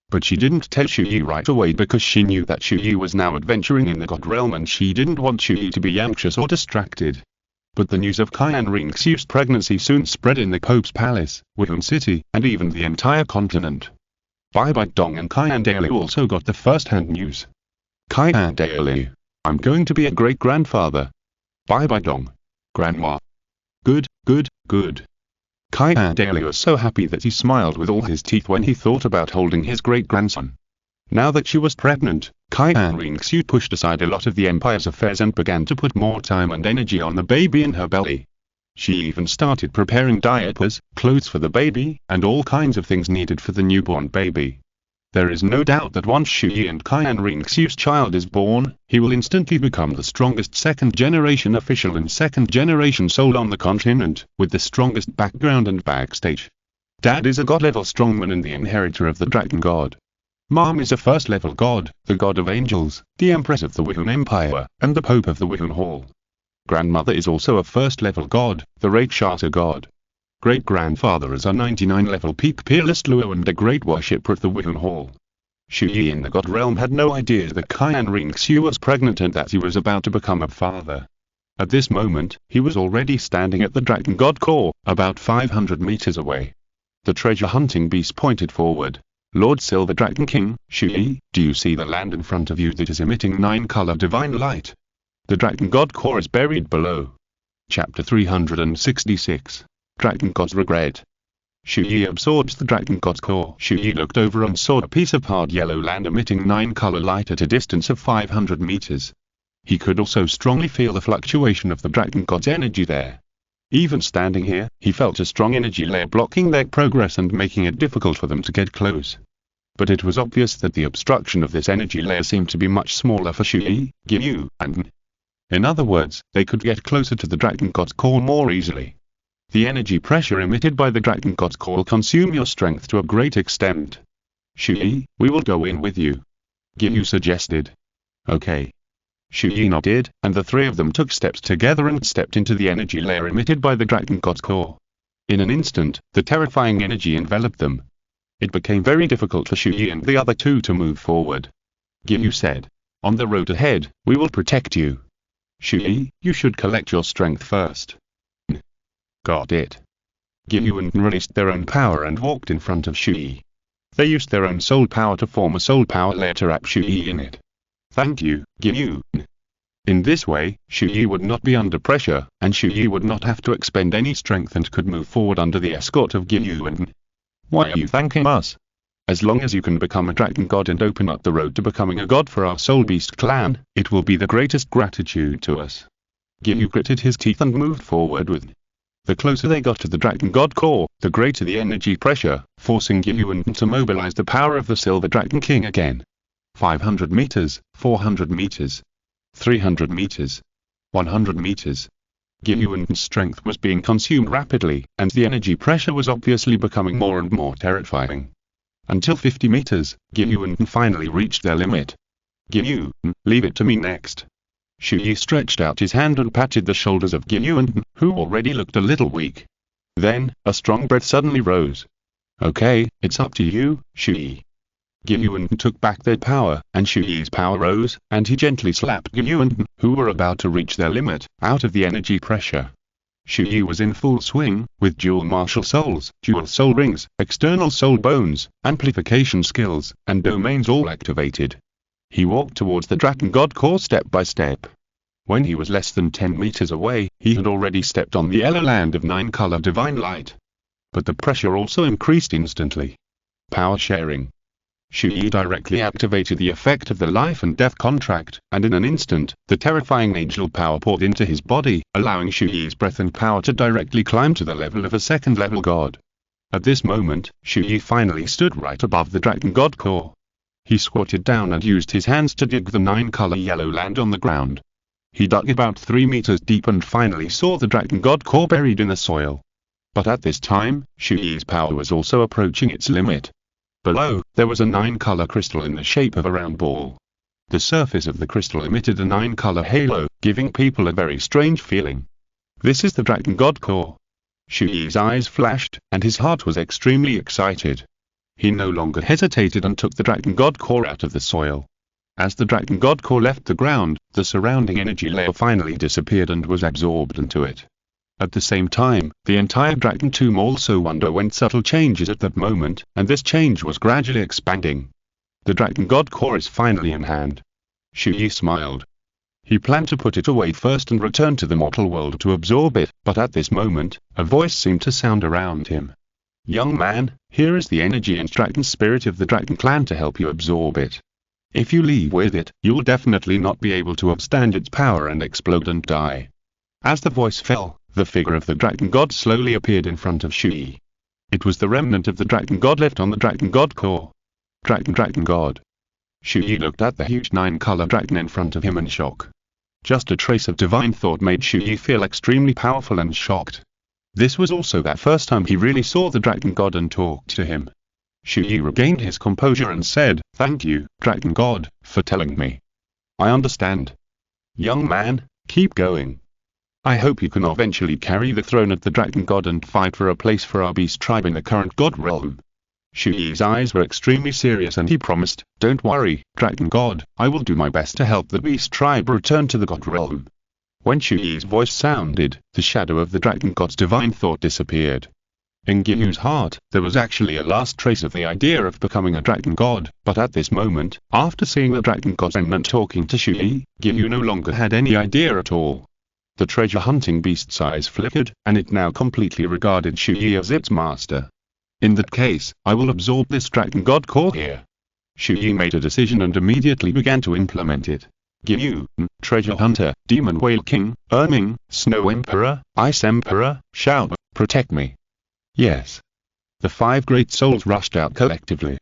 But she didn't tell Chu Ye right away because she knew that Chu Ye was now adventuring in the God realm and she didn't want Chu Ye to be anxious or distracted. But the news of Qian Renxue's pregnancy soon spread in the Pope's palace, Wuhan city, and even the entire continent. Bai Dong and Qian Dalu also got the first-hand news. Qian Dalu, I'm going to be a great-grandfather. Bai Dong. Grandma. Good, good, good. Qian Dalu was so happy that he smiled with all his teeth when he thought about holding his great-grandson. Now that she was pregnant, Qian Renxue pushed aside a lot of the Empire's affairs and began to put more time and energy on the baby in her belly. She even started preparing diapers, clothes for the baby, and all kinds of things needed for the newborn baby. There is no doubt that once Chu Ye and Qian Renxue's child is born, he will instantly become the strongest second-generation official and second-generation soul on the continent, with the strongest background and backstage. Dad is a god-level strongman and the inheritor of the dragon god. Mom is a first-level god, the god of angels, the empress of the Wuhan Empire, and the Pope of the Wuhan Hall. Grandmother is also a first-level god, the Rakshasa god. Great-grandfather is a 99-level peak peerless Luo and a great worshipper of the Wuhan Hall. Chu Ye in the god realm had no idea that Qian Renxue was pregnant and that he was about to become a father. At this moment, he was already standing at the dragon god core, about 500 meters away. The treasure-hunting beast pointed forward. Lord Silver Dragon King, Chu Ye, do you see the land in front of you that is emitting 9-color divine light? The dragon god core is buried below. Chapter 366. Dragon God's Regret. Chu Ye absorbs the dragon god's core. Chu Ye looked over and saw a piece of hard yellow land emitting 9-color light at a distance of 500 meters. He could also strongly feel the fluctuation of the dragon god's energy there. Even standing here, he felt a strong energy layer blocking their progress and making it difficult for them to get close. But it was obvious that the obstruction of this energy layer seemed to be much smaller for Chu Ye, Yu, and in other words, they could get closer to the dragon god's core more easily. The energy pressure emitted by the dragon god's core will consume your strength to a great extent. Chu Ye, we will go in with you. Yu suggested. Okay. Chu Ye nodded, and the three of them took steps together and stepped into the energy layer emitted by the dragon god's core. In an instant, the terrifying energy enveloped them. It became very difficult for Chu Ye and the other two to move forward. Yu said, on the road ahead, we will protect you. Chu Ye, you should collect your strength first. Got it. Yu and released their own power and walked in front of Chu Ye. They used their own soul power to form a soul power layer to wrap Chu Ye in it. Thank you, Yu. In this way, Chu Ye would not be under pressure, and Chu Ye would not have to expend any strength and could move forward under the escort of Yu and Why are you thanking us? As long as you can become a dragon god and open up the road to becoming a god for our soul beast clan, it will be the greatest gratitude to us. Yu gritted his teeth and moved forward with. The closer they got to the dragon god core, the greater the energy pressure, forcing Yu and to mobilize the power of the Silver Dragon King again. 500 meters, 400 meters, 300 meters, 100 meters. Yu and strength was being consumed rapidly, and the energy pressure was obviously becoming more and more terrifying. Until 50 meters, Yu and finally reached their limit. Yu, leave it to me next. Chu Ye stretched out his hand and patted the shoulders of Yu and who already looked a little weak. Then, a strong breath suddenly rose. Okay, it's up to you, Chu Ye. Yu and took back their power, and Chu Ye's power rose, and he gently slapped Yu and who were about to reach their limit, out of the energy pressure. Chu Ye was in full swing, with dual martial souls, dual soul rings, external soul bones, amplification skills, and domains all activated. He walked towards the dragon god core step by step. When he was less than 10 meters away, he had already stepped on the yellow land of 9-color divine light. But the pressure also increased instantly. Power sharing. Chu Ye directly activated the effect of the life and death contract, and in an instant, the terrifying angel power poured into his body, allowing Chu Ye's breath and power to directly climb to the level of a second-level god. At this moment, Chu Ye finally stood right above the dragon god core. He squatted down and used his hands to dig the 9-color yellow land on the ground. He dug about 3 meters deep and finally saw the dragon god core buried in the soil. But at this time, Chu Ye's power was also approaching its limit. Below, there was a 9-color crystal in the shape of a round ball. The surface of the crystal emitted a 9-color halo, giving people a very strange feeling. This is the dragon god core. Chu Ye's eyes flashed, and his heart was extremely excited. He no longer hesitated and took the dragon god core out of the soil. As the dragon god core left the ground, the surrounding energy layer finally disappeared and was absorbed into it. At the same time, the entire dragon tomb also underwent subtle changes at that moment, and this change was gradually expanding. The dragon god core is finally in hand. Chu Ye smiled. He planned to put it away first and return to the mortal world to absorb it, but at this moment, a voice seemed to sound around him. "Young man, here is the energy and dragon spirit of the dragon clan to help you absorb it. If you leave with it, you'll definitely not be able to withstand its power and explode and die." As the voice fell, the figure of the dragon god slowly appeared in front of Chu Ye. It was the remnant of the dragon god left on the dragon god core. Dragon god. Chu Ye looked at the huge 9-color dragon in front of him in shock. Just a trace of divine thought made Chu Ye feel extremely powerful and shocked. This was also that first time he really saw the dragon god and talked to him. Chu Ye regained his composure and said, "Thank you, dragon god, for telling me. I understand. Young man, keep going. I hope you can eventually carry the throne of the dragon god and fight for a place for our beast tribe in the current god realm." Chu Ye's eyes were extremely serious and he promised, "Don't worry, dragon god, I will do my best to help the beast tribe return to the god realm." When Chu Ye's voice sounded, the shadow of the dragon god's divine thought disappeared. In Gyu's heart, there was actually a last trace of the idea of becoming a dragon god, but at this moment, after seeing the dragon god's remnant talking to Chu Ye, Gyu no longer had any idea at all. The treasure-hunting beast's eyes flickered, and it now completely regarded Chu Ye as its master. "In that case, I will absorb this dragon god core here." Chu Ye made a decision and immediately began to implement it. Gyu, Treasure Hunter, Demon Whale King, Erming, Snow Emperor, Ice Emperor, Shao, protect me. Yes. The 5 great souls rushed out collectively.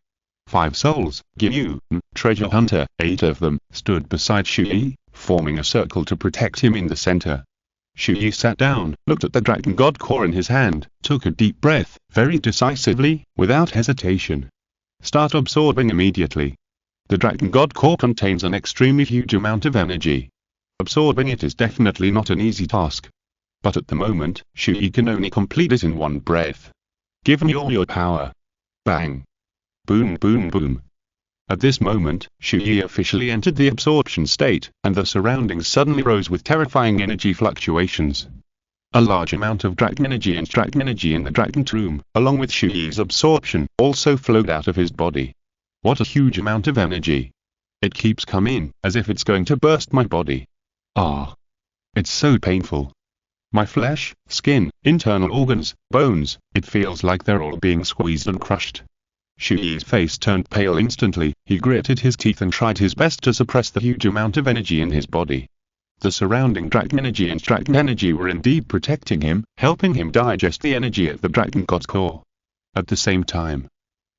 5 souls, Gyu, Treasure Hunter, 8 of them, stood beside Chu Ye, forming a circle to protect him in the center. Chu Ye sat down, looked at the dragon god core in his hand, took a deep breath, very decisively, without hesitation. Start absorbing immediately. The dragon god core contains an extremely huge amount of energy. Absorbing it is definitely not an easy task. But at the moment, Chu Ye can only complete it in one breath. Give me all your power. Bang. Boom boom boom. At this moment, Chu Ye officially entered the absorption state, and the surroundings suddenly rose with terrifying energy fluctuations. A large amount of dragon energy and in the dragon tomb, along with Chu Ye's absorption, also flowed out of his body. What a huge amount of energy. It keeps coming, as if it's going to burst my body. Ah. It's so painful. My flesh, skin, internal organs, bones, it feels like they're all being squeezed and crushed. Chu Ye's face turned pale instantly, he gritted his teeth and tried his best to suppress the huge amount of energy in his body. The surrounding dragon energy were indeed protecting him, helping him digest the energy at the dragon god's core. At the same time,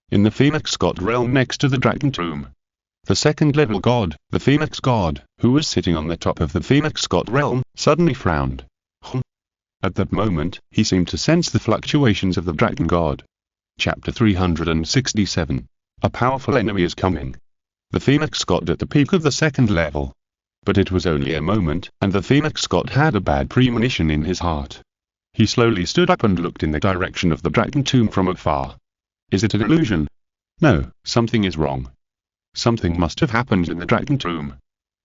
in the Phoenix god realm next to the dragon tomb, the second-level god, the Phoenix god, who was sitting on the top of the Phoenix god realm, suddenly frowned. At that moment, he seemed to sense the fluctuations of the dragon god. Chapter 367. A powerful enemy is coming. The Phoenix god at the peak of the second level. But it was only a moment, and the Phoenix god had a bad premonition in his heart. He slowly stood up and looked in the direction of the dragon tomb from afar. Is it an illusion? No, something is wrong. Something must have happened in the dragon tomb.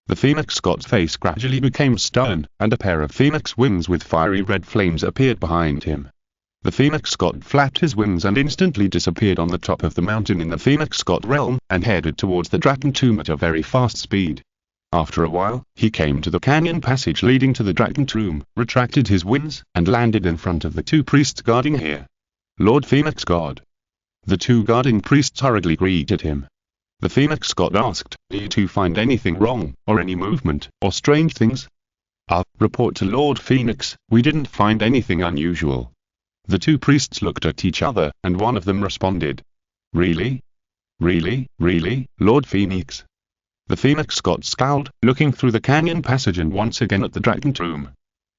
The Phoenix god's face gradually became stern, and a pair of phoenix wings with fiery red flames appeared behind him. The Phoenix god flapped his wings and instantly disappeared on the top of the mountain in the Phoenix god realm, and headed towards the dragon tomb at a very fast speed. After a while, he came to the canyon passage leading to the dragon tomb, retracted his wings, and landed in front of the 2 priests guarding here. Lord Phoenix God. The two guarding priests hurriedly greeted him. The Phoenix God asked, "Do you two find anything wrong, or any movement, or strange things?" Report to Lord Phoenix, we didn't find anything unusual. The two priests looked at each other, and one of them responded, Really? Really, Lord Phoenix? The Phoenix God scowled, looking through the canyon passage and once again at the Dragon Tomb.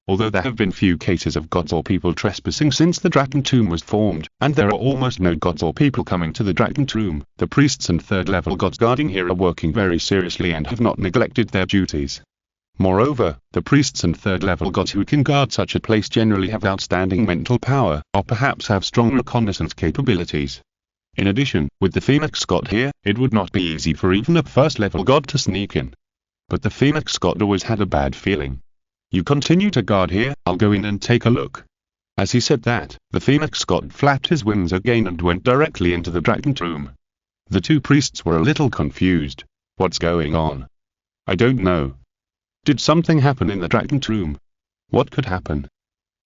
Although there have been few cases of gods or people trespassing since the Dragon Tomb was formed, and there are almost no gods or people coming to the Dragon Tomb, the priests and third-level gods guarding here are working very seriously and have not neglected their duties. Moreover, the priests and third-level gods who can guard such a place generally have outstanding mental power, or perhaps have strong reconnaissance capabilities. In addition, with the Phoenix God here, it would not be easy for even a first-level god to sneak in. But the Phoenix God always had a bad feeling. You continue to guard here, I'll go in and take a look. As he said that, the Phoenix God flapped his wings again and went directly into the Dragon Tomb. The two priests were a little confused. What's going on? I don't know. Did something happen in the Dragon Tomb? What could happen?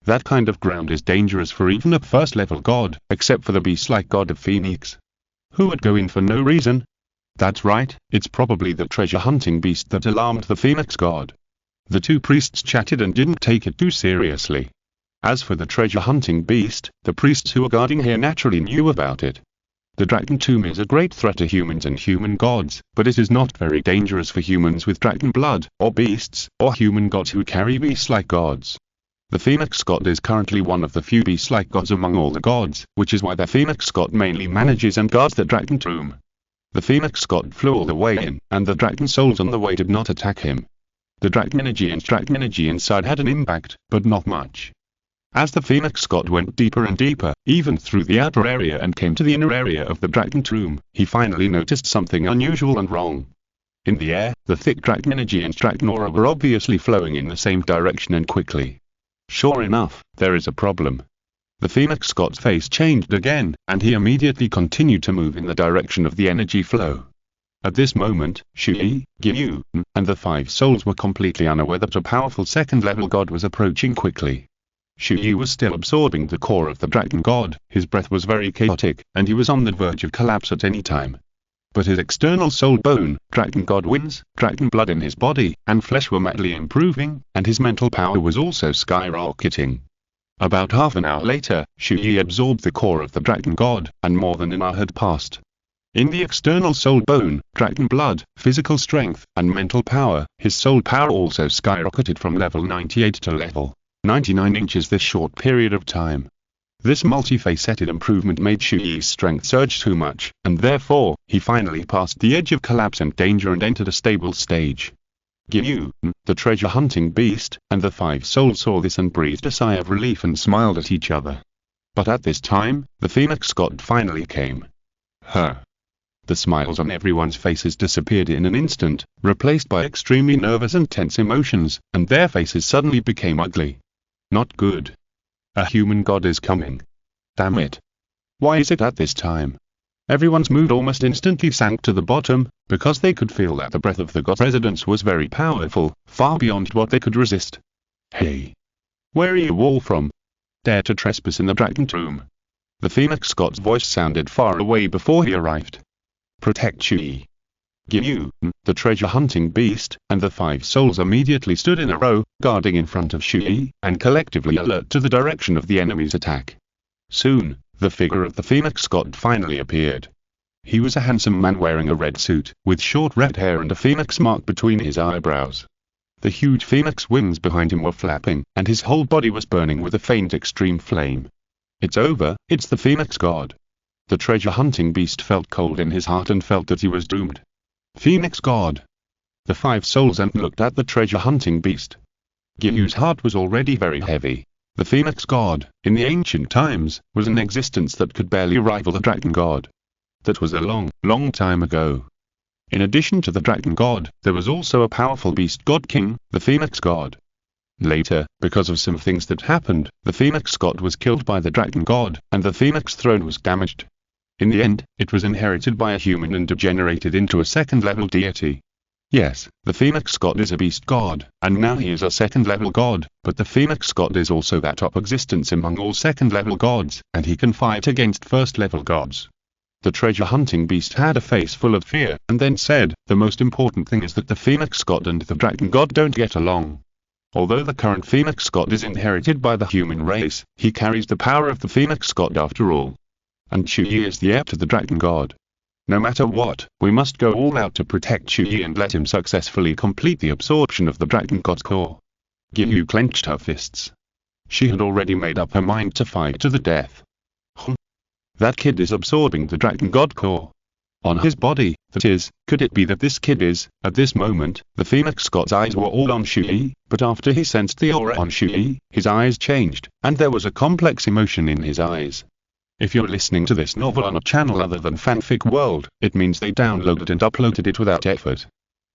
That kind of ground is dangerous for even a first-level god, except for the beast-like god of Phoenix. Who would go in for no reason? That's right, it's probably the treasure-hunting beast that alarmed the Phoenix God. The two priests chatted and didn't take it too seriously. As for the treasure-hunting beast, the priests who were guarding here naturally knew about it. The Dragon Tomb is a great threat to humans and human gods, but it is not very dangerous for humans with dragon blood, or beasts, or human gods who carry beast-like gods. The Phoenix God is currently one of the few beast-like gods among all the gods, which is why the Phoenix God mainly manages and guards the Dragon Tomb. The Phoenix God flew all the way in, and the dragon souls on the way did not attack him. The dragon energy inside had an impact, but not much. As the Phoenix God went deeper and deeper, even through the outer area and came to the inner area of the Dragon Tomb, he finally noticed something unusual and wrong. In the air, the thick dragon energy and dragon aura were obviously flowing in the same direction and quickly. Sure enough, there is a problem. The Phoenix God's face changed again, and he immediately continued to move in the direction of the energy flow. At this moment, Chu Ye, Qian Renxue, and the five souls were completely unaware that a powerful second-level god was approaching quickly. Chu Ye was still absorbing the core of the dragon god, his breath was very chaotic, and he was on the verge of collapse at any time. But his external soul bone, dragon god wings, dragon blood in his body, and flesh were madly improving, and his mental power was also skyrocketing. About half an hour later, Chu Ye absorbed the core of the dragon god, and more than an hour had passed. In the external soul bone, dragon blood, physical strength, and mental power, his soul power also skyrocketed from level 98 to level 99 inches this short period of time. This multifaceted improvement made Chu Ye's strength surge too much, and therefore, he finally passed the edge of collapse and danger and entered a stable stage. Qian Renxue, the treasure-hunting beast, and the five souls saw this and breathed a sigh of relief and smiled at each other. But at this time, the Phoenix God finally came. The smiles on everyone's faces disappeared in an instant, replaced by extremely nervous and tense emotions, and their faces suddenly became ugly. Not good. A human god is coming. Damn it. Why is it at this time? Everyone's mood almost instantly sank to the bottom, because they could feel that the breath of the god's presence was very powerful, far beyond what they could resist. Hey! Where are you all from? Dare to trespass in the Dragon Tomb? The Phoenix God's voice sounded far away before he arrived. Protect Chu Ye. Qian Renxue, the treasure-hunting beast, and the five souls immediately stood in a row, guarding in front of Chu Ye, and collectively alert to the direction of the enemy's attack. Soon, the figure of the Phoenix God finally appeared. He was a handsome man wearing a red suit, with short red hair and a phoenix mark between his eyebrows. The huge phoenix wings behind him were flapping, and his whole body was burning with a faint extreme flame. It's over, it's the Phoenix God. The treasure-hunting beast felt cold in his heart and felt that he was doomed. Phoenix God. The five souls and looked at the treasure-hunting beast. Qian Renxue's heart was already very heavy. The Phoenix God, in the ancient times, was an existence that could barely rival the Dragon God. That was a long, long time ago. In addition to the Dragon God, there was also a powerful beast god king, the Phoenix God. Later, because of some things that happened, the Phoenix God was killed by the Dragon God, and the Phoenix throne was damaged. In the end, it was inherited by a human and degenerated into a second-level deity. Yes, the Phoenix God is a beast god, and now he is a second-level god, but the Phoenix God is also that top existence among all second-level gods, and he can fight against first-level gods. The treasure-hunting beast had a face full of fear, and then said, "The most important thing is that the Phoenix God and the Dragon God don't get along. Although the current Phoenix God is inherited by the human race, he carries the power of the Phoenix God after all. And Chu Ye is the heir to the Dragon God. No matter what, we must go all out to protect Chu Ye and let him successfully complete the absorption of the Dragon God's core." Qian clenched her fists. She had already made up her mind to fight to the death. That kid is absorbing the Dragon God core. On his body, that is, could it be that this kid is, at this moment, the Phoenix God's eyes were all on Chu Ye, but after he sensed the aura on Chu Ye, his eyes changed, and there was a complex emotion in his eyes. If you're listening to this novel on a channel other than Fanfic World, it means they downloaded and uploaded it without effort.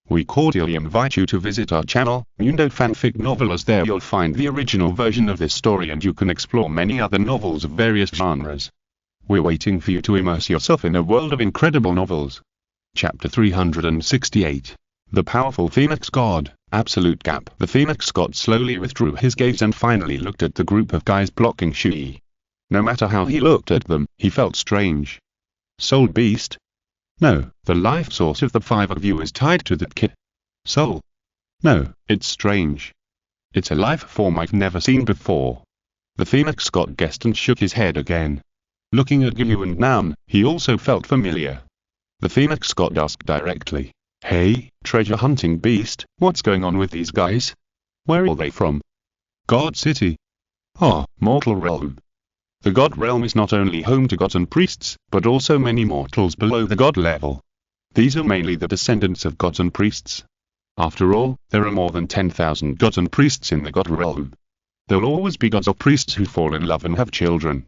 We cordially invite you to visit our channel, Fanfic Novel, as there you'll find the original version of this story and you can explore many other novels of various genres. We're waiting for you to immerse yourself in a world of incredible novels. Chapter 368. The Powerful Phoenix God, Absolute Gap. The Phoenix God slowly withdrew his gaze and finally looked at the group of guys blocking Chu Ye. No matter how he looked at them, he felt strange. Soul beast? No, the life source of the five of you is tied to that kid. Soul? No, it's strange. It's a life form I've never seen before. The Phoenix God guessed and shook his head again. Looking at Yu and Nam, he also felt familiar. The Phoenix God asked directly, "Hey, treasure hunting beast, what's going on with these guys? Where are they from?" "God City." "Oh, mortal realm." The God realm is not only home to gods and priests, but also many mortals below the god level. These are mainly the descendants of gods and priests. After all, there are more than 10,000 gods and priests in the god realm. There will always be gods or priests who fall in love and have children.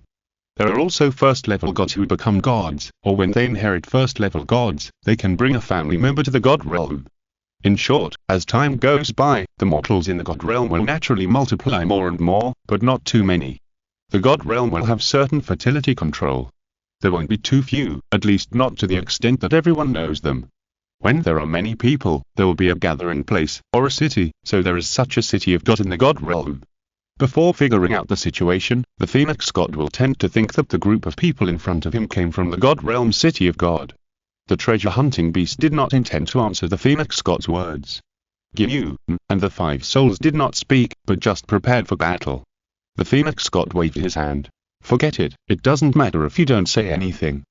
There are also first-level gods who become gods, or when they inherit first-level gods, they can bring a family member to the god realm. In short, as time goes by, the mortals in the god realm will naturally multiply more and more, but not too many. The god realm will have certain fertility control. There won't be too few, at least not to the extent that everyone knows them. When there are many people, there will be a gathering place, or a city, so there is such a city of gods in the god realm. Before figuring out the situation, the Phoenix God will tend to think that the group of people in front of him came from the god realm city of God. The treasure-hunting beast did not intend to answer the Phoenix God's words. Qian and the five souls did not speak, but just prepared for battle. The Phoenix God waved his hand. "Forget it, it doesn't matter if you don't say anything.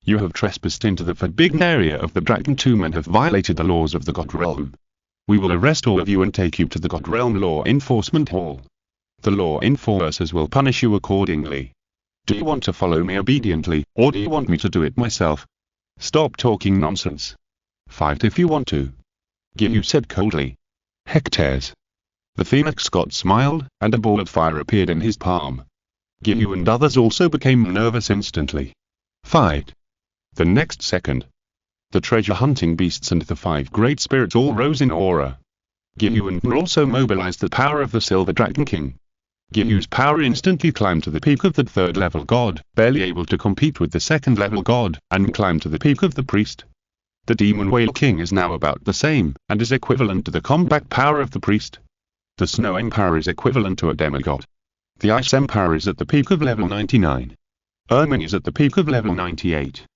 You have trespassed into the forbidden area of the Dragon Tomb and have violated the laws of the God Realm. We will arrest all of you and take you to the God Realm Law Enforcement Hall. The law enforcers will punish you accordingly. Do you want to follow me obediently, or do you want me to do it myself? Stop talking nonsense. Fight if you want to." Qian said coldly. "Hectares." The Phoenix God smiled, and a ball of fire appeared in his palm. Qian and others also became nervous instantly. Fight. The next second, the treasure-hunting beasts and the five great spirits all rose in aura. Qian also mobilized the power of the Silver Dragon King. Qian's power instantly climbed to the peak of the third-level god, barely able to compete with the second-level god, and climbed to the peak of the priest. The Demon Whale King is now about the same, and is equivalent to the combat power of the priest. The Snow Empire is equivalent to a demigod. The Ice Empire is at the peak of level 99. Ermine is at the peak of level 98.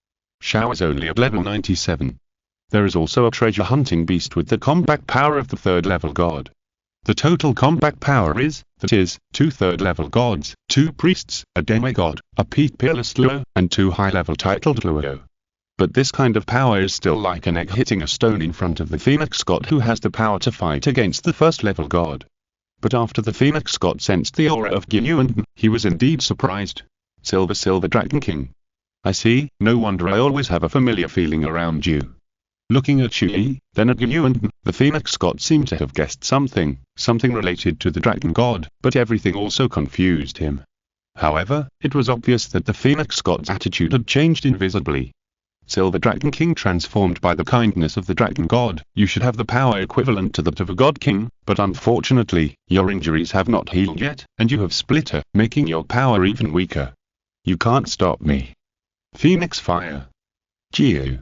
Shao is only at level 97. There is also a treasure-hunting beast with the combat power of the third-level god. The total combat power is, that is, 2 third-level gods, 2 priests, a demigod, a peerless Luo, and 2 high-level titled Luo. But this kind of power is still like an egg hitting a stone in front of the Phoenix God who has the power to fight against the first-level god. But after the Phoenix God sensed the aura of Qian, he was indeed surprised. Silver Dragon King. I see, no wonder I always have a familiar feeling around you. Looking at Chu Ye, then at Qian, the Phoenix God seemed to have guessed something related to the Dragon God, but everything also confused him. However, it was obvious that the Phoenix God's attitude had changed invisibly. Silver Dragon King transformed by the kindness of the Dragon God, you should have the power equivalent to that of a God King, but unfortunately, your injuries have not healed yet, and you have split her, making your power even weaker. You can't stop me. Phoenix Fire. Jiu.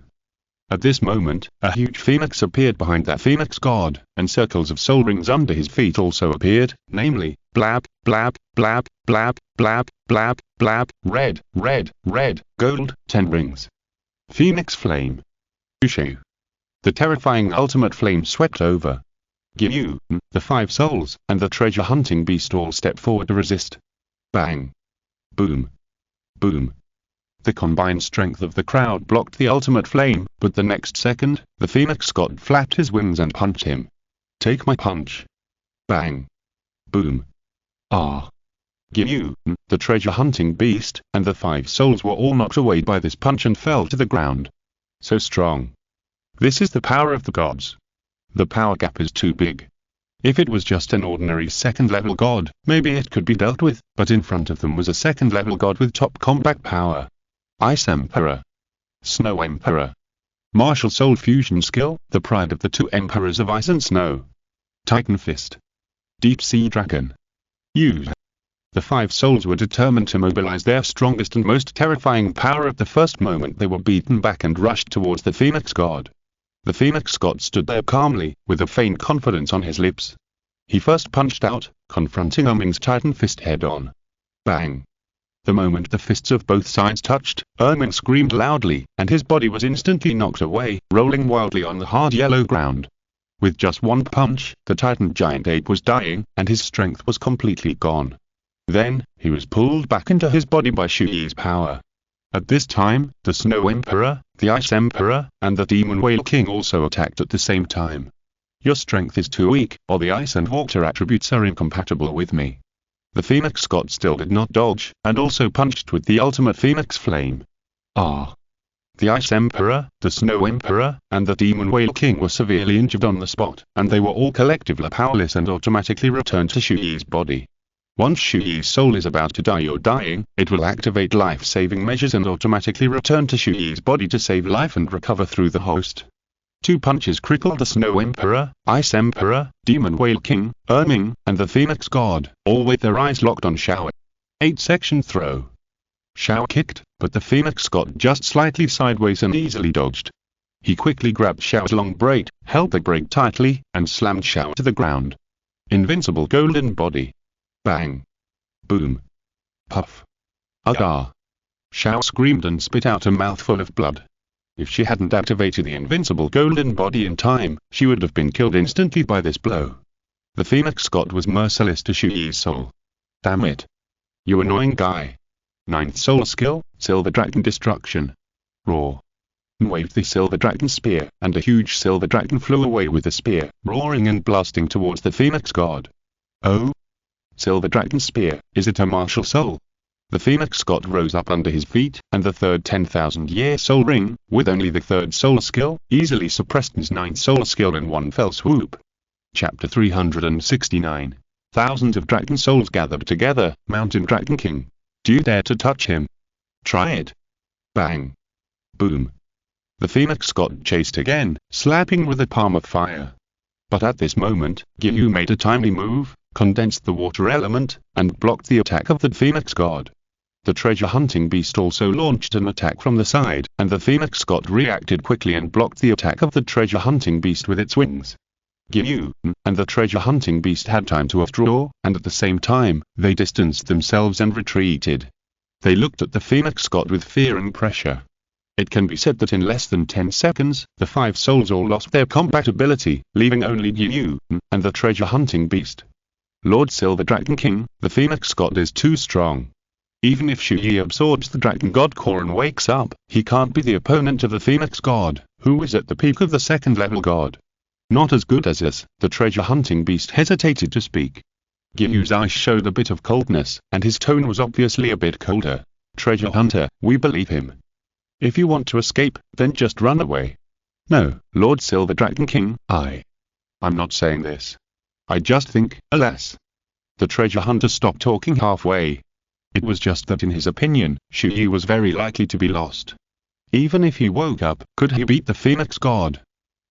At this moment, a huge phoenix appeared behind that phoenix god, and circles of soul rings under his feet also appeared, namely, blab, blab, blab, blab, blab, blab, blab, red, red, red, gold, 10 rings. Phoenix flame. Chu. The terrifying ultimate flame swept over. Qian, the 5 souls, and the treasure hunting beast all stepped forward to resist. Bang. Boom. Boom. The combined strength of the crowd blocked the ultimate flame, but the next second, the phoenix god flapped his wings and punched him. Take my punch. Bang. Boom. Ah. Qian, the treasure hunting beast, and the 5 souls were all knocked away by this punch and fell to the ground. So strong. This is the power of the gods. The power gap is too big. If it was just an ordinary second-level god, maybe it could be dealt with, but in front of them was a second-level god with top combat power. Ice Emperor. Snow Emperor. Martial Soul Fusion Skill, the pride of the 2 emperors of Ice and Snow. Titan Fist. Deep Sea Dragon. Use. The 5 souls were determined to mobilize their strongest and most terrifying power at the first moment they were beaten back and rushed towards the Phoenix God. The Phoenix God stood there calmly, with a faint confidence on his lips. He first punched out, confronting Ming's Titan Fist head-on. Bang! The moment the fists of both sides touched, Ming screamed loudly, and his body was instantly knocked away, rolling wildly on the hard yellow ground. With just one punch, the Titan giant ape was dying, and his strength was completely gone. Then, he was pulled back into his body by Chu Ye's power. At this time, the Snow Emperor, the Ice Emperor, and the Demon Whale King also attacked at the same time. Your strength is too weak, or the ice and water attributes are incompatible with me. The Phoenix God still did not dodge, and also punched with the ultimate Phoenix Flame. Ah! The Ice Emperor, the Snow Emperor, and the Demon Whale King were severely injured on the spot, and they were all collectively powerless and automatically returned to Chu Ye's body. Once Chu Ye's soul is about to die or dying, it will activate life-saving measures and automatically return to Chu Ye's body to save life and recover through the host. 2 punches crippled the Snow Emperor, Ice Emperor, Demon Whale King, Ming, and the Phoenix God, all with their eyes locked on Xiao. 8-section throw. Xiao kicked, but the Phoenix got just slightly sideways and easily dodged. He quickly grabbed Xiao's long braid, held the braid tightly, and slammed Xiao to the ground. Invincible golden body. Bang. Boom. Puff. Agar. Xiao screamed and spit out a mouthful of blood. If she hadn't activated the invincible golden body in time, she would have been killed instantly by this blow. The Phoenix God was merciless to Chu Ye's soul. Damn it. You annoying guy. 9th soul skill, Silver Dragon Destruction. Roar. Waved the Silver Dragon Spear, and a huge Silver Dragon flew away with the spear, roaring and blasting towards the Phoenix God. Oh? Silver Dragon Spear, is it a martial soul? The Phoenix God rose up under his feet, and the third 10,000-year soul ring, with only the 3rd soul skill, easily suppressed his 9th soul skill in one fell swoop. Chapter 369. Thousands of dragon souls gathered together, Mountain Dragon King. Do you dare to touch him? Try it. Bang. Boom. The Phoenix God chased again, slapping with a palm of fire. But at this moment, Qian made a timely move, condensed the water element, and blocked the attack of the Phoenix God. The treasure hunting beast also launched an attack from the side, and the Phoenix God reacted quickly and blocked the attack of the treasure hunting beast with its wings. Qian and the treasure hunting beast had time to withdraw, and at the same time, they distanced themselves and retreated. They looked at the Phoenix God with fear and pressure. It can be said that in less than 10 seconds, the 5 souls all lost their combat ability, leaving only Qian and the treasure hunting beast. Lord Silver Dragon King, the Phoenix God is too strong. Even if Chu Ye absorbs the Dragon God Core and wakes up, he can't be the opponent of the Phoenix God, who is at the peak of the 2nd level God. Not as good as us, the treasure hunting beast hesitated to speak. Qian's eyes showed a bit of coldness, and his tone was obviously a bit colder. Treasure hunter, we believe him. If you want to escape, then just run away. No, Lord Silver Dragon King, I'm not saying this. I just think, alas. The treasure hunter stopped talking halfway. It was just that in his opinion, Chu Ye was very likely to be lost. Even if he woke up, could he beat the Phoenix God?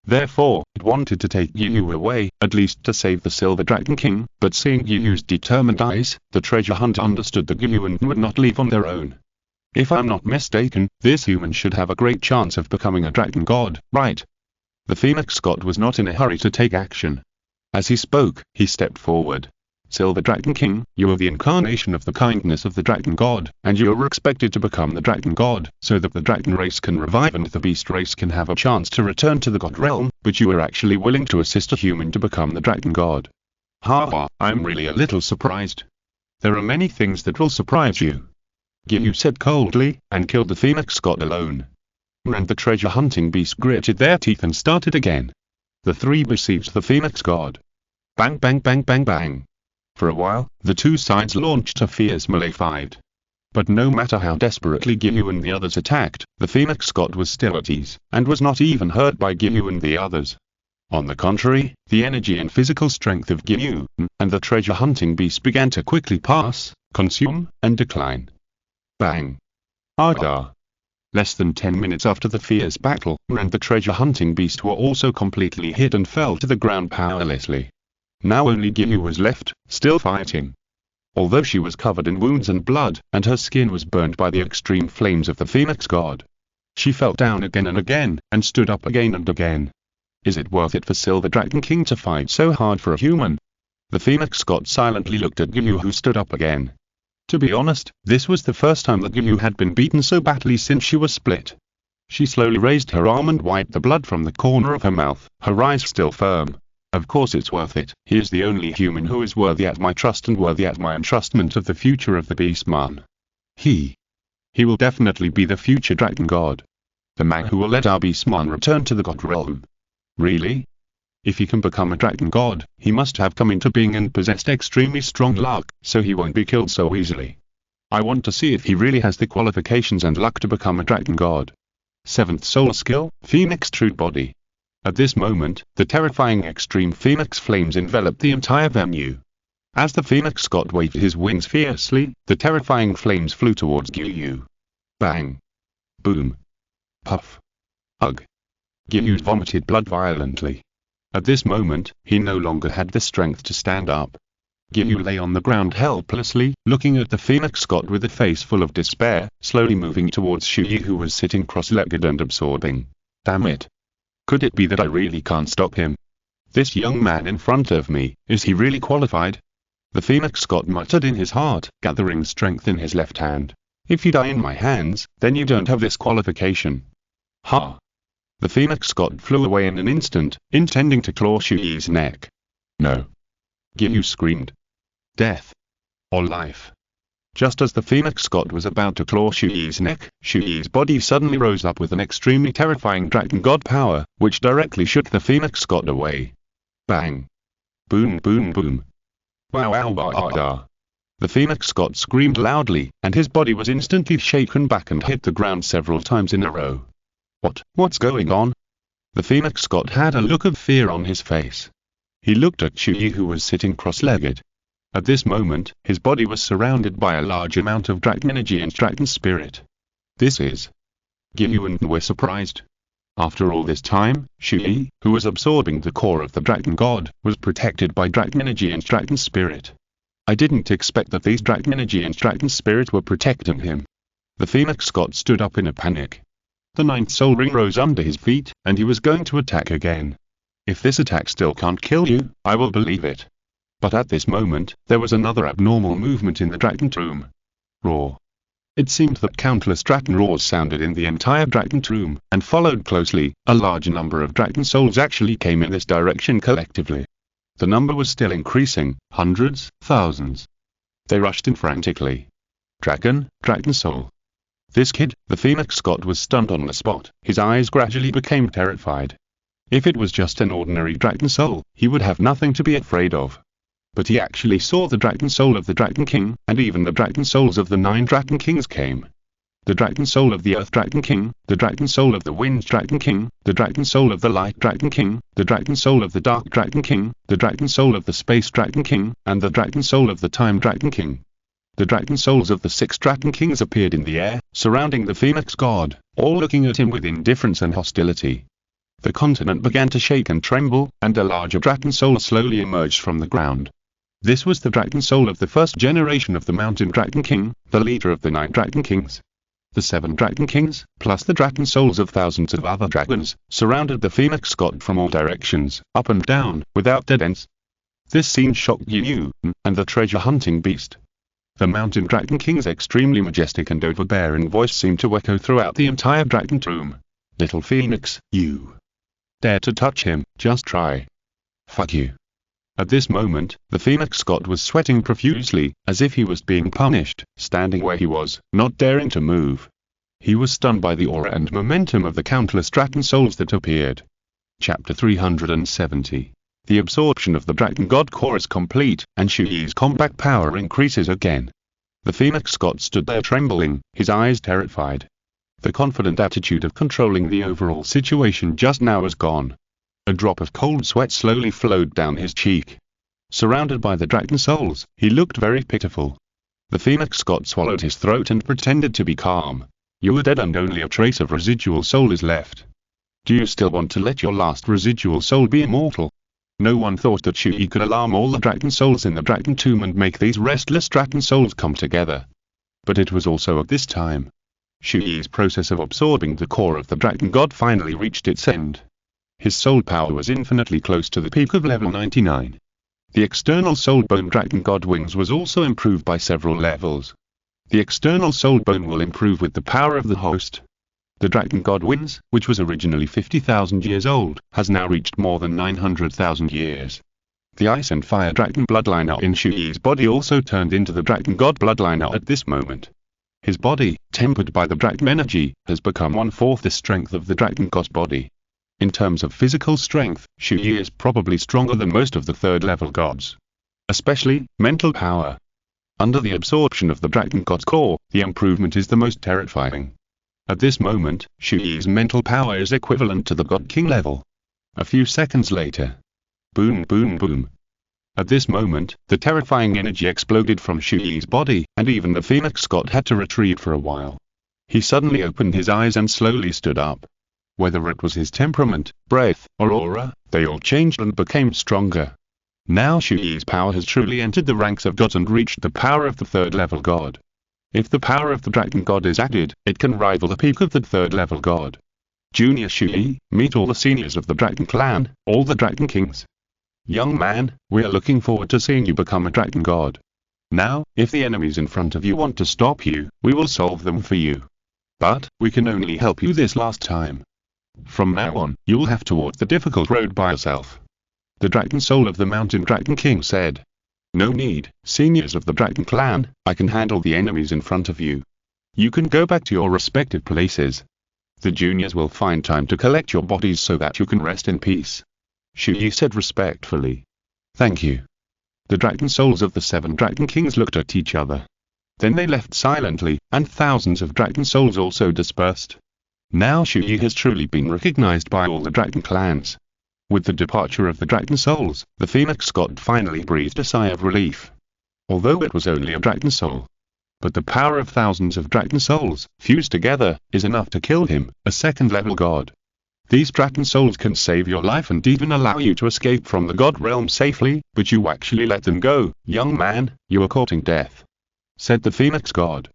Therefore, it wanted to take Qian away, at least to save the Silver Dragon King, but seeing Qian's determined eyes, the treasure hunter understood that Qian would not leave on their own. If I'm not mistaken, this human should have a great chance of becoming a dragon god, right? The Phoenix god was not in a hurry to take action. As he spoke, he stepped forward. Silver Dragon King, you are the incarnation of the kindness of the dragon god, and you are expected to become the dragon god, so that the dragon race can revive and the beast race can have a chance to return to the god realm, but you are actually willing to assist a human to become the dragon god. Ha, I'm really a little surprised. There are many things that will surprise you. Qian said coldly, and killed the Phoenix god alone. And the treasure hunting beast gritted their teeth and started again. The three besieged the Phoenix god. Bang bang bang bang bang. For a while, the two sides launched a fierce melee fight. But no matter how desperately Qian and the others attacked, the Phoenix god was still at ease, and was not even hurt by Qian and the others. On the contrary, the energy and physical strength of Qian and the treasure hunting beast began to quickly pass, consume, and decline. Bang. Arda. Less than 10 minutes after the fierce battle, and the treasure hunting beast were also completely hit and fell to the ground powerlessly. Now only Qian was left, still fighting. Although she was covered in wounds and blood, and her skin was burned by the extreme flames of the Phoenix god. She fell down again and again, and stood up again and again. Is it worth it for Silver Dragon King to fight so hard for a human? The Phoenix god silently looked at Qian, who stood up again. To be honest, this was the first time that Qian had been beaten so badly since she was split. She slowly raised her arm and wiped the blood from the corner of her mouth, her eyes still firm. Of course it's worth it. He is the only human who is worthy at my trust and worthy at my entrustment of the future of the Beastman. He will definitely be the future dragon god. The man who will let our Beastman return to the god realm. Really? If he can become a dragon god, he must have come into being and possessed extremely strong luck, so he won't be killed so easily. I want to see if he really has the qualifications and luck to become a dragon god. 7th soul skill, Phoenix True Body. At this moment, the terrifying extreme phoenix flames enveloped the entire venue. As the Phoenix god waved his wings fiercely, the terrifying flames flew towards Qian. Bang. Boom. Puff. Ugh. Qian vomited blood violently. At this moment, he no longer had the strength to stand up. Qian lay on the ground helplessly, looking at the Phoenix god with a face full of despair, slowly moving towards Chu Ye, who was sitting cross-legged and absorbing. Damn it. Could it be that I really can't stop him? This young man in front of me, is he really qualified? The Phoenix god muttered in his heart, gathering strength in his left hand. If you die in my hands, then you don't have this qualification. Ha! The Phoenix god flew away in an instant, intending to claw Chu Ye's neck. No. Qian screamed. Death. Or life. Just as the Phoenix god was about to claw Chu Ye's neck, Chu Ye's body suddenly rose up with an extremely terrifying dragon god power, which directly shook the Phoenix god away. Bang. Boom boom boom. Wow wow wow wow. The Phoenix god screamed loudly, and his body was instantly shaken back and hit the ground several times in a row. What's going on? The Phoenix god had a look of fear on his face. He looked at Chu Ye, who was sitting cross-legged. At this moment, his body was surrounded by a large amount of dragon energy and dragon spirit. This is... Qian were surprised. After all this time, Chu Ye, who was absorbing the core of the dragon god, was protected by dragon energy and dragon spirit. I didn't expect that these dragon energy and dragon spirit were protecting him. The Phoenix god stood up in a panic. The 9th soul ring rose under his feet, and he was going to attack again. If this attack still can't kill you, I will believe it. But at this moment, there was another abnormal movement in the dragon tomb. Roar. It seemed that countless dragon roars sounded in the entire dragon tomb, and followed closely, a large number of dragon souls actually came in this direction collectively. The number was still increasing, hundreds, thousands. They rushed in frantically. Dragon soul. This kid, the Phoenix god, was stunned on the spot. His eyes gradually became terrified. If it was just an ordinary dragon soul, he would have nothing to be afraid of. But he actually saw the dragon soul of the Dragon King, and even the dragon souls of the 9 Dragon Kings came. The dragon soul of the Earth Dragon King, the dragon soul of the Wind Dragon King, the dragon soul of the Light Dragon King, the dragon soul of the Dark Dragon King, the dragon soul of the Space Dragon King, and the dragon soul of the Time Dragon King. The dragon souls of the 6 Dragon Kings appeared in the air, surrounding the Phoenix god, all looking at him with indifference and hostility. The continent began to shake and tremble, and a larger dragon soul slowly emerged from the ground. This was the dragon soul of the first generation of the Mountain Dragon King, the leader of the 9 Dragon Kings. The 7 Dragon Kings, plus the dragon souls of thousands of other dragons, surrounded the phoenix god from all directions, up and down, without dead ends. This scene shocked Yu and the treasure-hunting beast. The mountain dragon king's extremely majestic and overbearing voice seemed to echo throughout the entire dragon tomb. Little phoenix, you dare to touch him, just try. Fuck you. At this moment, the phoenix god was sweating profusely, as if he was being punished, standing where he was, not daring to move. He was stunned by the aura and momentum of the countless dragon souls that appeared. Chapter 370. The absorption of the dragon god core is complete, and Chu Ye's combat power increases again. The phoenix god stood there trembling, his eyes terrified. The confident attitude of controlling the overall situation just now was gone. A drop of cold sweat slowly flowed down his cheek. Surrounded by the dragon souls, he looked very pitiful. The phoenix god swallowed his throat and pretended to be calm. You are dead and only a trace of residual soul is left. Do you still want to let your last residual soul be immortal? No one thought that Chu Ye could alarm all the dragon souls in the dragon tomb and make these restless dragon souls come together. But it was also at this time. Chu Ye's process of absorbing the core of the dragon god finally reached its end. His soul power was infinitely close to the peak of level 99. The external soul bone dragon god wings was also improved by several levels. The external soul bone will improve with the power of the host. The dragon god wings, which was originally 50,000 years old, has now reached more than 900,000 years. The ice and fire dragon bloodliner in Chu Ye's body also turned into the dragon god bloodliner at this moment. His body, tempered by the dragon energy, has become 1/4 the strength of the dragon god's body. In terms of physical strength, Chu Ye is probably stronger than most of the third-level gods. Especially, mental power. Under the absorption of the dragon god's core, the improvement is the most terrifying. At this moment, Chu Ye's mental power is equivalent to the God King level. A few seconds later. Boom boom boom. At this moment, the terrifying energy exploded from Chu Ye's body, and even the phoenix god had to retreat for a while. He suddenly opened his eyes and slowly stood up. Whether it was his temperament, breath, or aura, they all changed and became stronger. Now Chu Ye's power has truly entered the ranks of gods and reached the power of the third-level god. If the power of the dragon god is added, it can rival the peak of the third-level god. Junior Chu Ye, meet all the seniors of the dragon clan, all the dragon kings. Young man, we are looking forward to seeing you become a dragon god. Now, if the enemies in front of you want to stop you, we will solve them for you. But, we can only help you this last time. From now on, you'll have to walk the difficult road by yourself. The dragon soul of the mountain dragon king said. No need, seniors of the dragon clan, I can handle the enemies in front of you. You can go back to your respective places. The juniors will find time to collect your bodies so that you can rest in peace. Chu Ye said respectfully. Thank you. The dragon souls of the 7 dragon kings looked at each other. Then they left silently, and thousands of dragon souls also dispersed. Now Chu Ye has truly been recognized by all the dragon clans. With the departure of the dragon souls, the phoenix god finally breathed a sigh of relief. Although it was only a dragon soul. But the power of thousands of dragon souls, fused together, is enough to kill him, a second-level god. These dragon souls can save your life and even allow you to escape from the god realm safely, but you actually let them go, young man, you are courting death. Said the phoenix god.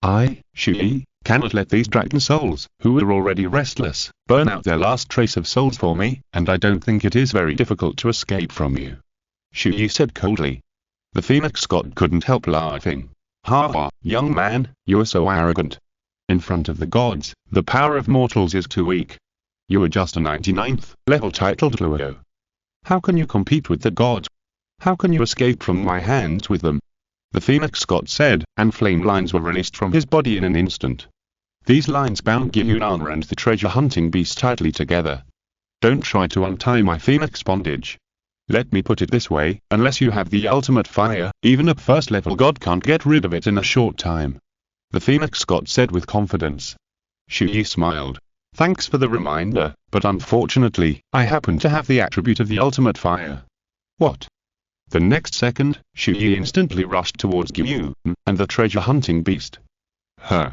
I, Chu Ye, cannot let these dragon souls, who are already restless, burn out their last trace of souls for me, and I don't think it is very difficult to escape from you. Chu Ye said coldly. The phoenix god couldn't help laughing. Ha ha, young man, you are so arrogant. In front of the gods, the power of mortals is too weak. You are just a 99th level titled Douluo. How can you compete with the gods? How can you escape from my hands with them? The phoenix god said, and flame lines were released from his body in an instant. These lines bound Gyunara and the treasure-hunting beast tightly together. Don't try to untie my phoenix bondage. Let me put it this way, unless you have the ultimate fire, even a first-level god can't get rid of it in a short time. The phoenix god said with confidence. Chu Ye smiled. Thanks for the reminder, but unfortunately, I happen to have the attribute of the ultimate fire. What? The next second, Chu Ye instantly rushed towards Gyun and the treasure-hunting beast. Huh.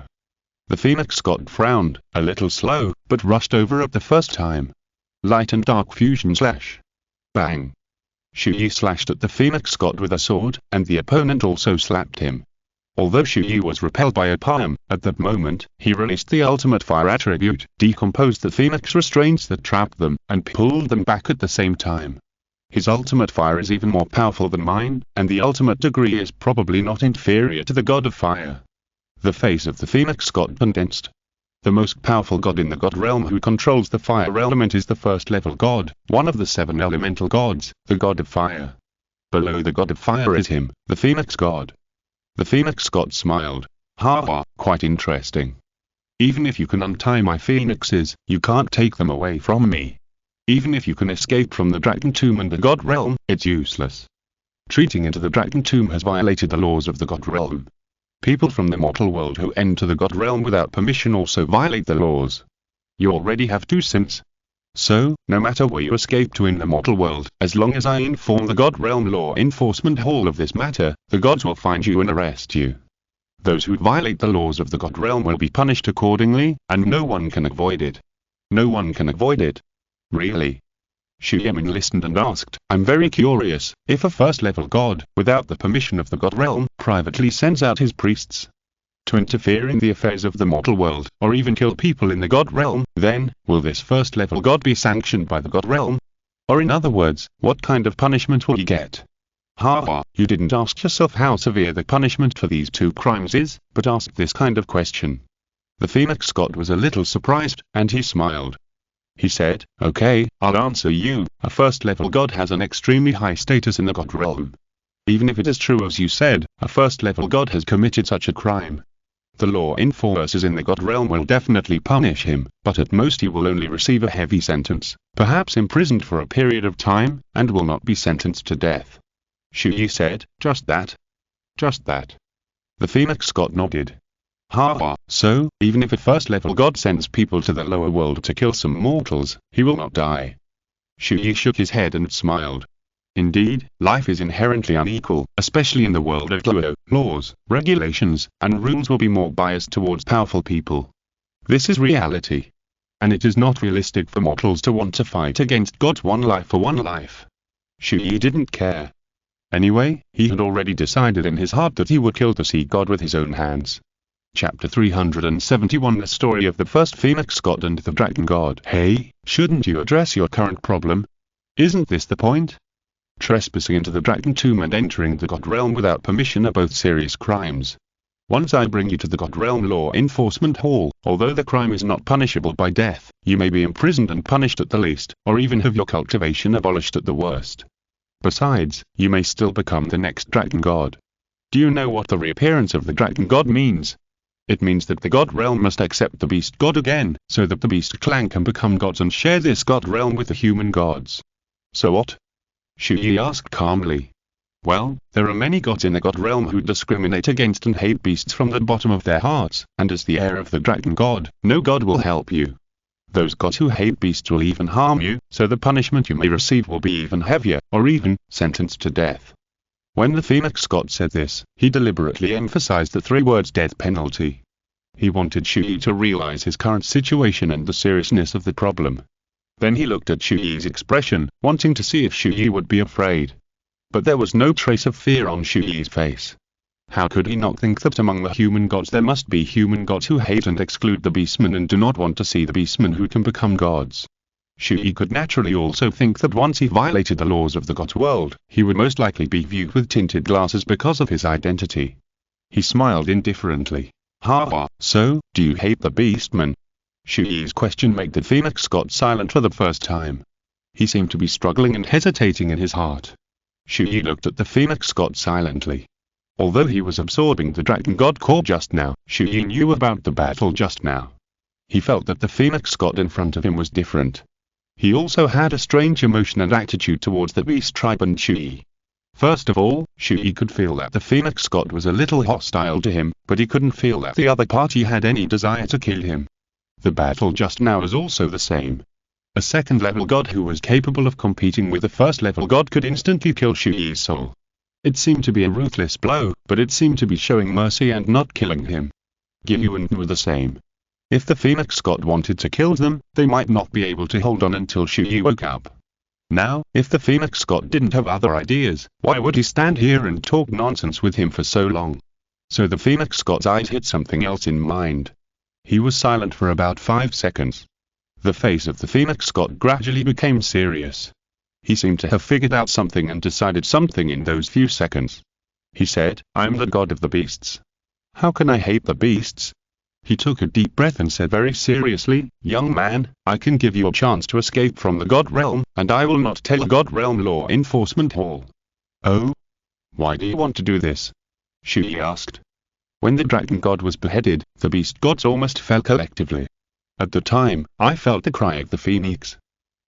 The phoenix god frowned, a little slow, but rushed over at the first time. Light and dark fusion slash. Bang. Chu Ye slashed at the phoenix god with a sword, and the opponent also slapped him. Although Chu Ye was repelled by a palm, at that moment, he released the ultimate fire attribute, decomposed the phoenix restraints that trapped them, and pulled them back at the same time. His ultimate fire is even more powerful than mine, and the ultimate degree is probably not inferior to the god of fire. The face of the phoenix got condensed. The most powerful god in the god realm who controls the fire element is the first level god, one of the 7 elemental gods, the god of fire. Below the god of fire is him, the phoenix god. The phoenix god smiled. Ha, quite interesting. Even if you can untie my phoenixes, you can't take them away from me. Even if you can escape from the dragon tomb and the god realm, it's useless. Treating into the dragon tomb has violated the laws of the god realm. People from the mortal world who enter the god realm without permission also violate the laws. You already have 2 sins. So, no matter where you escape to in the mortal world, as long as I inform the god realm law enforcement hall of this matter, the gods will find you and arrest you. Those who violate the laws of the god realm will be punished accordingly, and no one can avoid it. No one can avoid it. Really? Chu Ye listened and asked, I'm very curious, if a first-level god, without the permission of the god realm, privately sends out his priests to interfere in the affairs of the mortal world, or even kill people in the god realm, then, will this first-level god be sanctioned by the god realm? Or in other words, what kind of punishment will he get? Ha, you didn't ask yourself how severe the punishment for these 2 crimes is, but asked this kind of question. The phoenix god was a little surprised, and he smiled. He said, okay, I'll answer you. A first-level god has an extremely high status in the god realm. Even if it is true as you said, a first-level god has committed such a crime. The law enforcers in the god realm will definitely punish him, but at most he will only receive a heavy sentence, perhaps imprisoned for a period of time, and will not be sentenced to death. Chu Ye said, just that? Just that. The phoenix god nodded. Ha, so, even if a first-level god sends people to the lower world to kill some mortals, he will not die. Chu Ye shook his head and smiled. Indeed, life is inherently unequal, especially in the world of Douluo. Laws, regulations, and rules will be more biased towards powerful people. This is reality. And it is not realistic for mortals to want to fight against gods 1 life for 1 life. Chu Ye didn't care. Anyway, he had already decided in his heart that he would kill the sea god with his own hands. Chapter 371 The story of the first phoenix god and the dragon god. Hey, shouldn't you address your current problem? Isn't this the point? Trespassing into the dragon tomb and entering the god realm without permission are both serious crimes. Once I bring you to the god realm law enforcement hall, although the crime is not punishable by death, you may be imprisoned and punished at the least, or even have your cultivation abolished at the worst. Besides, you may still become the next dragon god. Do you know what the reappearance of the dragon god means? It means that the god realm must accept the beast god again, so that the beast clan can become gods and share this god realm with the human gods. So what? Chu Ye asked calmly. Well, there are many gods in the god realm who discriminate against and hate beasts from the bottom of their hearts, and as the heir of the dragon god, no god will help you. Those gods who hate beasts will even harm you, so the punishment you may receive will be even heavier, or even, sentenced to death. When the phoenix god said this, he deliberately emphasized the 3 words death penalty. He wanted Chu Ye to realize his current situation and the seriousness of the problem. Then he looked at Chu Ye's expression, wanting to see if Chu Ye would be afraid. But there was no trace of fear on Chu Ye's face. How could he not think that among the human gods there must be human gods who hate and exclude the beastmen and do not want to see the beastmen who can become gods? Chu Ye could naturally also think that once he violated the laws of the god's world, he would most likely be viewed with tinted glasses because of his identity. He smiled indifferently. Ha, so, do you hate the beastmen? Chu Ye's question made the phoenix god silent for the first time. He seemed to be struggling and hesitating in his heart. Chu Ye looked at the phoenix god silently. Although he was absorbing the dragon god core just now, Chu Ye knew about the battle just now. He felt that the phoenix god in front of him was different. He also had a strange emotion and attitude towards the beast tribe and Chu Ye. First of all, Chu Ye could feel that the phoenix god was a little hostile to him, but he couldn't feel that the other party had any desire to kill him. The battle just now was also the same. A second-level god who was capable of competing with a first-level god could instantly kill Chu Ye's soul. It seemed to be a ruthless blow, but it seemed to be showing mercy and not killing him. Gyu and Nu were the same. If the phoenix god wanted to kill them, they might not be able to hold on until Chu Ye woke up. Now, if the phoenix god didn't have other ideas, why would he stand here and talk nonsense with him for so long? So the Phoenix God's eyes hit something else in mind. He was silent for about 5 seconds. The face of the Phoenix God gradually became serious. He seemed to have figured out something and decided something in those few seconds. He said, "I'm the god of the beasts. How can I hate the beasts?" He took a deep breath and said very seriously, "Young man, I can give you a chance to escape from the God Realm, and I will not tell the God Realm Law Enforcement Hall." "Oh? Why do you want to do this?" Chu Ye asked. When the Dragon God was beheaded, the beast gods almost fell collectively. At the time, I felt the cry of the phoenix.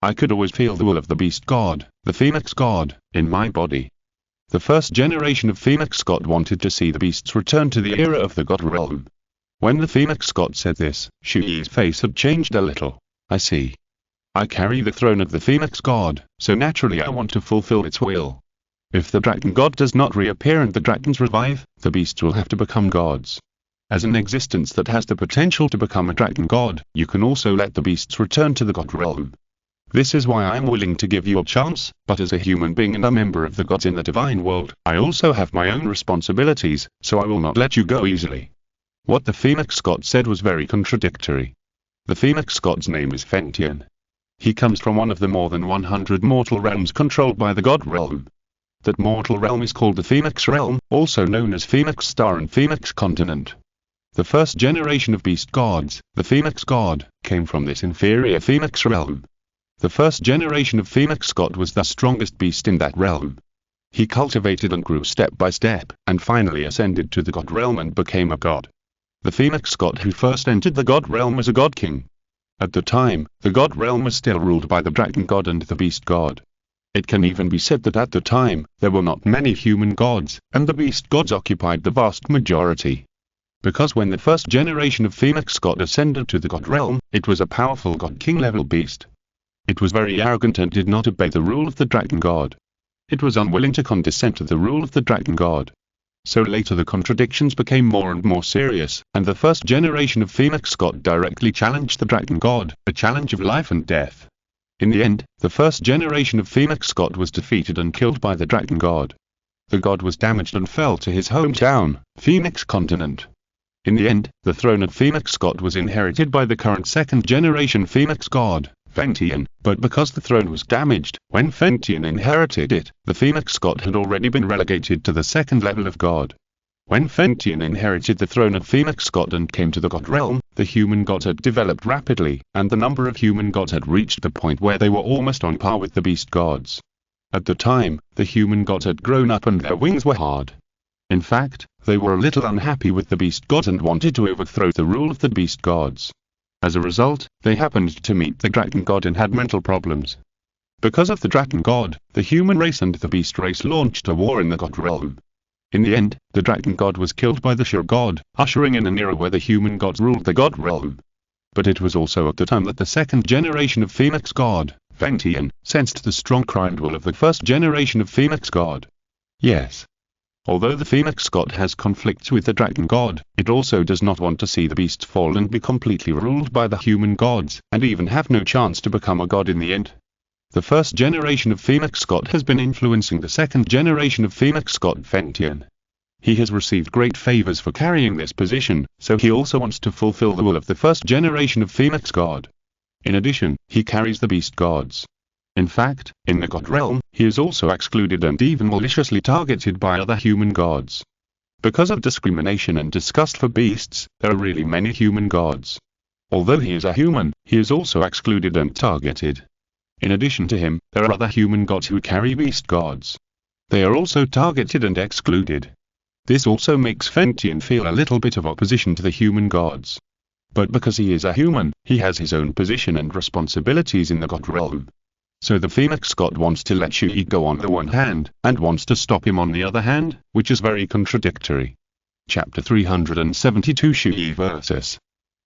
I could always feel the will of the beast god, the Phoenix God, in my body. The first generation of Phoenix God wanted to see the beasts return to the era of the God Realm. When the Phoenix God said this, Chu Ye's face had changed a little. "I see. I carry the throne of the Phoenix God, so naturally I want to fulfill its will. If the Dragon God does not reappear and the dragons revive, the beasts will have to become gods. As an existence that has the potential to become a Dragon God, you can also let the beasts return to the God Realm. This is why I am willing to give you a chance, but as a human being and a member of the gods in the divine world, I also have my own responsibilities, so I will not let you go easily." What the Phoenix God said was very contradictory. The Phoenix God's name is Fentian. He comes from one of the more than 100 mortal realms controlled by the God Realm. That mortal realm is called the Phoenix Realm, also known as Phoenix Star and Phoenix Continent. The first generation of beast gods, the Phoenix God, came from this inferior Phoenix Realm. The first generation of Phoenix God was the strongest beast in that realm. He cultivated and grew step by step, and finally ascended to the God Realm and became a god. The Phoenix God who first entered the God Realm was a God King. At the time, the God Realm was still ruled by the Dragon God and the Beast God. It can even be said that at the time, there were not many human gods, and the Beast Gods occupied the vast majority. Because when the first generation of Phoenix God ascended to the God Realm, it was a powerful God King level beast. It was very arrogant and did not obey the rule of the Dragon God. It was unwilling to condescend to the rule of the Dragon God. So later the contradictions became more and more serious, and the first generation of Phoenix God directly challenged the Dragon God, a challenge of life and death. In the end, the first generation of Phoenix God was defeated and killed by the Dragon God. The god was damaged and fell to his hometown, Phoenix Continent. In the end, the throne of Phoenix God was inherited by the current second generation Phoenix God, Fentian, but because the throne was damaged, when Fentian inherited it, the Phoenix God had already been relegated to the second level of God. When Fentian inherited the throne of Phoenix God and came to the God Realm, the human gods had developed rapidly, and the number of human gods had reached the point where they were almost on par with the beast gods. At the time, the human gods had grown up and their wings were hard. In fact, they were a little unhappy with the beast gods and wanted to overthrow the rule of the beast gods. As a result, they happened to meet the Dragon God and had mental problems. Because of the Dragon God, the human race and the beast race launched a war in the God Realm. In the end, the Dragon God was killed by the Sure God, ushering in an era where the human gods ruled the God Realm. But it was also at the time that the second generation of Phoenix God, Fentian, sensed the strong cry and will of the first generation of Phoenix God. Yes. Although the Phoenix God has conflicts with the Dragon God, it also does not want to see the beast fall and be completely ruled by the human gods, and even have no chance to become a god in the end. The first generation of Phoenix God has been influencing the second generation of Phoenix God Fentian. He has received great favors for carrying this position, so he also wants to fulfill the will of the first generation of Phoenix God. In addition, he carries the beast gods. In fact, in the God Realm, he is also excluded and even maliciously targeted by other human gods. Because of discrimination and disgust for beasts, there are really many human gods. Although he is a human, he is also excluded and targeted. In addition to him, there are other human gods who carry beast gods. They are also targeted and excluded. This also makes Fentian feel a little bit of opposition to the human gods. But because he is a human, he has his own position and responsibilities in the God Realm. So the Phoenix God wants to let Chu Ye go on the one hand, and wants to stop him on the other hand, which is very contradictory. Chapter 372 Chu Ye vs.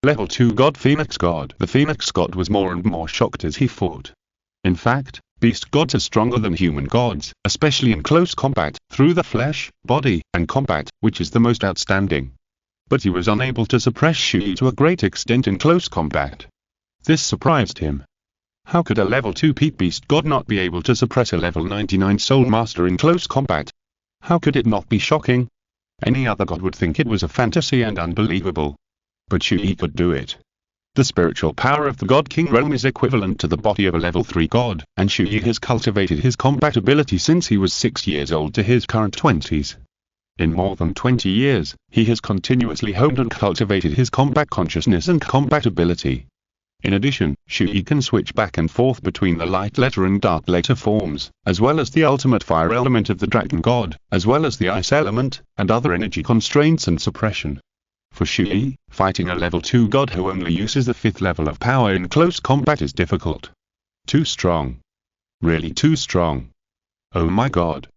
Level 2 God Phoenix God. The Phoenix God was more and more shocked as he fought. In fact, beast gods are stronger than human gods, especially in close combat, through the flesh, body, and combat, which is the most outstanding. But he was unable to suppress Chu Ye to a great extent in close combat. This surprised him. How could a level 2 peak beast god not be able to suppress a level 99 soul master in close combat? How could it not be shocking? Any other god would think it was a fantasy and unbelievable. But Chu Ye could do it. The spiritual power of the God King realm is equivalent to the body of a level 3 god, and Chu Ye has cultivated his combat ability since he was 6 years old to his current 20s. In more than 20 years, he has continuously honed and cultivated his combat consciousness and combat ability. In addition, Chu Ye can switch back and forth between the light letter and dark letter forms, as well as the ultimate fire element of the dragon god, as well as the ice element, and other energy constraints and suppression. For Chu Ye, fighting a level 2 god who only uses the 5th level of power in close combat is difficult. Too strong. Really too strong. Oh my god.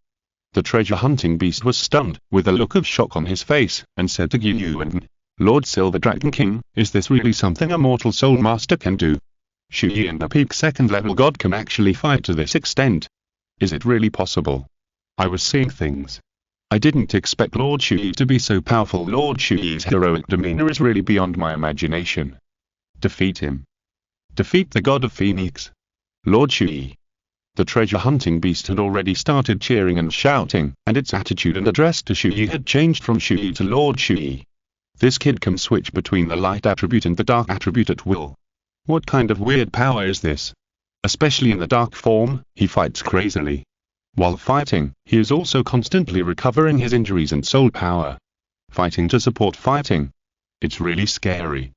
The treasure hunting beast was stunned, with a look of shock on his face, and said to Qian, Lord Silver Dragon King, is this really something a mortal soul master can do? Chu Ye and a peak 2nd level god can actually fight to this extent. Is it really possible? I was seeing things. I didn't expect Lord Chu Ye to be so powerful. Lord Chu Ye's heroic demeanor is really beyond my imagination. Defeat him. Defeat the god of Phoenix. Lord Chu Ye. The treasure hunting beast had already started cheering and shouting, and its attitude and address to Chu Ye had changed from Chu Ye to Lord Chu Ye. This kid can switch between the light attribute and the dark attribute at will. What kind of weird power is this? Especially in the dark form, he fights crazily. While fighting, he is also constantly recovering his injuries and soul power. Fighting to support fighting. It's really scary.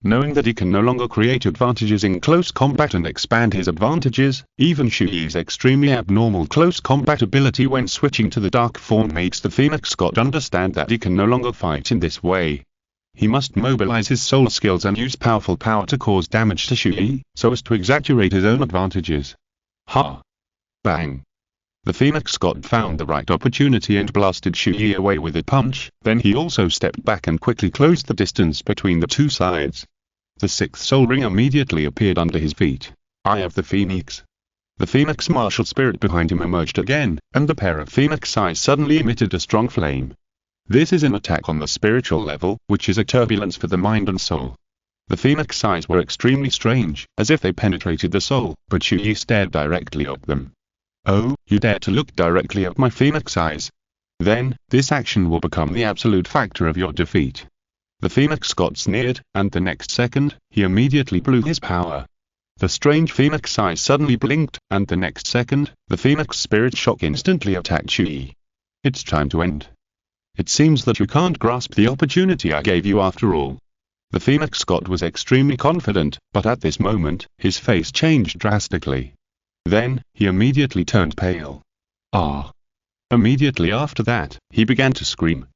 Knowing that he can no longer create advantages in close combat and expand his advantages, even Chu Ye's extremely abnormal close combat ability when switching to the dark form makes the Phoenix god understand that he can no longer fight in this way. He must mobilize his soul skills and use powerful power to cause damage to Chu Ye, so as to exaggerate his own advantages. Ha! Bang! The Phoenix god found the right opportunity and blasted Chu Ye away with a punch, then he also stepped back and quickly closed the distance between the two sides. The 6th soul ring immediately appeared under his feet. Eye of the Phoenix. The Phoenix martial spirit behind him emerged again, and the pair of Phoenix eyes suddenly emitted a strong flame. This is an attack on the spiritual level, which is a turbulence for the mind and soul. The Phoenix eyes were extremely strange, as if they penetrated the soul, but Chu Ye stared directly at them. Oh, you dare to look directly at my Phoenix eyes? Then, this action will become the absolute factor of your defeat. The Phoenix god sneered, and the next second, he immediately blew his power. The strange Phoenix eyes suddenly blinked, and the next second, the Phoenix spirit shock instantly attacked Chu Ye. It's time to end. It seems that you can't grasp the opportunity I gave you after all. The Phoenix god was extremely confident, but at this moment, his face changed drastically. Then, he immediately turned pale. Ah! Immediately after that, he began to scream.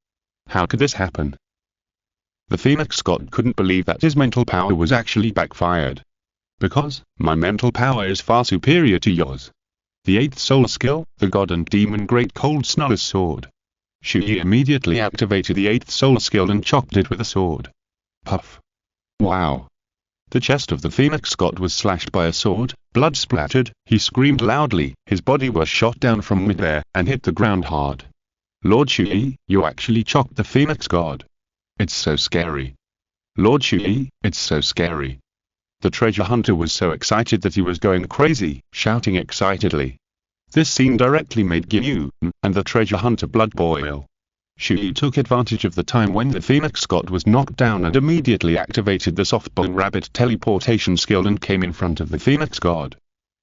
How could this happen? The Phoenix god couldn't believe that his mental power was actually backfired. Because, my mental power is far superior to yours. The 8th soul skill, the god and demon Great Cold Snuller's sword. Chu Ye immediately activated the 8th soul skill and chopped it with a sword. Puff. Wow. The chest of the Phoenix god was slashed by a sword, blood splattered, he screamed loudly, his body was shot down from midair, and hit the ground hard. Lord Chu Ye, you actually chopped the Phoenix god. It's so scary. Lord Chu Ye, it's so scary. The treasure hunter was so excited that he was going crazy, shouting excitedly. This scene directly made Qian and the treasure hunter blood boil. Chu Ye took advantage of the time when the Phoenix god was knocked down and immediately activated the softball rabbit teleportation skill and came in front of the Phoenix god.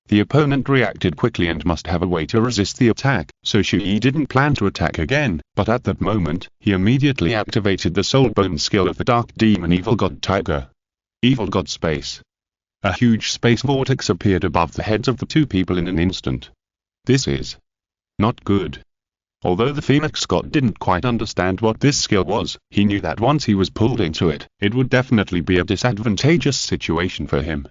The opponent reacted quickly and must have a way to resist the attack, so Chu Ye didn't plan to attack again, but at that moment, he immediately activated the soul bone skill of the dark demon evil god Tiger. Evil god space. A huge space vortex appeared above the heads of the two people in an instant. This is not good. Although the Phoenix god didn't quite understand what this skill was, he knew that once he was pulled into it, it would definitely be a disadvantageous situation for him.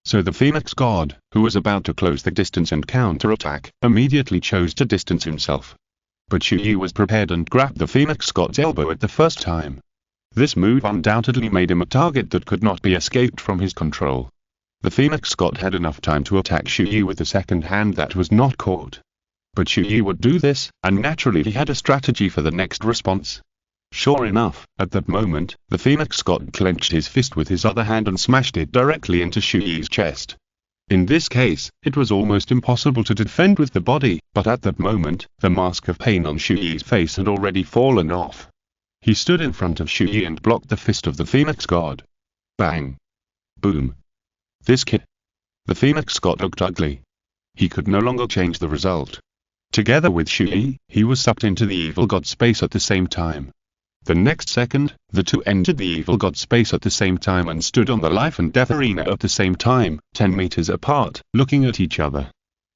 So the Phoenix god, who was about to close the distance and counterattack, immediately chose to distance himself. But Chu Ye was prepared and grabbed the Phoenix god's elbow at the first time. This move undoubtedly made him a target that could not be escaped from his control. The Phoenix god had enough time to attack Chu Ye with the second hand that was not caught. But Chu Ye would do this, and naturally he had a strategy for the next response. Sure enough, at that moment, the Phoenix god clenched his fist with his other hand and smashed it directly into Chu Ye's chest. In this case, it was almost impossible to defend with the body, but at that moment, the mask of pain on Chu Ye's face had already fallen off. He stood in front of Chu Ye and blocked the fist of the Phoenix God. Bang! Boom! This kid. The Phoenix God looked ugly. He could no longer change the result. Together with Chu Ye, he was sucked into the evil god space at the same time. The next second, the two entered the evil god space at the same time and stood on the life and death arena at the same time, 10 meters apart, looking at each other.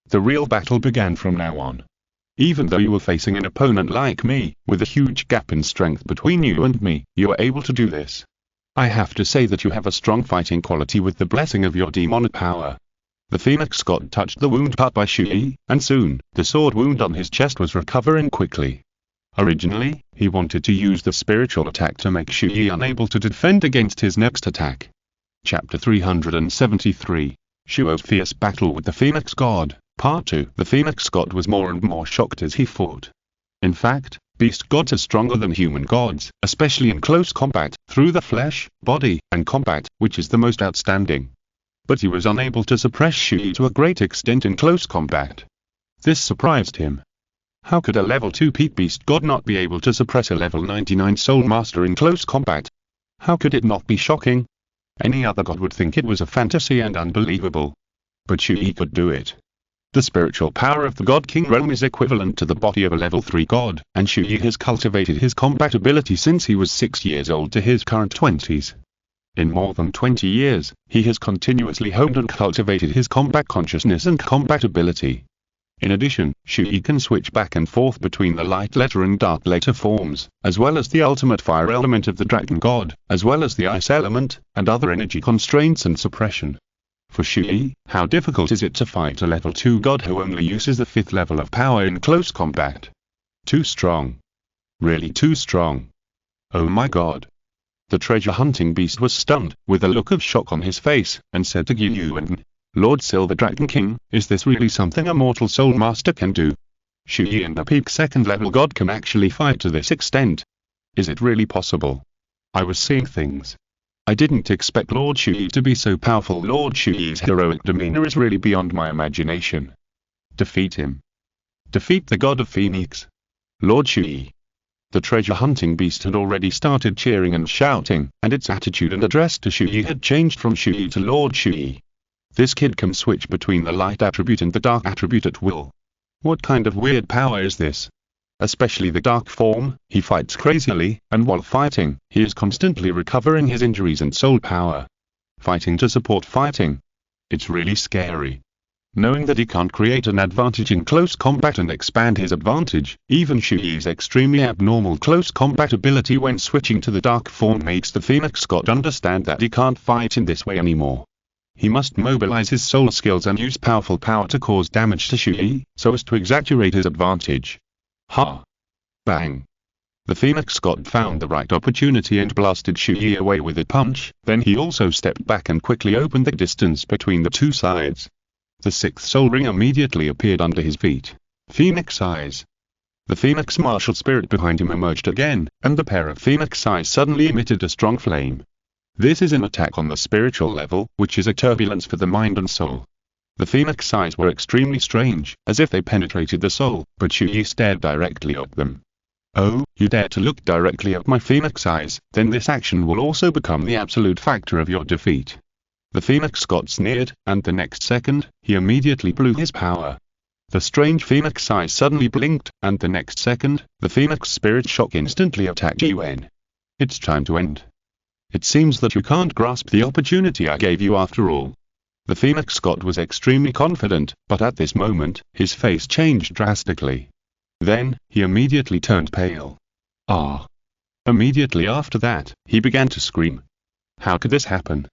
The real battle began from now on. Even though you were facing an opponent like me, with a huge gap in strength between you and me, you were able to do this. I have to say that you have a strong fighting quality with the blessing of your demonic power. The Phoenix God touched the wound cut by Chu Ye, and soon, the sword wound on his chest was recovering quickly. Originally, he wanted to use the spiritual attack to make Chu Ye unable to defend against his next attack. Chapter 373. Shuo's Fierce Battle with the Phoenix God, Part 2. The Phoenix God was more and more shocked as he fought. In fact, beast gods are stronger than human gods, especially in close combat, through the flesh, body, and combat, which is the most outstanding. But he was unable to suppress Chu Ye to a great extent in close combat. This surprised him. How could a level 2 peak beast god not be able to suppress a level 99 soul master in close combat? How could it not be shocking? Any other god would think it was a fantasy and unbelievable. But Chu Ye could do it. The spiritual power of the God King realm is equivalent to the body of a level 3 god, and Chu Ye has cultivated his combat ability since he was 6 years old to his current 20s. In more than 20 years, he has continuously honed and cultivated his combat consciousness and combat ability. In addition, Chu Ye can switch back and forth between the light letter and dark letter forms, as well as the ultimate fire element of the dragon god, as well as the ice element, and other energy constraints and suppression. For Chu Ye, how difficult is it to fight a level 2 god who only uses the 5th level of power in close combat? Too strong. Really too strong. Oh my god. The treasure-hunting beast was stunned, with a look of shock on his face, and said to Yuan, Lord Silver Dragon King, is this really something a mortal soul master can do? Chu Ye and a peak 2nd level god can actually fight to this extent. Is it really possible? I was seeing things. I didn't expect Lord Chu Ye to be so powerful. Lord Chu Ye's heroic demeanor is really beyond my imagination. Defeat him. Defeat the god of Phoenix. Lord Chu Ye. The treasure-hunting beast had already started cheering and shouting, and its attitude and address to Chu Ye had changed from Chu Ye to Lord Chu Ye. This kid can switch between the light attribute and the dark attribute at will. What kind of weird power is this? Especially the dark form, he fights crazily, and while fighting, he is constantly recovering his injuries and soul power. Fighting to support fighting. It's really scary. Knowing that he can't create an advantage in close combat and expand his advantage, even Chu Ye's extremely abnormal close combat ability when switching to the dark form makes the Phoenix God understand that he can't fight in this way anymore. He must mobilize his soul skills and use powerful power to cause damage to Chu Ye, so as to exaggerate his advantage. Ha! Bang! The Phoenix God found the right opportunity and blasted Chu Ye away with a punch, then he also stepped back and quickly opened the distance between the two sides. The 6th soul ring immediately appeared under his feet. Phoenix eyes. The Phoenix martial spirit behind him emerged again, and the pair of Phoenix eyes suddenly emitted a strong flame. This is an attack on the spiritual level, which is a turbulence for the mind and soul. The Phoenix eyes were extremely strange, as if they penetrated the soul, but Chu Ye stared directly at them. Oh, you dare to look directly at my Phoenix eyes, then this action will also become the absolute factor of your defeat. The Phoenix God sneered, and the next second, he immediately blew his power. The strange Phoenix eyes suddenly blinked, and the next second, the Phoenix Spirit Shock instantly attacked Yuan. It's time to end. It seems that you can't grasp the opportunity I gave you after all. The Phoenix God was extremely confident, but at this moment, his face changed drastically. Then, he immediately turned pale. Ah! Immediately after that, he began to scream. How could this happen?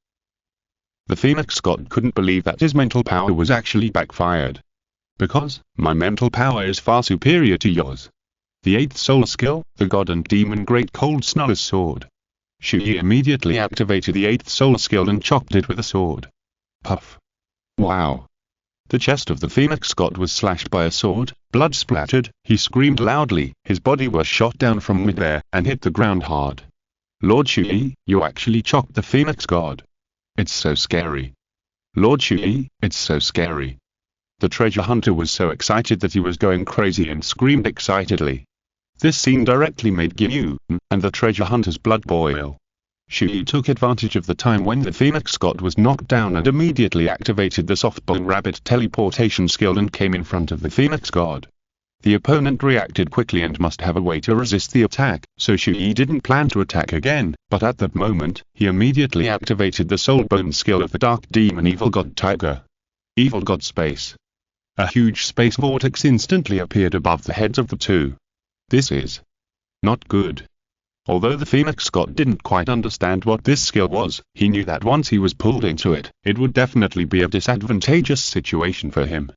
The Phoenix God couldn't believe that his mental power was actually backfired. Because, my mental power is far superior to yours. The 8th soul skill, the God and Demon Great Cold Snow's Sword. Chu Ye immediately activated the 8th soul skill and chopped it with a sword. Puff. Wow. The chest of the Phoenix God was slashed by a sword, blood splattered, he screamed loudly, his body was shot down from midair, and hit the ground hard. Lord Chu Ye, you actually chopped the Phoenix God. It's so scary. Lord Chu Ye, it's so scary. The treasure hunter was so excited that he was going crazy and screamed excitedly. This scene directly made Qian and the treasure hunter's blood boil. Chu Ye took advantage of the time when the Phoenix God was knocked down and immediately activated the softbone rabbit teleportation skill and came in front of the Phoenix God. The opponent reacted quickly and must have a way to resist the attack, so Chu Ye didn't plan to attack again, but at that moment, he immediately activated the soulbone skill of the Dark Demon Evil God Tiger. Evil God Space. A huge space vortex instantly appeared above the heads of the two. This is not good. Although the Phoenix God didn't quite understand what this skill was, he knew that once he was pulled into it, it would definitely be a disadvantageous situation for him.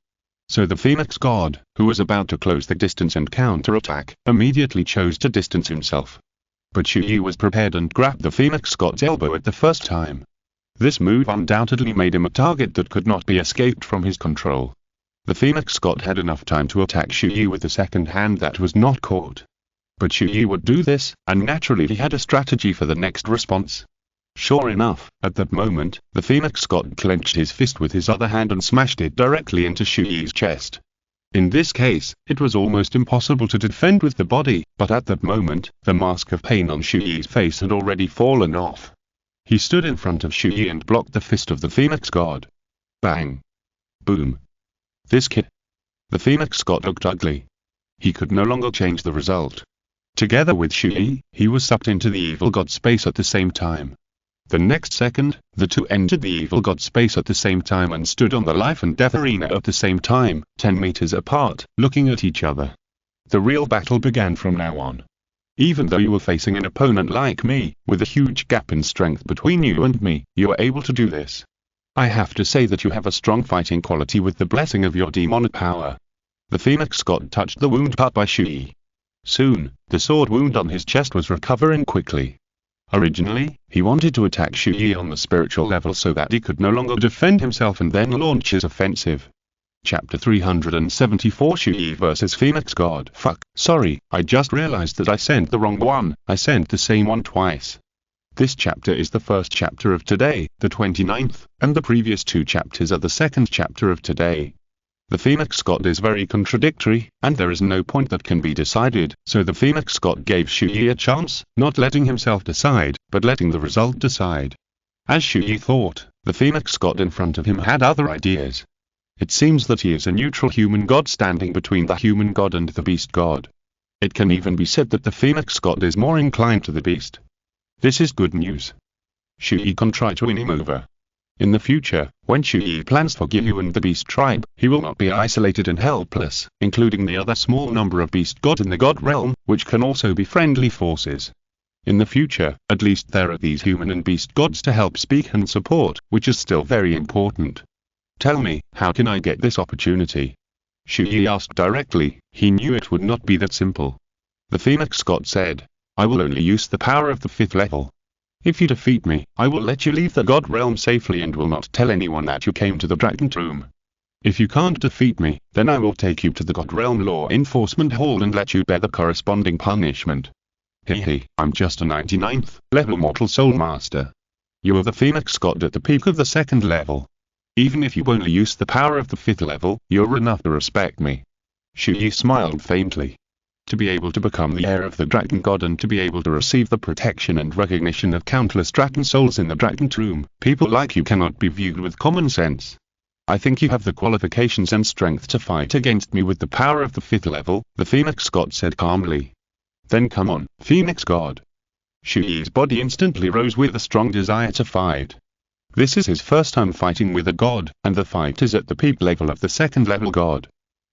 So the Phoenix God, who was about to close the distance and counterattack, immediately chose to distance himself. But Chu Ye was prepared and grabbed the Phoenix God's elbow at the first time. This move undoubtedly made him a target that could not be escaped from his control. The Phoenix God had enough time to attack Chu Ye with the second hand that was not caught. But Chu Ye would do this, and naturally he had a strategy for the next response. Sure enough, at that moment, the Phoenix God clenched his fist with his other hand and smashed it directly into Chu Ye's chest. In this case, it was almost impossible to defend with the body, but at that moment, the mask of pain on Chu Ye's face had already fallen off. He stood in front of Chu Ye and blocked the fist of the Phoenix God. Bang! Boom! This kid. The Phoenix God looked ugly. He could no longer change the result. Together with Chu Ye, he was sucked into the Evil God space at the same time. The next second, the two entered the Evil God space at the same time and stood on the life and death arena at the same time, 10 meters apart, looking at each other. The real battle began from now on. Even though you were facing an opponent like me, with a huge gap in strength between you and me, you were able to do this. I have to say that you have a strong fighting quality with the blessing of your demonic power. The Phoenix God touched the wound cut by Chu Ye. Soon, the sword wound on his chest was recovering quickly. Originally, he wanted to attack Chu Ye on the spiritual level so that he could no longer defend himself and then launch his offensive. Chapter 374 Chu Ye vs Phoenix God. Fuck, sorry, I just realized that I sent the wrong one, I sent the same one twice. This chapter is the first chapter of today, the 29th, and the previous two chapters are the second chapter of today. The Phoenix God is very contradictory, and there is no point that can be decided, so the Phoenix God gave Chu Ye a chance, not letting himself decide, but letting the result decide. As Chu Ye thought, the Phoenix God in front of him had other ideas. It seems that he is a neutral human god standing between the human god and the beast god. It can even be said that the Phoenix God is more inclined to the beast. This is good news. Chu Ye can try to win him over. In the future, when Chu Ye plans for Douluo and the Beast Tribe, he will not be isolated and helpless, including the other small number of beast gods in the god realm, which can also be friendly forces. In the future, at least there are these human and beast gods to help speak and support, which is still very important. Tell me, how can I get this opportunity? Chu Ye asked directly. He knew it would not be that simple. The Phoenix God said, I will only use the power of the 5th level. If you defeat me, I will let you leave the god realm safely and will not tell anyone that you came to the dragon tomb. If you can't defeat me, then I will take you to the god realm law enforcement hall and let you bear the corresponding punishment. Hehe, I'm just a 99th level mortal soul master. You are the Phoenix God at the peak of the 2nd level. Even if you only use the power of the 5th level, you're enough to respect me. Chu Ye smiled faintly. To be able to become the heir of the dragon god and to be able to receive the protection and recognition of countless dragon souls in the dragon tomb, people like you cannot be viewed with common sense. I think you have the qualifications and strength to fight against me with the power of the 5th level, the Phoenix God said calmly. Then come on, Phoenix God. Chu Ye's body instantly rose with a strong desire to fight. This is his first time fighting with a god, and the fight is at the peak level of the 2nd level god.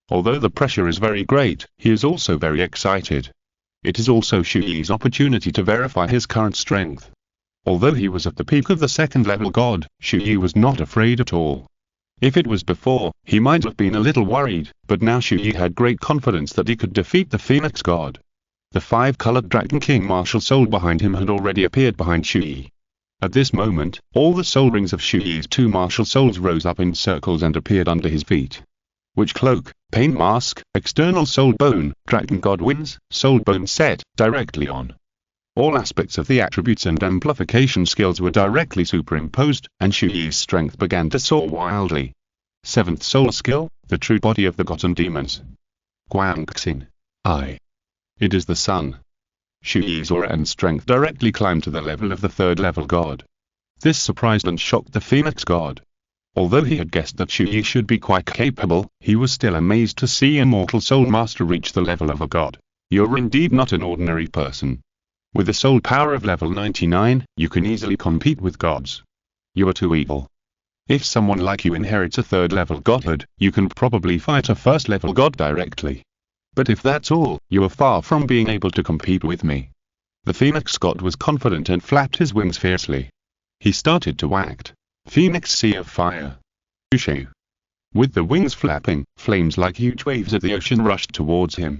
Although the pressure is very great, he is also very excited. It is also Chu Ye's opportunity to verify his current strength. Although he was at the peak of the 2nd level god, Chu Ye was not afraid at all. If it was before, he might have been a little worried, but now Chu Ye had great confidence that he could defeat the Phoenix God. The 5-colored Dragon King martial soul behind him had already appeared behind Chu Ye. At this moment, all the soul rings of Chu Ye's 2 martial souls rose up in circles and appeared under his feet. Witch Cloak, Pain Mask, External Soul Bone, Dragon God Wins, Soul Bone Set, directly on. All aspects of the attributes and amplification skills were directly superimposed, and Chu Ye's strength began to soar wildly. 7th Soul Skill, the true body of the gods and demons. Guangxin. I. It is the sun. Chu Ye's aura and strength directly climbed to the level of the third level god. This surprised and shocked the Phoenix god. Although he had guessed that Chu Ye should be quite capable, he was still amazed to see a mortal soul master reach the level of a god. You're indeed not an ordinary person. With a soul power of level 99, you can easily compete with gods. You are too evil. If someone like you inherits a third level godhood, you can probably fight a first level god directly. But if that's all, you are far from being able to compete with me. The Phoenix god was confident and flapped his wings fiercely. He started to act. Phoenix Sea of Fire. Ushu. With the wings flapping, flames like huge waves of the ocean rushed towards him.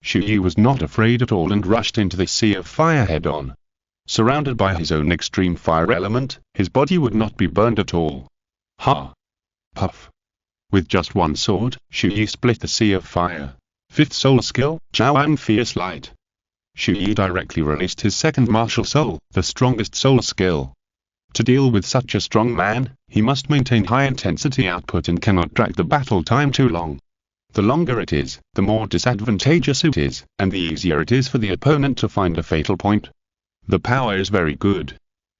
Chu Ye was not afraid at all and rushed into the Sea of Fire head-on. Surrounded by his own extreme fire element, his body would not be burned at all. Ha! Puff! With just one sword, Chu Ye split the Sea of Fire. Fifth soul skill, Jiaoang Fierce Light. Chu Ye directly released his second martial soul, the strongest soul skill. To deal with such a strong man, he must maintain high intensity output and cannot drag the battle time too long. The longer it is, the more disadvantageous it is, and the easier it is for the opponent to find a fatal point. The power is very good.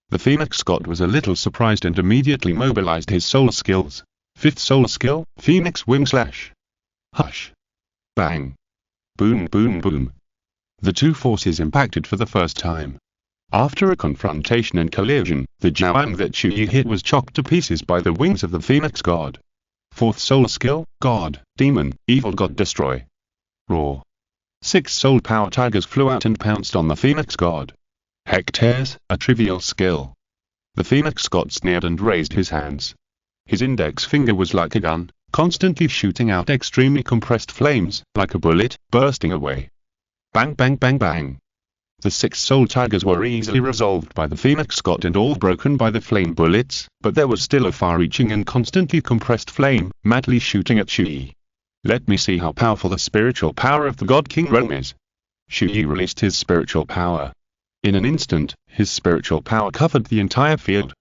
The Phoenix god was a little surprised and immediately mobilized his soul skills. Fifth soul skill, Phoenix Wing Slash. Hush. Bang. Boom boom boom. The two forces impacted for the first time. After a confrontation and collision, the Jiaoang that Chu Ye hit was chopped to pieces by the wings of the Phoenix god. Fourth soul skill, God, Demon, Evil God Destroy. Roar. 6 soul power tigers flew out and pounced on the Phoenix god. Hectares, a trivial skill. The Phoenix god sneered and raised his hands. His index finger was like a gun, constantly shooting out extremely compressed flames, like a bullet, bursting away. Bang bang bang bang. The 6 soul tigers were easily resolved by the Phoenix god and all broken by the flame bullets, but there was still a far-reaching and constantly compressed flame, madly shooting at Chu Ye. Let me see how powerful the spiritual power of the god Qian Renxue is. Chu Ye released his spiritual power. In an instant, his spiritual power covered the entire field.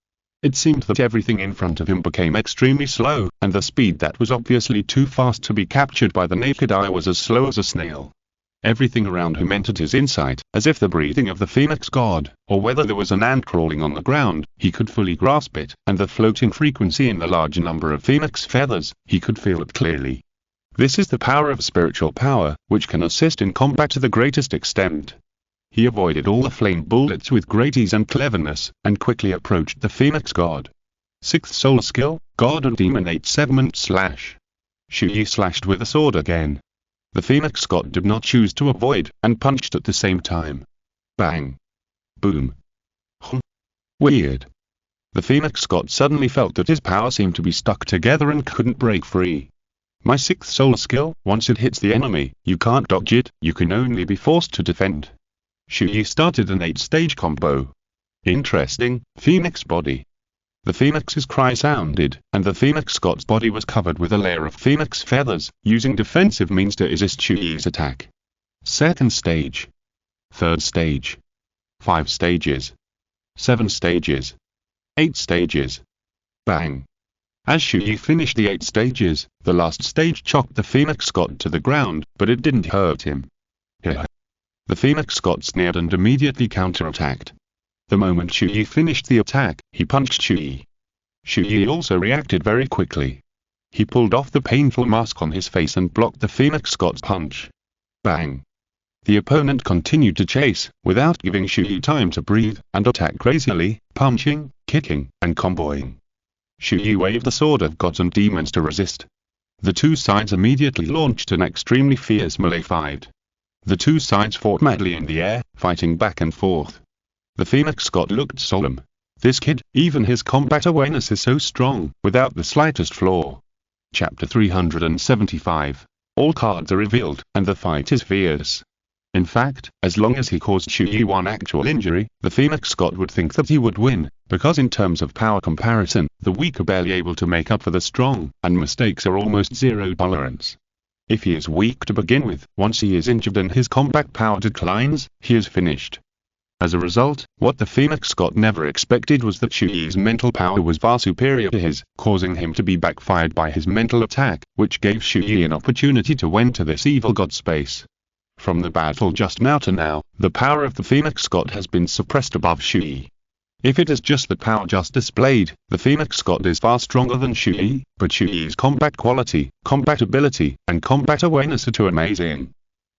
It seemed that everything in front of him became extremely slow, and the speed that was obviously too fast to be captured by the naked eye was as slow as a snail. Everything around him entered his insight, as if the breathing of the Phoenix god, or whether there was an ant crawling on the ground, he could fully grasp it, and the floating frequency in the large number of phoenix feathers, he could feel it clearly. This is the power of spiritual power, which can assist in combat to the greatest extent. He avoided all the flame bullets with great ease and cleverness, and quickly approached the Phoenix god. 6th soul skill, God and Demon 8-segment slash. Chu Ye slashed with a sword again. The Phoenix god did not choose to avoid, and punched at the same time. Bang. Boom. Hum. Weird. The Phoenix god suddenly felt that his power seemed to be stuck together and couldn't break free. My 6th soul skill, once it hits the enemy, you can't dodge it, you can only be forced to defend. Chu Ye started an 8-stage combo. Interesting, Phoenix body. The Phoenix's cry sounded, and the Phoenix god's body was covered with a layer of phoenix feathers, using defensive means to resist Chu Ye's attack. 2nd stage. 3rd stage. 5 stages. 7 stages. 8 stages. Bang. As Chu Ye finished the 8 stages, the last stage chopped the Phoenix god to the ground, but it didn't hurt him. The Phoenix god sneered and immediately counterattacked. The moment Chu Ye finished the attack, he punched Chu Ye. Chu Ye also reacted very quickly. He pulled off the painful mask on his face and blocked the Phoenix god's punch. Bang. The opponent continued to chase, without giving Chu Ye time to breathe, and attack crazily, punching, kicking, and comboing. Chu Ye waved the sword of gods and demons to resist. The two sides immediately launched an extremely fierce melee fight. The two sides fought madly in the air, fighting back and forth. The Phoenix god looked solemn. This kid, even his combat awareness is so strong, without the slightest flaw. Chapter 375. All cards are revealed, and the fight is fierce. In fact, as long as he caused Chu Ye one actual injury, the Phoenix god would think that he would win, because in terms of power comparison, the weak are barely able to make up for the strong, and mistakes are almost zero tolerance. If he is weak to begin with, once he is injured and his combat power declines, he is finished. As a result, what the Phoenix god never expected was that Chu Ye's mental power was far superior to his, causing him to be backfired by his mental attack, which gave Chu Ye an opportunity to enter this evil god space. From the battle just now to now, the power of the Phoenix God has been suppressed above Chu Ye. If it is just the power just displayed, the Phoenix God is far stronger than Chu Ye, but Chu Ye's combat quality, combat ability, and combat awareness are too amazing.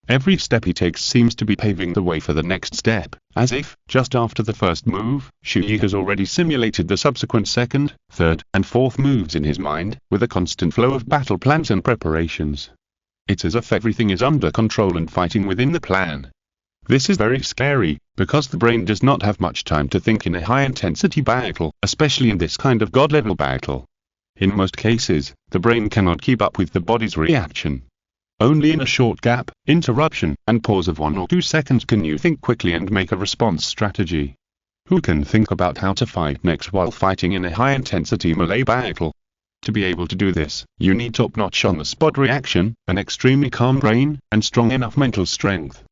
Every step he takes seems to be paving the way for the next step, as if, just after the first move, Chu Ye has already simulated the subsequent second, third, and fourth moves in his mind, with a constant flow of battle plans and preparations. It's as if everything is under control and fighting within the plan. This is very scary, because the brain does not have much time to think in a high-intensity battle, especially in this kind of god-level battle. In most cases, the brain cannot keep up with the body's reaction. Only in a short gap, interruption, and pause of 1 or 2 seconds can you think quickly and make a response strategy. Who can think about how to fight next while fighting in a high-intensity melee battle? To be able to do this, you need top-notch on-the-spot reaction, an extremely calm brain, and strong enough mental strength.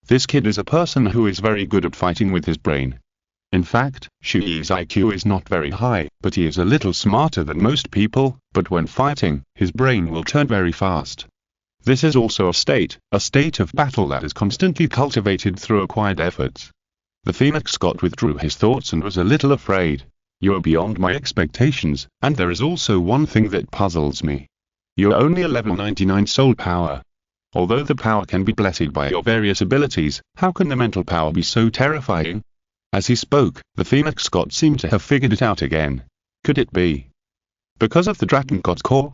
This kid is a person who is very good at fighting with his brain. In fact, Chu Ye's IQ is not very high, but he is a little smarter than most people, but when fighting, his brain will turn very fast. This is also a state of battle that is constantly cultivated through acquired efforts. The Phoenix God withdrew his thoughts and was a little afraid. You are beyond my expectations, and there is also one thing that puzzles me. You are only a level 99 soul power. Although the power can be blessed by your various abilities, how can the mental power be so terrifying? As he spoke, the Phoenix God seemed to have figured it out again. Could it be because of the Dragon God's core?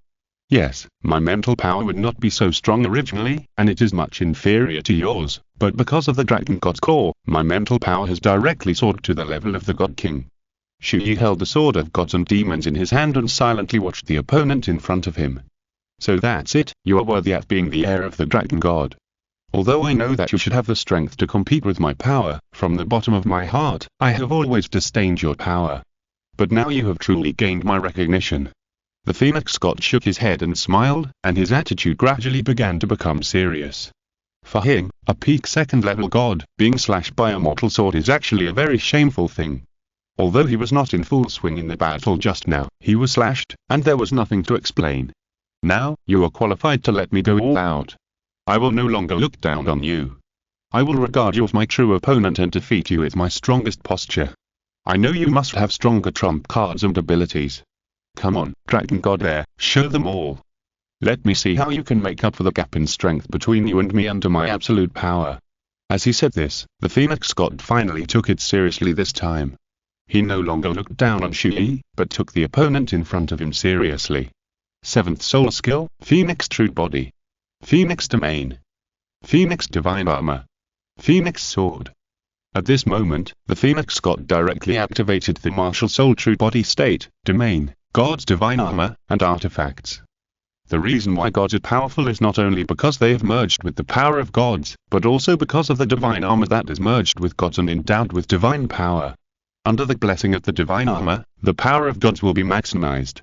Yes, my mental power would not be so strong originally, and it is much inferior to yours, but because of the Dragon God's core, my mental power has directly soared to the level of the God King. Chu Ye held the sword of gods and demons in his hand and silently watched the opponent in front of him. So that's it, you are worthy at being the heir of the Dragon God. Although I know that you should have the strength to compete with my power, from the bottom of my heart, I have always disdained your power. But now you have truly gained my recognition. The Phoenix God shook his head and smiled, and his attitude gradually began to become serious. For him, a peak second-level god, being slashed by a mortal sword is actually a very shameful thing. Although he was not in full swing in the battle just now, he was slashed, and there was nothing to explain. Now, you are qualified to let me go all out. I will no longer look down on you. I will regard you as my true opponent and defeat you with my strongest posture. I know you must have stronger trump cards and abilities. Come on, Dragon God there, show them all. Let me see how you can make up for the gap in strength between you and me under my absolute power. As he said this, the Phoenix God finally took it seriously this time. He no longer looked down on Chu Ye, but took the opponent in front of him seriously. 7th Soul Skill, Phoenix True Body. Phoenix Domain. Phoenix Divine Armor. Phoenix Sword. At this moment, the Phoenix God directly activated the martial soul true body state, domain, God's divine armor, and artifacts. The reason why gods are powerful is not only because they have merged with the power of gods, but also because of the divine armor that is merged with gods and endowed with divine power. Under the blessing of the divine armor, the power of gods will be maximized.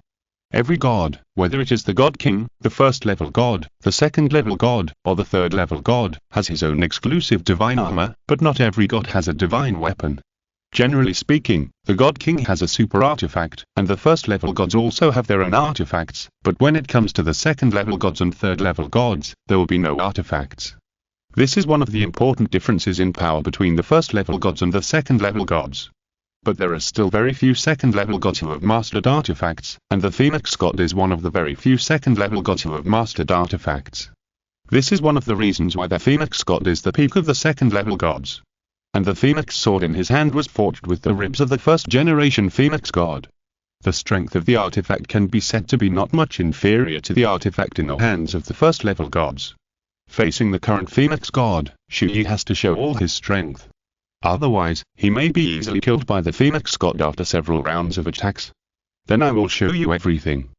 Every god, whether it is the God King, the first-level god, the second-level god, or the third-level god, has his own exclusive divine armor, but not every god has a divine weapon. Generally speaking, the God King has a super artifact, and the first-level gods also have their own artifacts, but when it comes to the second-level gods and third-level gods, there will be no artifacts. This is one of the important differences in power between the first-level gods and the second-level gods. But there are still very few second-level gods who have mastered artifacts, and the Phoenix God is one of the very few second-level gods who have mastered artifacts. This is one of the reasons why the Phoenix God is the peak of the second-level gods. And the Phoenix sword in his hand was forged with the ribs of the first-generation Phoenix God. The strength of the artifact can be said to be not much inferior to the artifact in the hands of the first-level gods. Facing the current Phoenix God, Chu Ye has to show all his strength. Otherwise, he may be easily killed by the Phoenix God after several rounds of attacks. Then I will show you everything.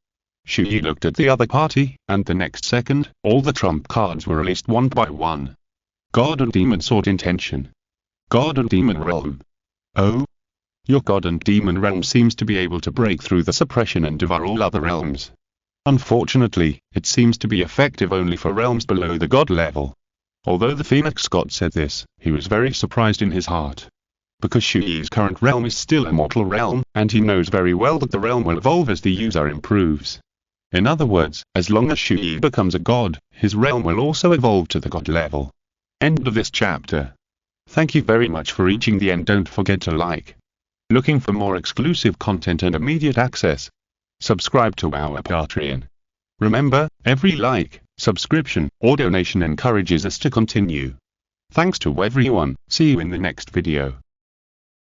Chu Ye looked at the other party, and the next second, all the trump cards were released one by one. God and Demon Sword Intention. God and Demon Realm. Oh? Your God and Demon Realm seems to be able to break through the suppression and devour all other realms. Unfortunately, it seems to be effective only for realms below the God level. Although the Phoenix God said this, he was very surprised in his heart. Because Chu Ye's current realm is still a mortal realm, and he knows very well that the realm will evolve as the user improves. In other words, as long as Chu Ye becomes a god, his realm will also evolve to the God level. End of this chapter. Thank you very much for reaching the end. Don't forget to like. Looking for more exclusive content and immediate access? Subscribe to our Patreon. Remember, every like, subscription, or donation encourages us to continue. Thanks to everyone. See you in the next video.